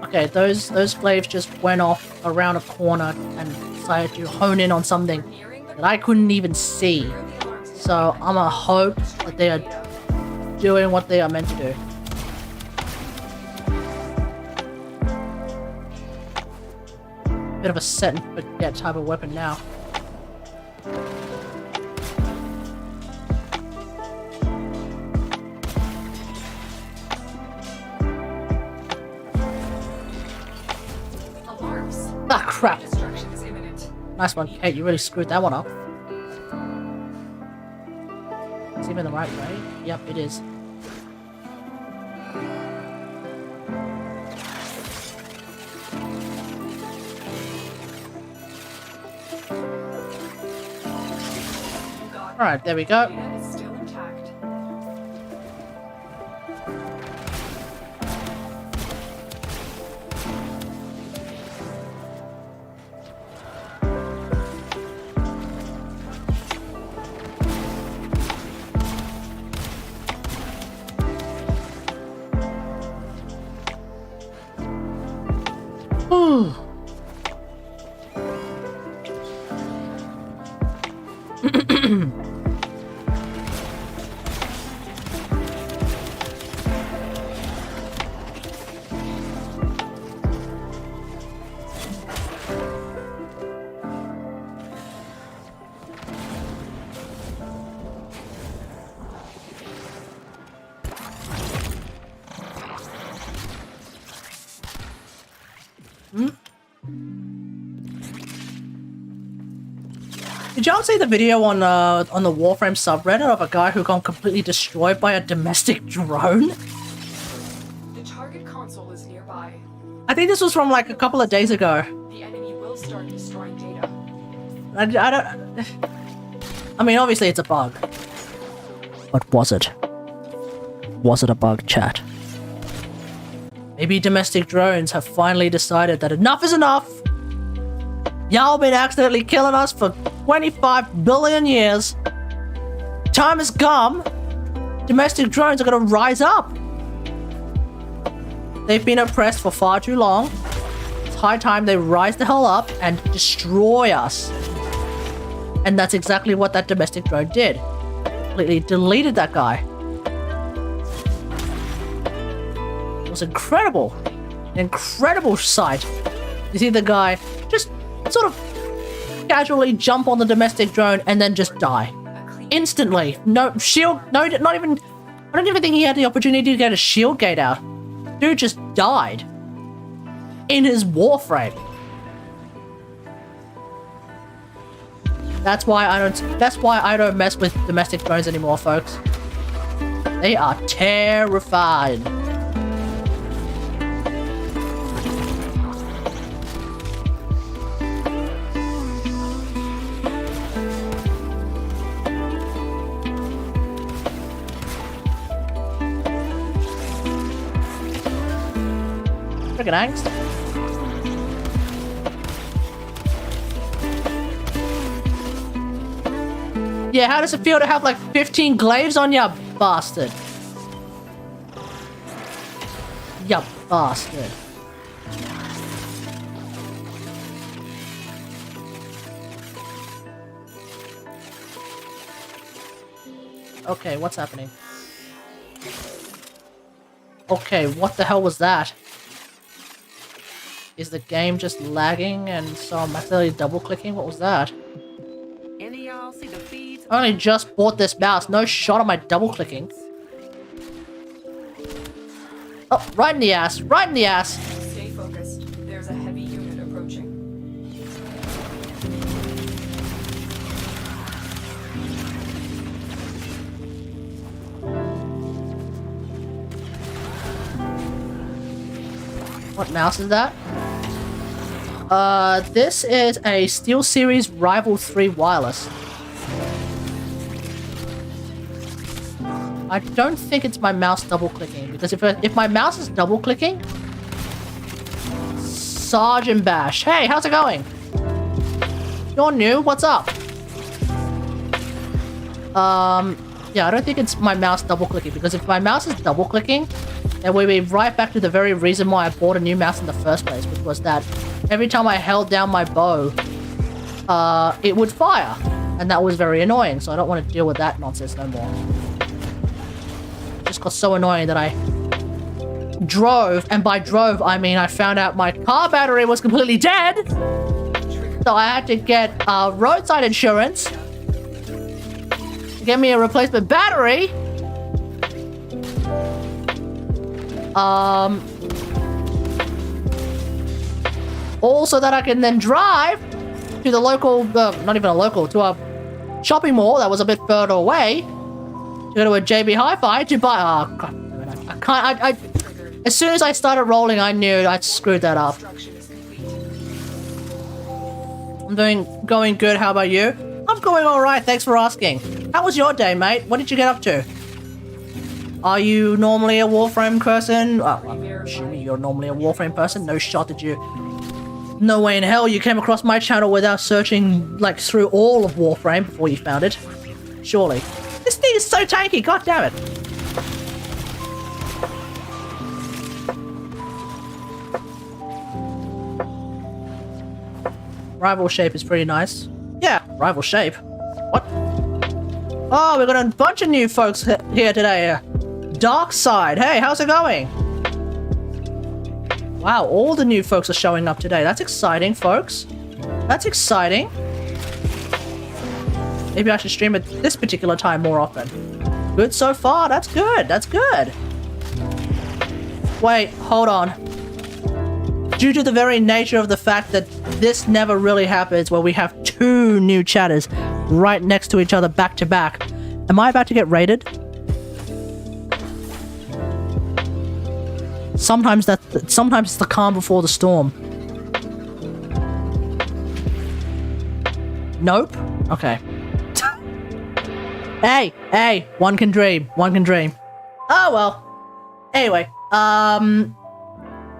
Okay, those glaives just went off around a corner and decided to hone in on something that I couldn't even see. So I'm gonna hope that they are doing what they are meant to do. Bit of a set and forget type of weapon now. Ah, crap. Destruction is imminent. Nice one, Kate. You really screwed that one up. Is it even the right way? Yep, it is. Alright, there we go. Data is still intact. Did y'all see the video on the Warframe subreddit of a guy who got completely destroyed by a domestic drone? The target console is nearby. I think this was from like a couple of days ago. The enemy will start destroying data. I don't... I mean, obviously it's a bug. But was it? Was it a bug, chat? Maybe domestic drones have finally decided that enough is enough! Y'all been accidentally killing us for 25 billion years. Time has come. Domestic drones are gonna rise up. They've been oppressed for far too long. It's high time they rise the hell up and destroy us. And that's exactly what that domestic drone did. Completely deleted that guy. It was incredible. An incredible sight. You see the guy just sort of casually jump on the domestic drone and then just die. Instantly. No shield, no, not even, I don't even think he had the opportunity to get a shield gate out. Dude just died. In his Warframe. That's why I don't mess with domestic drones anymore, folks. They are terrified. Freaking angst. Yeah, how does it feel to have like 15 glaives on ya, bastard? Ya bastard. Okay, what's happening? Okay, what the hell was that? Is the game just lagging and so I'm accidentally double clicking? What was that? Any of y'all see the feeds? I only just bought this mouse. No shot on my double clicking. Oh, right in the ass. Right in the ass. Stay focused. There's a heavy unit approaching. What mouse is that? This is a SteelSeries Rival 3 wireless. I don't think it's my mouse double clicking because if my mouse is double clicking, Sergeant Bash. Hey, how's it going? You're new. What's up? Yeah, I don't think it's my mouse double clicking because if my mouse is double clicking, then we'd be right back to the very reason why I bought a new mouse in the first place, which was that every time I held down my bow, it would fire. And that was very annoying, so I don't want to deal with that nonsense no more. It just got so annoying that I drove, and by drove, I mean I found out my car battery was completely dead! So I had to get roadside insurance to get me a replacement battery. Also that I can then drive to the local, not even a local, to a shopping mall that was a bit further away to go to a JB Hi-Fi to buy, oh god, I can't, as soon as I started rolling, I knew I'd screwed that up. I'm going good, how about you? I'm going alright, thanks for asking. How was your day, mate? What did you get up to? Are you normally a Warframe person? Oh, I'm assuming you're normally a Warframe person. No shot did you... No way in hell you came across my channel without searching, like, through all of Warframe before you found it. Surely. This thing is so tanky, god damn it. Rival shape is pretty nice. Yeah, rival shape. What? Oh, we got a bunch of new folks here today. Dark Side. Hey, how's it going? Wow, all the new folks are showing up today. That's exciting, folks. That's exciting. Maybe I should stream at this particular time more often. Good so far. That's good. That's good. Wait, hold on. Due to the very nature of the fact that this never really happens where we have two new chatters right next to each other back to back, am I about to get raided? Sometimes it's the calm before the storm. Nope. Okay. Hey, one can dream. One can dream. Oh well. Anyway,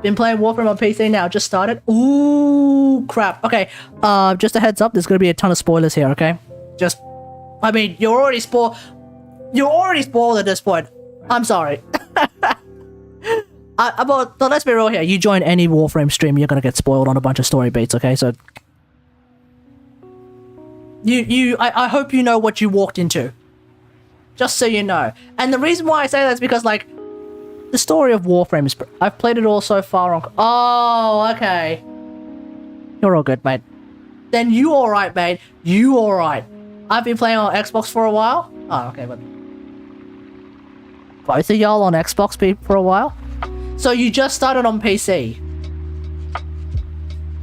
been playing Warframe on PC now. Just started. Ooh, crap. Okay. Just a heads up. There's gonna be a ton of spoilers here. Okay. I mean, you're already spoiled at this point. I'm sorry. But let's be real here. You join any Warframe stream, you're gonna get spoiled on a bunch of story beats. Okay, so I hope you know what you walked into. Just so you know. And the reason why I say that is because, like, the story of Warframe is... I've played it all so far on... Oh, okay. You're all good, mate. Then you alright, mate. You alright. I've been playing on Xbox for a while. Oh, okay, but... Both of y'all on Xbox for a while? So you just started on PC.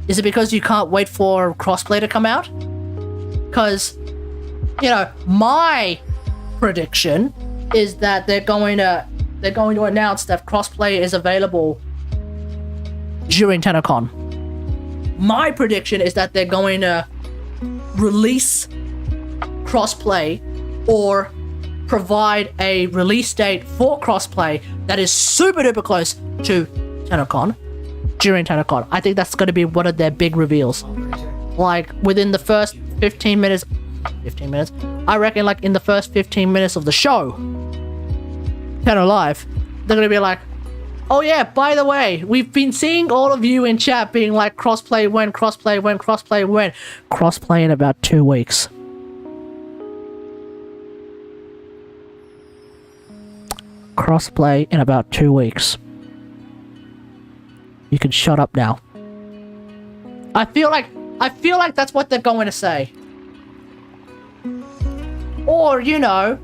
Is it because you can't wait for crossplay to come out? Because, you know, my prediction is that they're going to announce that crossplay is available during TennoCon. My prediction is that they're going to release crossplay or provide a release date for crossplay that is super duper close to TennoCon during TennoCon. I think that's going to be one of their big reveals. Like within the first 15 minutes, I reckon, like in the first 15 minutes of the show, Tenno Live, they're gonna be like, oh yeah, by the way, we've been seeing all of you in chat being like, crossplay when, crossplay in about 2 weeks. Crossplay in about 2 weeks. You can shut up now. I feel like that's what they're going to say. Or, you know,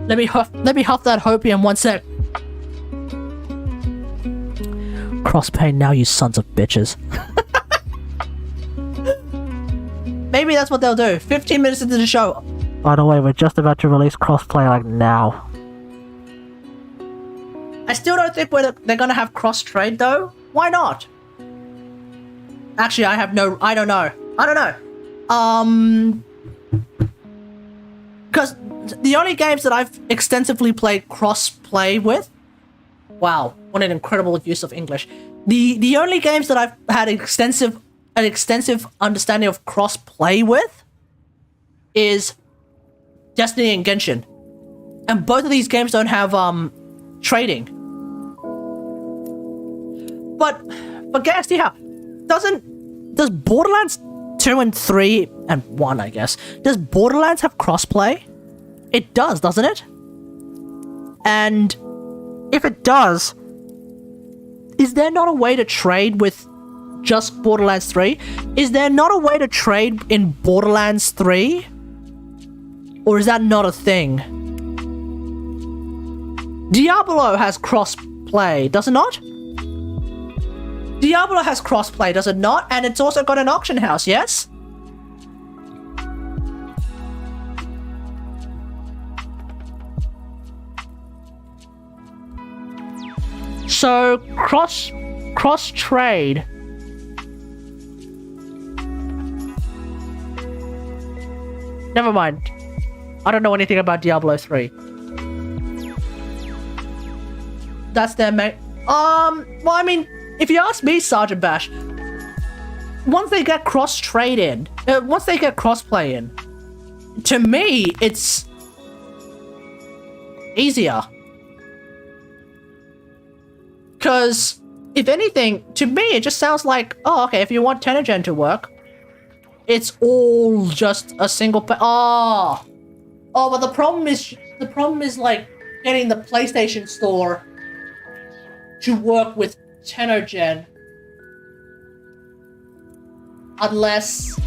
let me huff that hopium 1 sec. Crossplay now, you sons of bitches. Maybe that's what they'll do. 15 minutes into the show. By the way, we're just about to release crossplay, like, now. I still don't think they're gonna have cross-trade, though. Why not? Actually, I don't know. Because the only games that I've extensively played cross-play with... Wow, what an incredible use of English. The only games that I've had an extensive understanding of cross-play with is Destiny and Genshin. And both of these games don't have, trading. But Gasty, how does Borderlands 2 and 3 and 1, I guess, does Borderlands have crossplay? It does, doesn't it? And if it does, is there not a way to trade with just Borderlands 3? Is there not a way to trade in Borderlands 3? Or is that not a thing? Diablo has cross-play, does it not? Diablo has cross-play, does it not? And it's also got an auction house, yes? So, cross-trade. Never mind. I don't know anything about Diablo 3. That's their main... well, I mean, if you ask me, Sergeant Bash, once they get cross-trade in, once they get cross-play in, to me, it's easier. Because if anything, to me, it just sounds like, oh, okay, if you want Tenogen to work, it's all just a single oh, but the problem is like getting the PlayStation Store to work with Tenogen, unless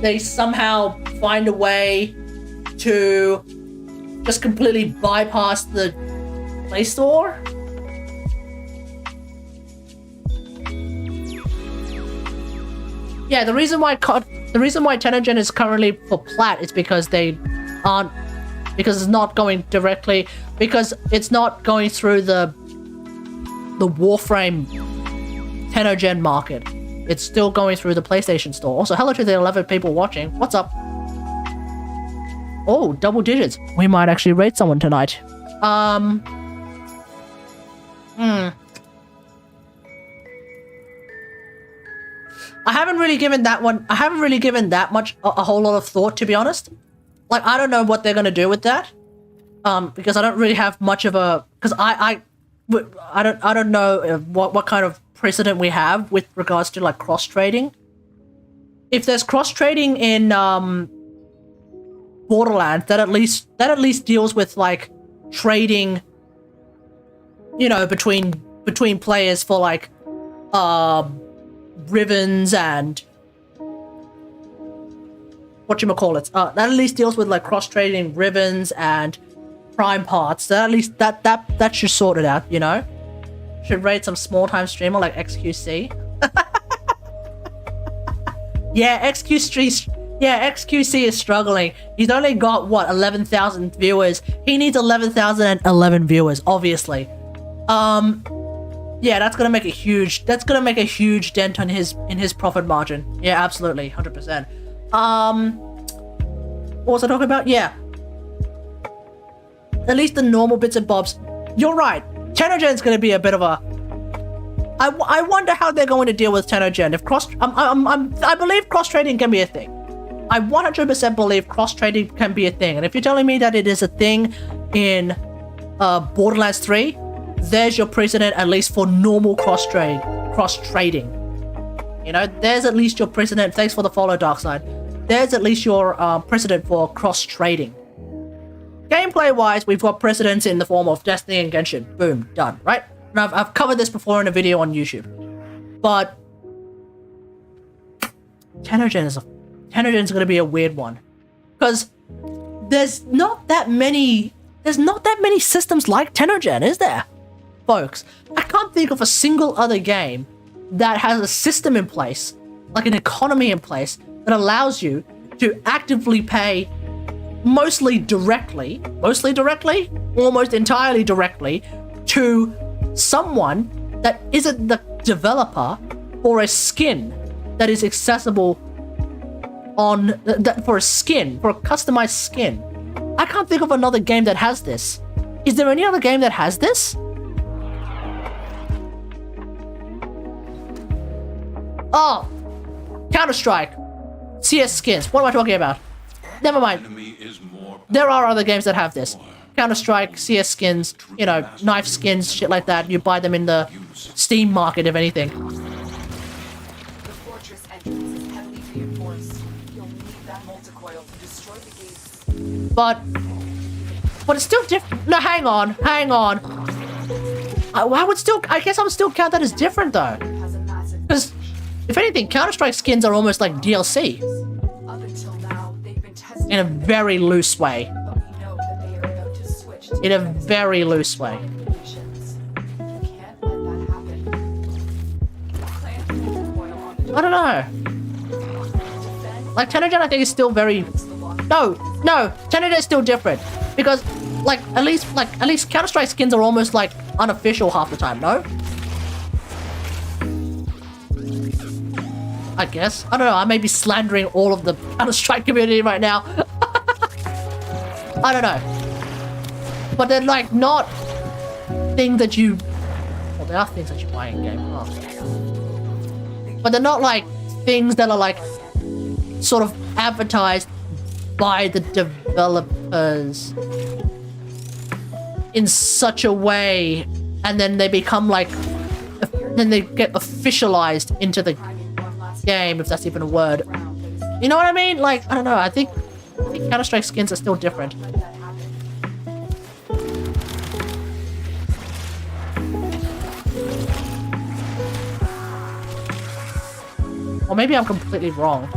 they somehow find a way to just completely bypass the Play Store. Yeah, the reason why Tenogen is currently for plat is because because it's not going directly, because it's not going through the Warframe Tenogen market. It's still going through the PlayStation Store. Also, hello to the 11 people watching. What's up? Oh, double digits. We might actually raid someone tonight. I haven't really given that much a whole lot of thought, to be honest. Like, I don't know what they're gonna do with that. Because I don't really have much of a, because I don't know what kind of precedent we have with regards to like cross trading. If there's cross trading in Borderlands, that at least deals with like trading, you know, between players for like ribbons and whatchamacallit. That at least deals with like cross trading ribbons and prime parts. That at least that should sort it out, you know? Should rate some small time streamer like XQC. Yeah, XQC is struggling. He's only got what, 11,000 viewers. He needs 11,011 viewers, obviously. Yeah, that's gonna make a huge dent on his profit margin. Yeah, absolutely, 100%. What was I talking about? Yeah. At least the normal bits and bobs. You're right. Tenogen's gonna be a bit of a. I wonder how they're going to deal with Tenogen. If I believe cross trading can be a thing. I 100% believe cross trading can be a thing. And if you're telling me that it is a thing in Borderlands 3, there's your precedent at least for normal cross trading. You know, there's at least your precedent. Thanks for the follow, Darkside. There's at least your precedent for cross trading. Gameplay wise, we've got precedents in the form of Destiny and Genshin. Boom, done, right? And I've covered this before in a video on YouTube. But Tenogen's going to be a weird one, because there's not that many systems like Tenogen, is there, folks? I can't think of a single other game that has a system in place, like an economy in place, that allows you to actively pay mostly directly, almost entirely directly, to someone that isn't the developer for a skin that is accessible for a customized skin. I can't think of another game that has this. Is there any other game that has this? Oh, Counter-Strike, CS skins. What am I talking about? Never mind. There are other games that have this. Counter-Strike, CS skins, you know, knife skins, shit like that. You buy them in the Steam market, if anything. The fortress entrance is heavily reinforced. You'll need that multi-coil to destroy the gates. But it's still different. No, hang on. I guess I would still count that as different though. Because if anything, Counter-Strike skins are almost like DLC. Up until now, they've been tested in a very loose way. but we know that they are about to switch to In a very loose way. conditions. You can't let that happen. Plant the multi-coil on the I don't know. Like Tenogen, I think is still very. No, Tenogen is still different because, like at least Counter-Strike skins are almost like unofficial half the time. No. I guess. I don't know. I may be slandering all of the Counter-Strike community right now. I don't know. But they're like not things that you. Well, they are things that you buy in game. Oh. But they're not like things that are like sort of advertised by the developers in such a way, and then they become like then they get officialized into the game, if that's even a word. You know what I mean? Like, I don't know, I think Counter-Strike skins are still different. Or maybe I'm completely wrong.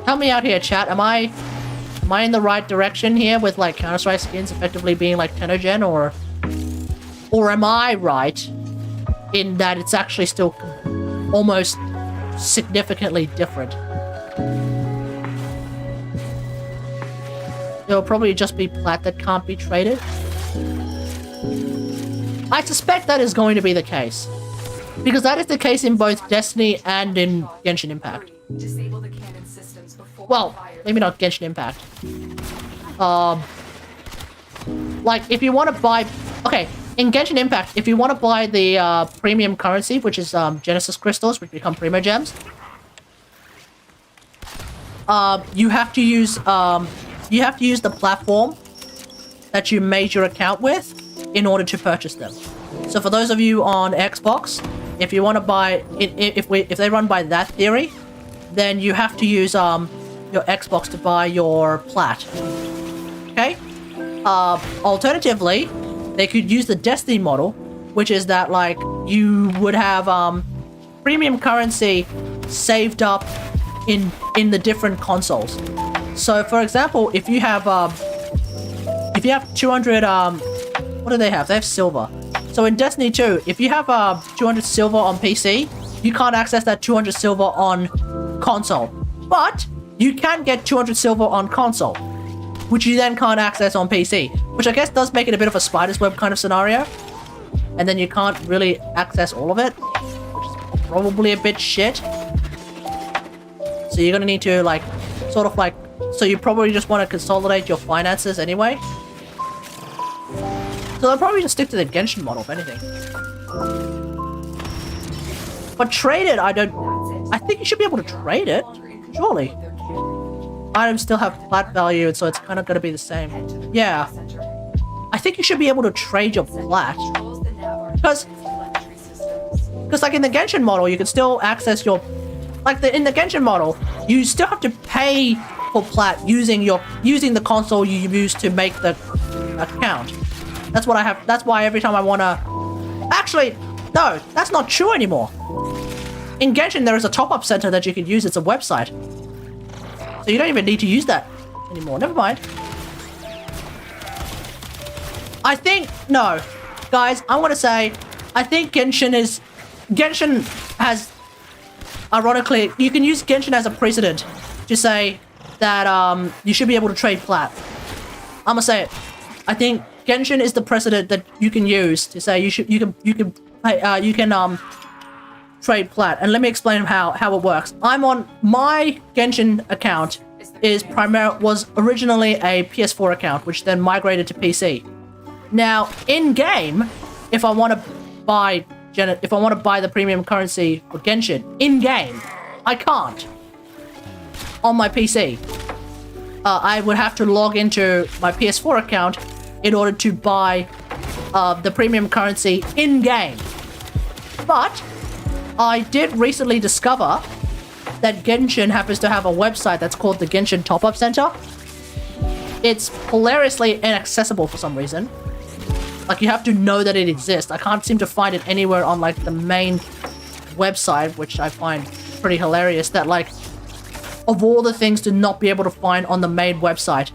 Help me out here, chat. Am I in the right direction here with like Counter-Strike skins effectively being like Tenogen, or am I right in that it's actually still almost significantly different? It'll probably just be plat that can't be traded. I suspect that is going to be the case, because that is the case in both Destiny and in Genshin Impact. Disable the cannon systems before Well, fire. maybe not Genshin Impact. Like, if you want to buy... Okay, in Genshin Impact, if you want to buy the premium currency, which is Genesis Crystals, which become Primo Gems, you have to use the platform that you made your account with in order to purchase them. So for those of you on Xbox, if you want to buy... If they run by that theory, then you have to use your Xbox to buy your plat. Okay? Alternatively, they could use the Destiny model, which is that, like, you would have premium currency saved up in the different consoles. So, for example, if you have 200 what do they have? They have silver. So in Destiny 2, if you have 200 silver on PC, you can't access that 200 silver on console. But you can get 200 silver on console, which you then can't access on PC, which I guess does make it a bit of a spider's web kind of scenario. And then you can't really access all of it, which is probably a bit shit. So you're gonna need to, like, sort of like... So you probably just want to consolidate your finances anyway. So I'll probably just stick to the Genshin model, if anything. But trade it, I think you should be able to trade it, surely. Items still have plat value, and so it's kind of going to be the same. Yeah. I think you should be able to trade your plat. Because like in the Genshin model, you can still access your... Like in the Genshin model, you still have to pay for plat using the console you use to make the account. That's what I have. That's why every time I want to... Actually, no, that's not true anymore. In Genshin, there is a top-up center that you can use. It's a website. So you don't even need to use that anymore. Never mind. I think... No. Guys, I'm going to say... I think Genshin has... Ironically, you can use Genshin as a precedent to say that you should be able to trade plat. I'm going to say it. I think Genshin is the precedent that you can use to say you can trade plat. And let me explain how it works. I'm on my Genshin account was originally a PS4 account, which then migrated to PC. Now, in game, if I want to buy the premium currency for Genshin in game, I can't. On my PC, I would have to log into my PS4 account in order to buy the premium currency in game. But I did recently discover that Genshin happens to have a website that's called the Genshin Top-Up Center. It's hilariously inaccessible for some reason. Like, you have to know that it exists. I can't seem to find it anywhere on, like, the main website, which I find pretty hilarious, that, like, of all the things to not be able to find on the main website,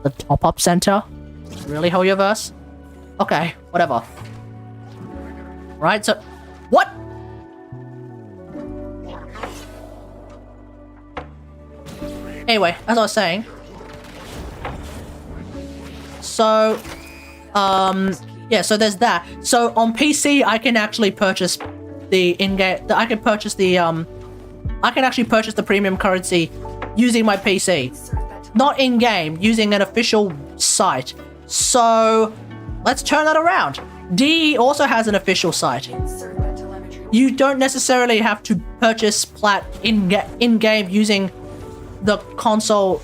the Top-Up Center? Really, Hoyoverse? Okay, whatever. Right, so... What? Anyway, as I was saying... So... yeah, so there's that. So on PC, I can actually purchase the in-game... I can purchase the, I can actually purchase the premium currency using my PC. Not in-game, using an official site. So, let's turn that around. DE also has an official site. You don't necessarily have to purchase plat in-game using the console,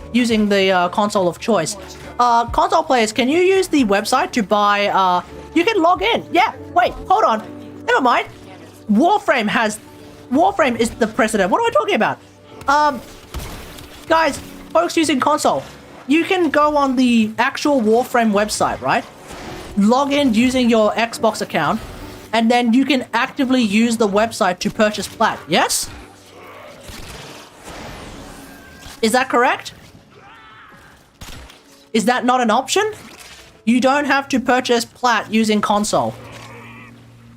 console of choice. Console players, can you use the website to buy, you can log in. Yeah, wait, hold on. They never mind. Warframe is the precedent. What am I talking about? Guys, folks using console, you can go on the actual Warframe website, right? Log in using your Xbox account, and then you can actively use the website to purchase plat. Yes? Is that correct? Is that not an option? You don't have to purchase plat using console.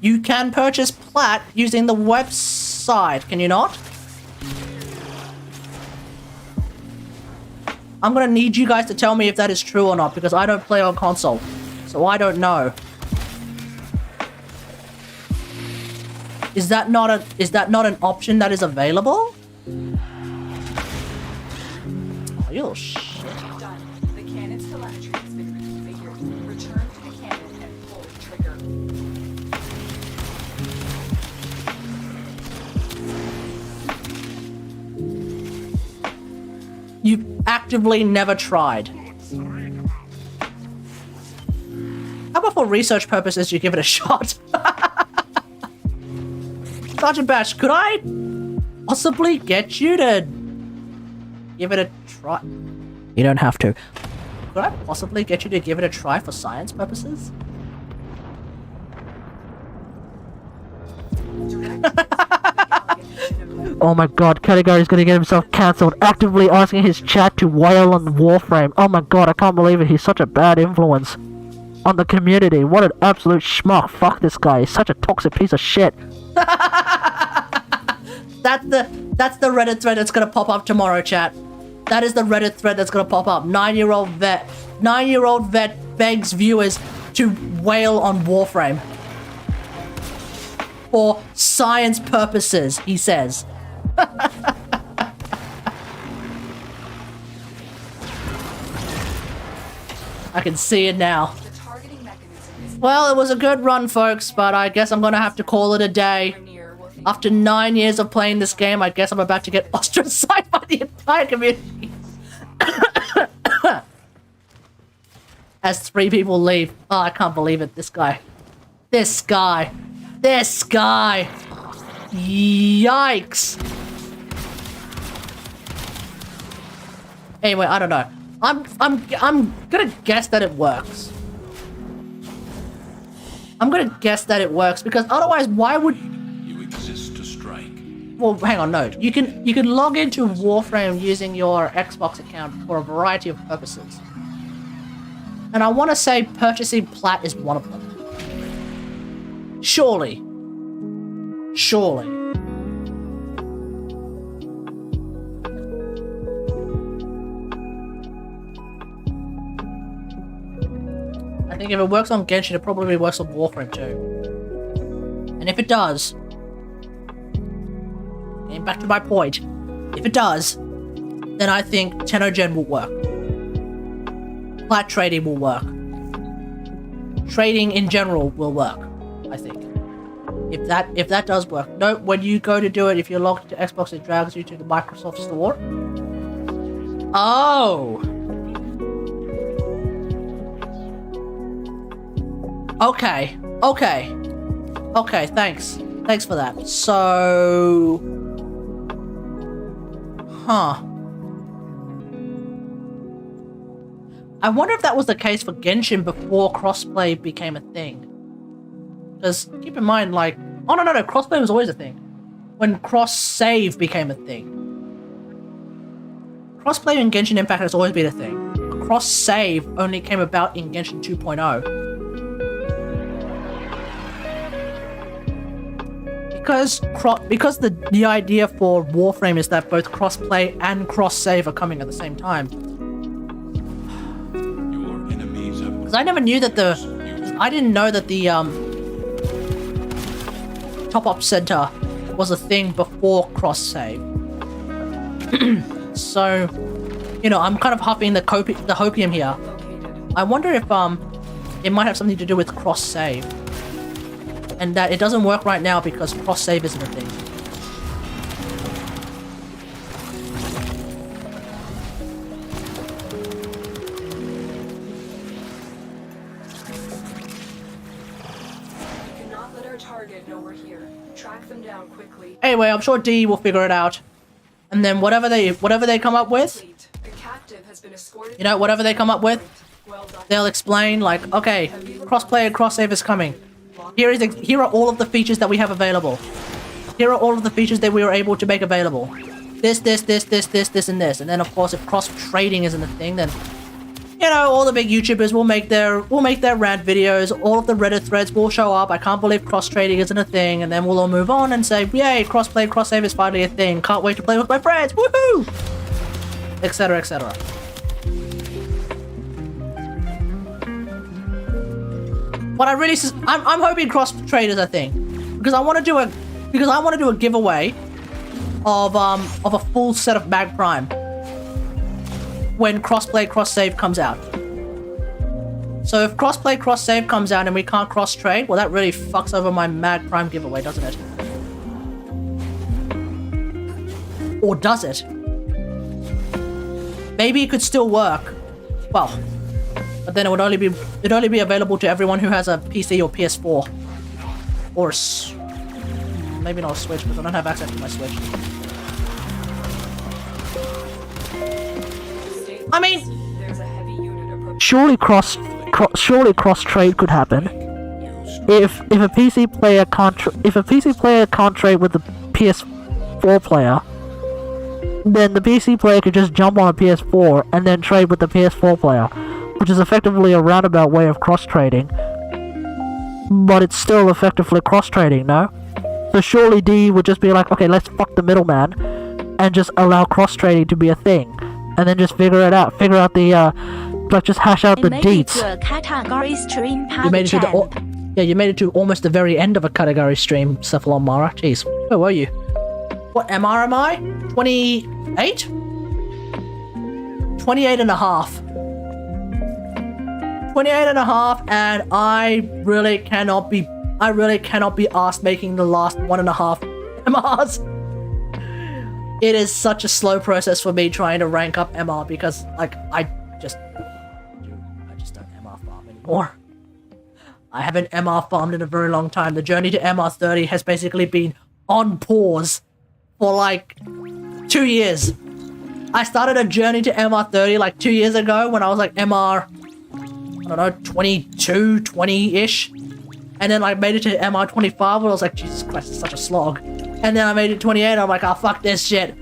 You can purchase plat using the website, can you not? I'm gonna need you guys to tell me if that is true or not, because I don't play on console, so I don't know. Is that not an option that is available? Oh, you little shit. Done. The cannon's telemetry has been reconfigured. Return to the cannon and pull the trigger. You've actively never tried. How about for research purposes you give it a shot? Sergeant Bash, could I possibly get you to give it a try? You don't have to. Could I possibly get you to give it a try for science purposes? Oh my god, Kategari is gonna get himself cancelled, actively asking his chat to wail on Warframe. Oh my god, I can't believe it, he's such a bad influence on the community. What an absolute schmuck. Fuck this guy, he's such a toxic piece of shit. That's the Reddit thread that's gonna pop up tomorrow, chat. That is the Reddit thread that's gonna pop up. 9-year-old vet begs viewers to wail on Warframe. For science purposes, he says. I can see it now. Well, it was a good run, folks, but I guess I'm gonna have to call it a day. After 9 years of playing this game, I guess I'm about to get ostracized by the entire community. As 3 people leave. Oh, I can't believe it. This guy. Yikes. Anyway, I don't know. I'm gonna guess that it works. I'm gonna guess that it works because otherwise, why would You exist to strike. Well, hang on, no. You can log into Warframe using your Xbox account for a variety of purposes. And I want to say purchasing plat is one of them. Surely. I think if it works on Genshin, it probably works on Warframe too. And if it does, getting back to my point, if it does, then I think Tenogen will work. Plat trading will work. Trading in general will work, I think. If that does work. Note, when you go to do it, if you're logged into Xbox, it drags you to the Microsoft Store. Oh! Okay, thanks. Thanks for that. So... Huh. I wonder if that was the case for Genshin before crossplay became a thing. Because, keep in mind, like... Oh, no, crossplay was always a thing. When cross-save became a thing. Crossplay in Genshin Impact has always been a thing. Cross-save only came about in Genshin 2.0. Because the idea for Warframe is that both crossplay and cross-save are coming at the same time. Your enemies have... Because I never knew that I didn't know that the top-up center was a thing before cross-save. So, you know, I'm kind of huffing the hopium here. I wonder if it might have something to do with cross-save. And that it doesn't work right now because cross-save isn't a thing. We cannot let our target didn't know we're here. Track them down quickly. Anyway, I'm sure D will figure it out. And then whatever they come up with, The captive has been escorted. you know, whatever they come up with, Well done. they'll explain like, okay, crossplay and cross-save is coming. Here are all of the features that we have available. Here are all of the features that we were able to make available. This, and this. And then of course if cross-trading isn't a thing, then you know, all the big YouTubers will make their rant videos, all of the Reddit threads will show up, I can't believe cross-trading isn't a thing, and then we'll all move on and say, yay, crossplay, cross-save is finally a thing, can't wait to play with my friends, woohoo! Etc, etc. What I really, I'm hoping cross-trade is a thing, because I want to do a giveaway of a full set of Mag Prime when crossplay cross-save comes out. So if crossplay cross-save comes out and we can't cross-trade, well that really fucks over my Mag Prime giveaway, doesn't it? Or does it? Maybe it could still work. Well, but then it'd only be available to everyone who has a PC or PS4. Or maybe not a Switch, because I don't have access to my Switch. I mean, There's a heavy unit approaching. surely cross trade could happen. If a PC player can't trade with the PS4 player, then the PC player could just jump on a PS4 and then trade with the PS4 player, which is effectively a roundabout way of cross trading. But it's still effectively cross trading, no? So surely D would just be like, okay, let's fuck the middleman and just allow cross trading to be a thing. And then just figure out the, just hash out the deets. You made it to the, you made it to almost the very end of a Kategari stream, Cephalon Mara. Jeez, where were you? What MR am I? 28? 28 and a half. 28 and a half, and I really cannot be asked making the last 1.5 MRs. It is such a slow process for me trying to rank up MR because, like, I just don't MR farm anymore. I haven't MR farmed in a very long time. The journey to MR 30 has basically been on pause for, like, 2 years. I started a journey to MR 30, like, 2 years ago when I was, like, MR, I don't know, 22, 20-ish. And then I made it to MR 25 where I was like, Jesus Christ, it's such a slog. And then I made it 28, I'm like, oh, fuck this shit.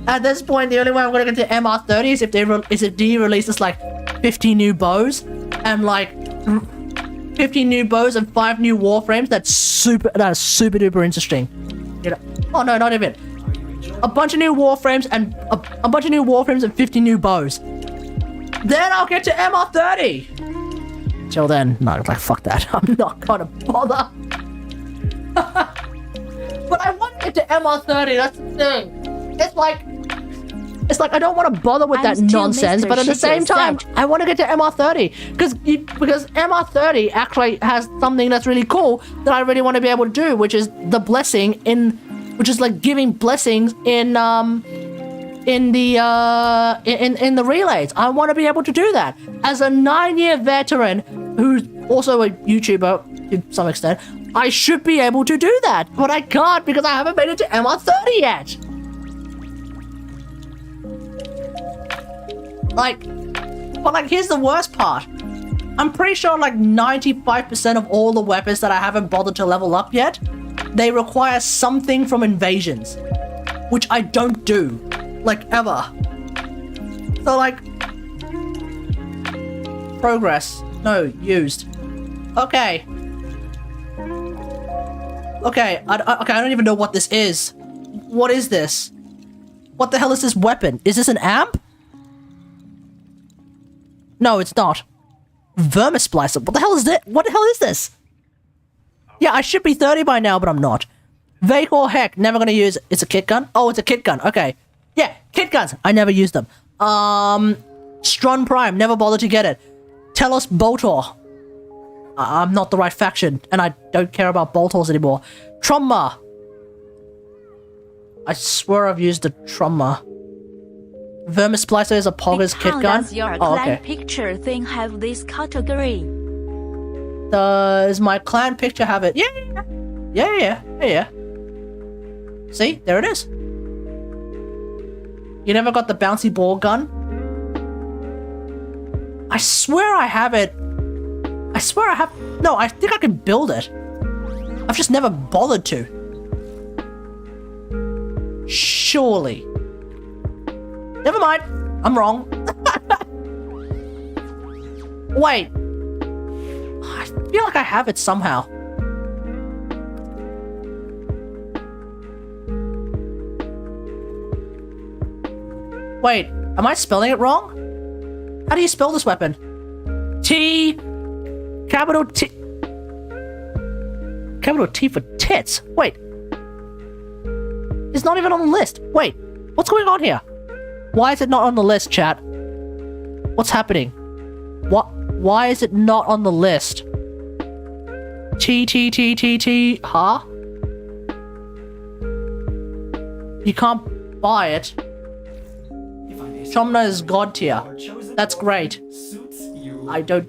At this point, the only way I'm gonna get to MR 30 is if D releases like 50 new bows and like 50 new bows and 5 new warframes. That is super duper interesting. You know, oh no, not even. A bunch of new warframes and a bunch of new warframes and 50 new bows. Then I'll get to MR 30. Till then, no, like fuck that. I'm not gonna bother. But I want to get to MR 30. That's the thing. It's like I don't want to bother with that nonsense, but at the same time, I want to get to MR 30 because MR 30 actually has something that's really cool that I really want to be able to do, which is the blessing which is like giving blessings in the relays. I want to be able to do that as a 9-year veteran who's also a YouTuber to some extent. I should be able to do that, but I can't because I haven't made it to MR 30 yet. But here's the worst part. I'm pretty sure like 95% of all the weapons that I haven't bothered to level up yet, they require something from invasions, which I don't do, like ever. So like, progress, no, used. Okay. Okay, I don't even know what this is. What is this? What the hell is this weapon? Is this an amp? No, it's not. Vermisplicer. What the hell is this? What the hell is this? Yeah, I should be 30 by now, but I'm not. Vacor Heck, never gonna use it. It's a kit gun? Oh, it's a kit gun. Okay. Yeah, kit guns. I never use them. Strun Prime, never bothered to get it. Telos Boltor. I'm not the right faction, and I don't care about Boltors anymore. Trumma. I swear I've used the Trumma. Vermisplicer is a Pogger's kit gun. Does your oh, okay. clan picture thing have this category? Does my clan picture have it? Yeah. Yeah. See? There it is. You never got the bouncy ball gun? I swear I have it. I swear I have... No, I think I can build it. I've just never bothered to. Surely. Never mind. I'm wrong. Wait. I feel like I have it somehow. Wait, am I spelling it wrong? How do you spell this weapon? T... Capital T... Capital T for tits. Wait. It's not even on the list. Wait, what's going on here? Why is it not on the list, chat? What's happening? What? Why is it not on the list? T. Huh? You can't buy it. Chomna is god tier. That's great. I don't...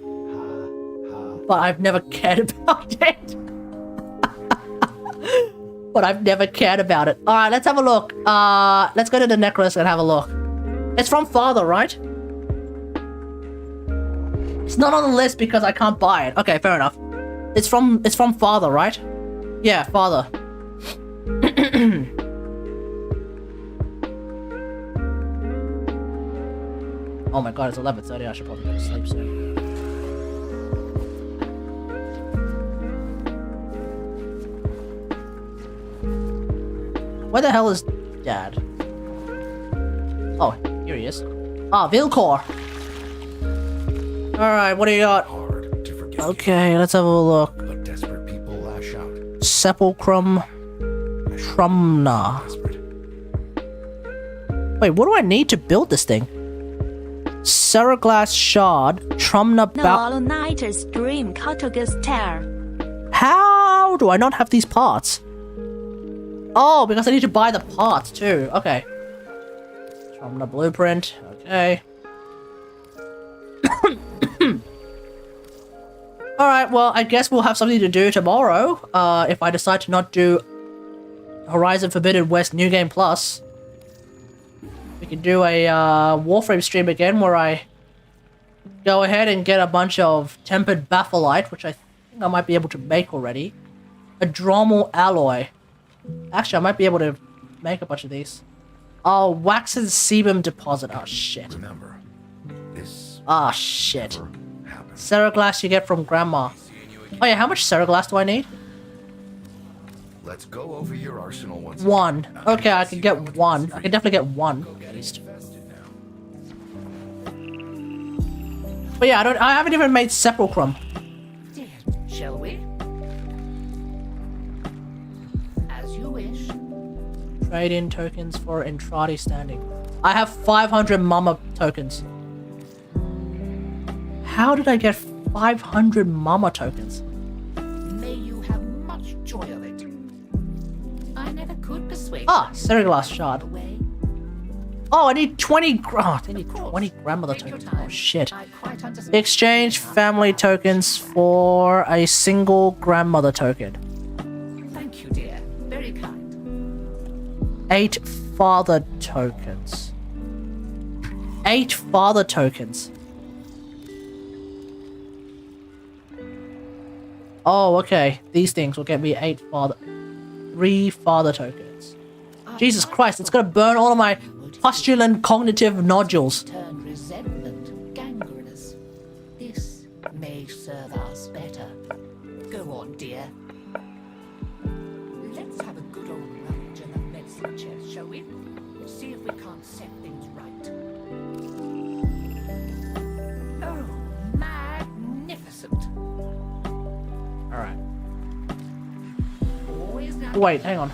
But I've never cared about it. But I've never cared about it. Alright, let's have a look. Let's go to the necklace and have a look. It's from father, right? It's not on the list because I can't buy it. Okay, fair enough. It's from father, right? Yeah, father. Oh my god, it's 11:30. I should probably go to sleep soon. Where the hell is Dad? Oh, here he is. Ah, Vilcor. Alright, what do you got? Okay, let's have a look. But desperate people lash out. Sepulchrum Trumna. Wait, what do I need to build this thing? Seroglass Shard, Trumna No all-nighters dream Kategari's tear. How do I not have these parts? Oh, because I need to buy the parts too. Okay. Trumna blueprint. Okay. Alright, well, I guess we'll have something to do tomorrow. If I decide to not do Horizon Forbidden West New Game Plus. We can do a Warframe stream again where I go ahead and get a bunch of Tempered Bapholite, which I think I might be able to make already. A Dromal Alloy. Actually, I might be able to make a bunch of these. Oh, Waxen Sebum Deposit. Oh, shit. Remember, this Ah, shit. happened. Seroglass you get from Grandma. Oh yeah, how much Seroglass do I need? Let's go over your arsenal once. One. Okay, I can get one. I can definitely get one, at least. But yeah, I haven't even made Sepulchrum. Shall we? As you wish. Trade-in tokens for Entrati standing. I have 500 Mama tokens. How did I get 500 Mama tokens? May you have much joy of it. I never could persuade. Ah, Seroglass Shard. Away. Oh, I need 20. Oh, I need 20 grandmother tokens. Oh shit. Exchange family tokens for a single grandmother token. Thank you, dear. Very kind. 8 father tokens. 8 father tokens. Oh, okay. These things will get me 3 father tokens. Jesus Christ, it's gonna burn all of my postulant cognitive nodules. Turned resentment gangrenous. This may serve us better. Go on, dear. Let's have a good old rummage in the medicine chest, shall we? See if we can't set things right. Oh, magnificent. Alright. Always now. Wait, hang on.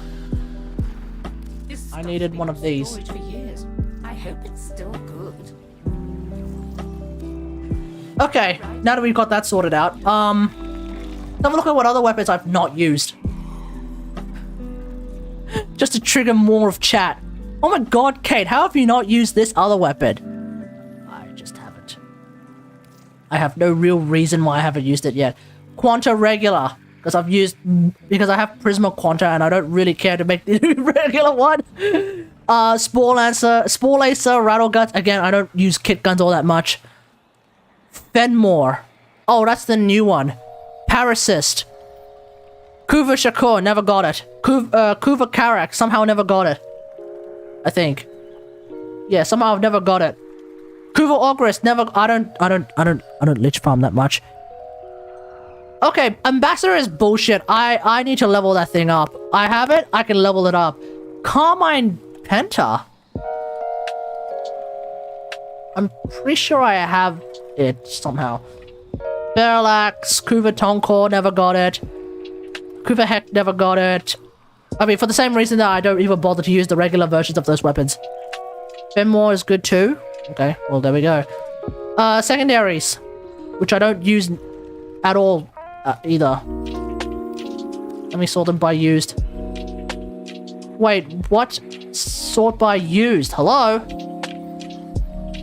This I stuff's needed been one in of these. storage for years. I hope it's still good. Okay, now that we've got that sorted out, let's have a look at what other weapons I've not used. Just to trigger more of chat. Oh my god, Kate, how have you not used this other weapon? I just haven't. I have no real reason why I haven't used it yet. Quanta regular. Because I have Prisma Quanta and I don't really care to make the regular one. Spore Lacer, Rattle Guts. Again, I don't use kit guns all that much. Fenmore. Oh, that's the new one. Parasist. Kuva Shakur, never got it. Kuva Karak, somehow never got it. I think. Yeah, somehow I've never got it. Kuva Ogress, never. I don't lich farm that much. Okay, Ambassador is bullshit. I need to level that thing up. I have it. I can level it up. Carmine Penta. I'm pretty sure I have it somehow. Parallax, Kuva Tonkor, never got it. Kuva Heck, never got it. I mean, for the same reason that I don't even bother to use the regular versions of those weapons. Fenmore is good too. Okay, well, there we go. Secondaries, which I don't use at all either. Let me sort them by used. Wait, what? Sort by used. Hello?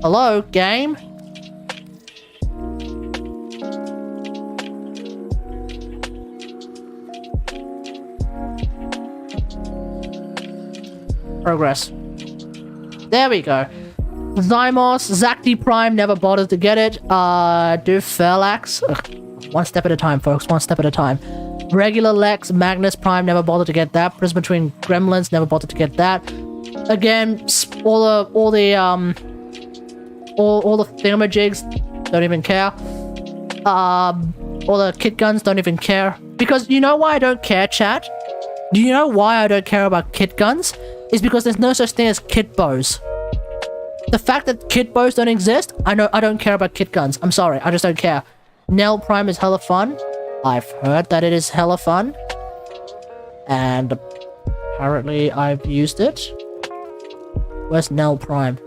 Hello, game? Progress. There we go. Zymos, Zacti Prime, never bothered to get it. Do Fairlax. One step at a time, folks. One step at a time. Regular Lex, Magnus Prime, never bothered to get that. Prism Between Gremlins, never bothered to get that. Again, all the thingamajigs, don't even care. All the kit guns, don't even care. Because you know why I don't care, chat? Do you know why I don't care about kit guns? Is because there's no such thing as kit bows. The fact that kit bows don't exist, I don't care about kit guns. I'm sorry, I just don't care. Nell Prime is hella fun. I've heard that it is hella fun. And apparently I've used it. Where's Nell Prime?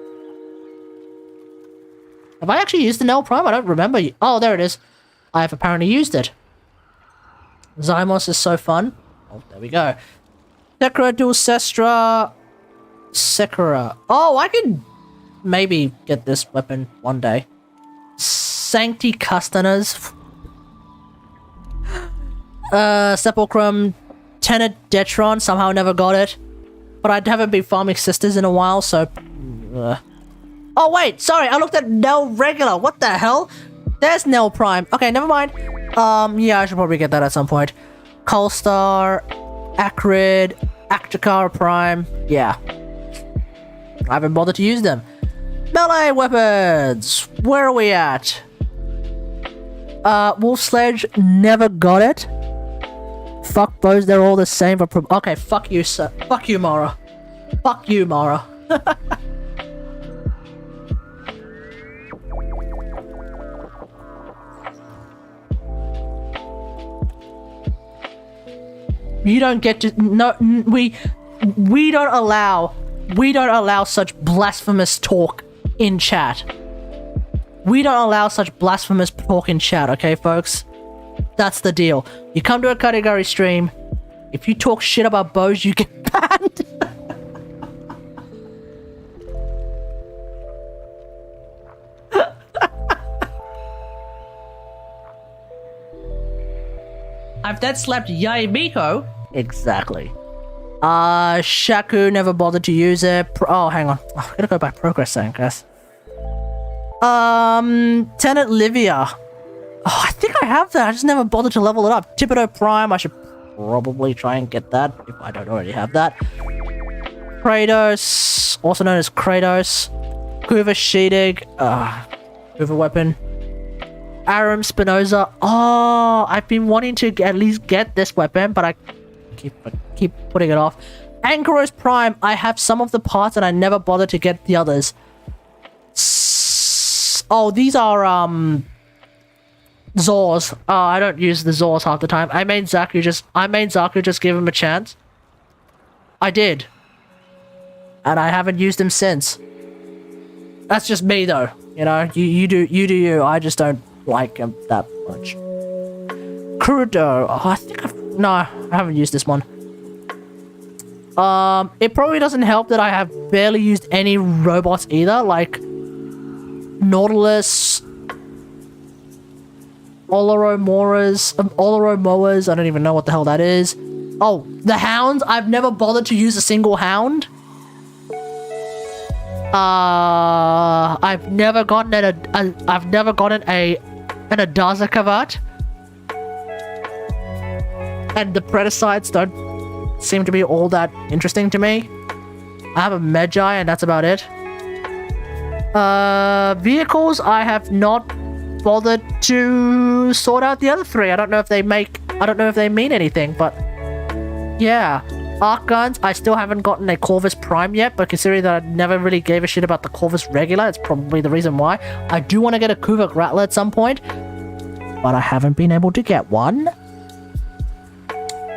Have I actually used the Nell Prime? I don't remember. Oh, there it is. I've apparently used it. Zymos is so fun. Oh, there we go. Sekira Dulcestra. Sekira. Oh, I can maybe get this weapon one day. Sancti Custonas. Sepulchrum. Tenet Detron. Somehow never got it. But I haven't been farming sisters in a while, so... Oh, wait. Sorry, I looked at Nell Regular. What the hell? There's Nell Prime. Okay, never mind. Yeah, I should probably get that at some point. Colstar. Acrid. Acticar Prime. Yeah. I haven't bothered to use them. Melee weapons. Where are we at? Wolf Sledge. Never got it. Fuck bows, they're all the same for okay, fuck you, sir. Fuck you, Mara. Fuck you, Mara. You don't get to no we don't allow such blasphemous talk in chat. We don't allow such blasphemous talk in chat, okay, folks? That's the deal. You come to a Kategari stream, if you talk shit about bows, you get banned. I've dead slapped Yai Miko. Exactly. Shaku never bothered to use it. Oh, hang on. Oh, I gotta go back progress then, guys. Tenet Livia. Oh, I think I have that. I just never bothered to level it up. Thibodeau Prime. I should probably try and get that if I don't already have that. Kratos, also known as Kratos. Kuva Sheedig. Kuva Weapon. Aram Spinoza. Oh, I've been wanting to at least get this weapon, but I keep putting it off. Ankyros Prime. I have some of the parts and I never bothered to get the others. Oh, these are Zors. I don't use the Zors half the time. I main Zaku, just give him a chance. I did. And I haven't used him since. That's just me though. You know, you do you. I just don't like him that much. Kurudo. Oh, I think no, I haven't used this one. It probably doesn't help that I have barely used any robots either, like Nautilus, Oloro Moas. I don't even know what the hell that is. Oh, the hounds. I've never bothered to use a single hound. I've never gotten an Adazakavat. And the Predicides don't seem to be all that interesting to me. I have a Magi and that's about it. Vehicles, I have not bothered to sort out the other three. I don't know if they mean anything, but yeah. Arc guns, I still haven't gotten a Corvus Prime yet, but considering that I never really gave a shit about the Corvus Regular, it's probably the reason why. I do want to get a Kuvok Rattler at some point, but I haven't been able to get one.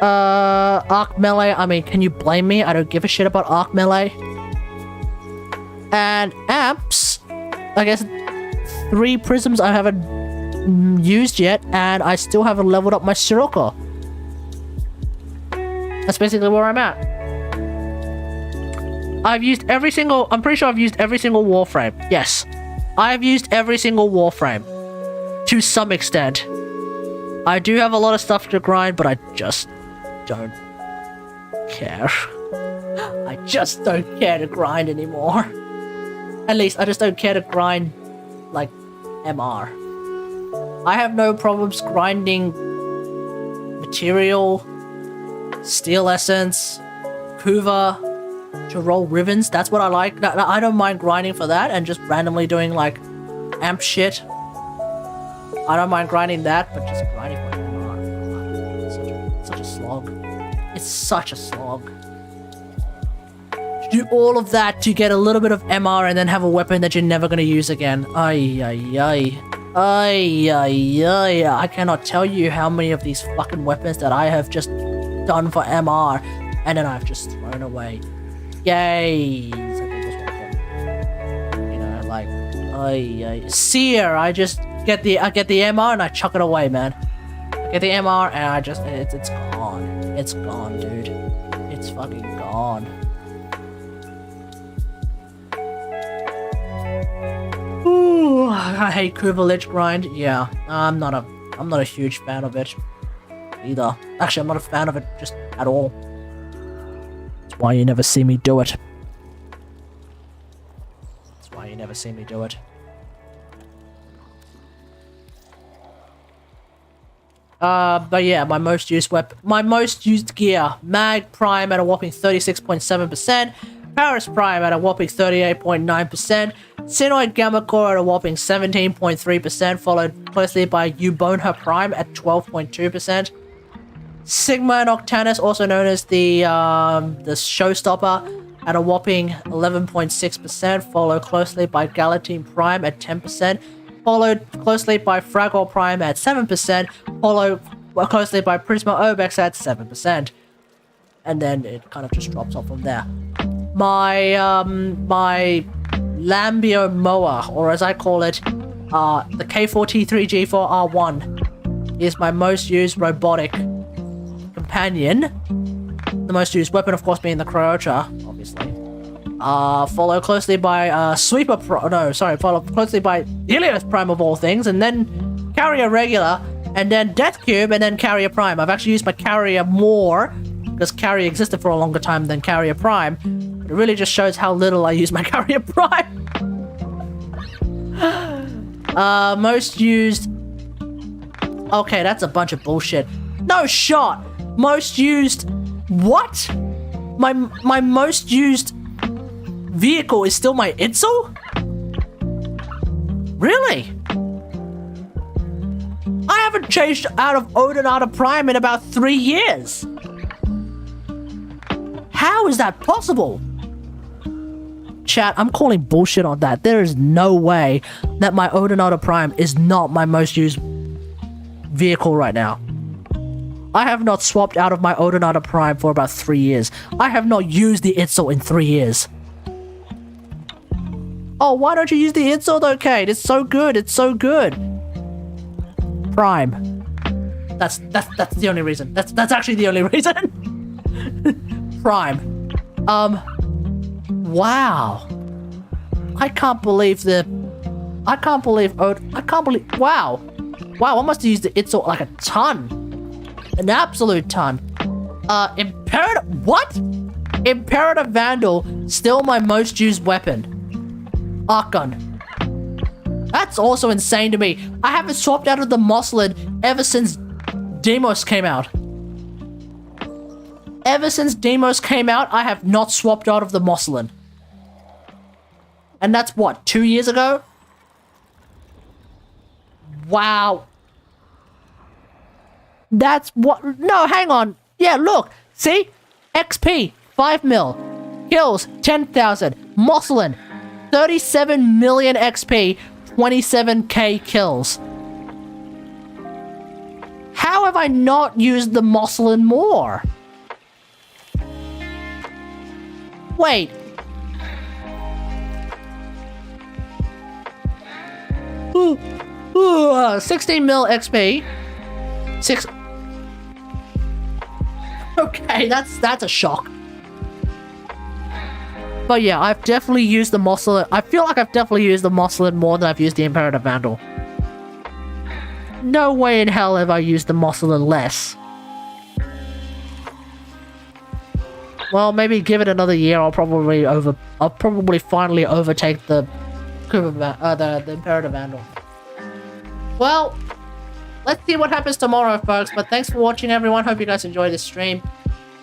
Arc Melee, I mean, can you blame me? I don't give a shit about Arc Melee. And Amps, I guess 3 Prisms I haven't used yet, and I still haven't leveled up my Sirocco. That's basically where I'm at. I'm pretty sure I've used every single Warframe. Yes. I've used every single Warframe. To some extent. I do have a lot of stuff to grind, but I just don't care. I just don't care to grind anymore. At least, I just don't care to grind, like, MR. I have no problems grinding material, Steel Essence, Kuva, to roll ribbons. That's what I like. I don't mind grinding for that and just randomly doing like amp shit. I don't mind grinding that, but just grinding for MR. Such a slog. It's such a slog. To do all of that to get a little bit of MR and then have a weapon that you're never going to use again. Ay, ay, ay. Ay, ay, ay. I cannot tell you how many of these fucking weapons that I have just done for MR and then I've just thrown away. Yay! You know, like, Seer, I just get the MR and I chuck it away, man. I get the MR and I just it's gone. It's gone, dude. It's fucking gone. Ooh, I hate privilege grind. Yeah, I'm not a huge fan of it either. Actually, I'm not a fan of it just at all. That's why you never see me do it. That's why you never see me do it. But yeah, my most used gear, Mag Prime at a whopping 36.7%, Paris Prime at a whopping 38.9%, Sinoid Gamma Core at a whopping 17.3%, followed closely by Ubonha Prime at 12.2%. Sigma and Octanus, also known as the Showstopper, at a whopping 11.6%, followed closely by Galatine Prime at 10%, followed closely by Fragor Prime at 7%, followed closely by Prisma Obex at 7%. And then it kind of just drops off from there. My Lambio Moa, or as I call it, the K4T3G4R1, is my most used robotic companion. The most used weapon, of course, being the Cryocha, obviously. Followed closely by followed closely by Helios Prime of all things, and then Carrier Regular, and then Death Cube, and then Carrier Prime. I've actually used my Carrier more, because Carrier existed for a longer time than Carrier Prime. But it really just shows how little I use my Carrier Prime. Most used... Okay, that's a bunch of bullshit. No shot! Most used... What? My most used vehicle is still my Itzel? Really? I haven't changed out of Odinata Prime in about 3 years. How is that possible? Chat, I'm calling bullshit on that. There is no way that my Odinata Prime is not my most used vehicle right now. I have not swapped out of my Odinata Prime for about 3 years. I have not used the Itzel in 3 years. Oh, why don't you use the Itzel though, Kate? It's so good. It's so good. Prime. That's the only reason. That's actually the only reason. Prime. Wow. I can't believe wow. Wow, I must have used it like a ton. An absolute ton. Imperative... What? Imperative Vandal, still my most used weapon. Arc gun. That's also insane to me. I haven't swapped out of the Moslin ever since Demos came out. Ever since Demos came out, I have not swapped out of the Moslin. And that's what, 2 years ago? Wow. That's what... No, hang on. Yeah, look. See? XP, 5 mil. Kills, 10,000. Moslin, 37 million XP, 27k kills. How have I not used the Moslin more? Wait. Ooh. 16 mil XP. 6. Okay, that's a shock. But yeah, I've definitely used the Moslin. I feel like I've definitely used the Moslin more than I've used the Imperative Vandal. No way in hell have I used the Moslin less. Well, maybe give it another year. I'll probably finally overtake the Imperative Vandal. Well, let's see what happens tomorrow, folks. But thanks for watching, everyone. Hope you guys enjoyed this stream.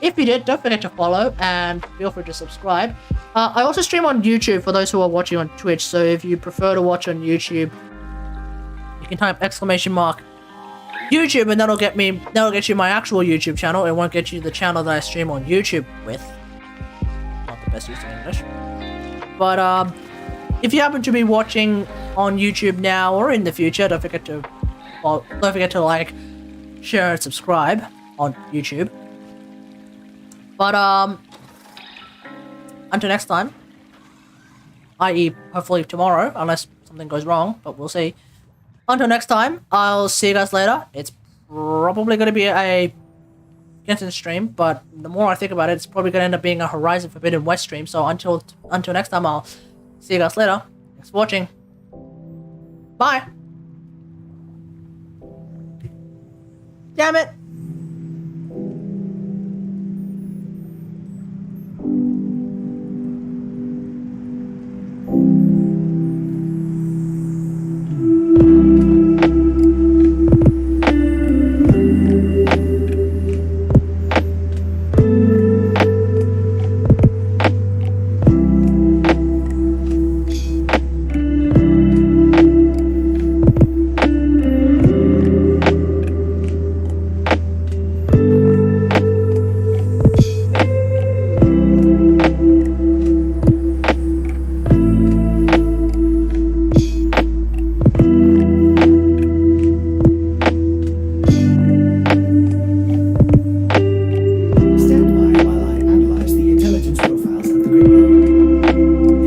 If you did, don't forget to follow and feel free to subscribe. I also stream on YouTube for those who are watching on Twitch. So if you prefer to watch on YouTube, you can type !YouTube and that'll get you my actual YouTube channel. It won't get you the channel that I stream on YouTube with. Not the best use of English. But if you happen to be watching on YouTube now or in the future, don't forget to like, share, and subscribe on YouTube. But until next time, i.e. hopefully tomorrow, unless something goes wrong, but we'll see. Until next time, I'll see you guys later. It's probably going to be a Genshin stream, but the more I think about it, it's probably going to end up being a Horizon Forbidden West stream. So until next time, I'll see you guys later. Thanks for watching. Bye. Damn it.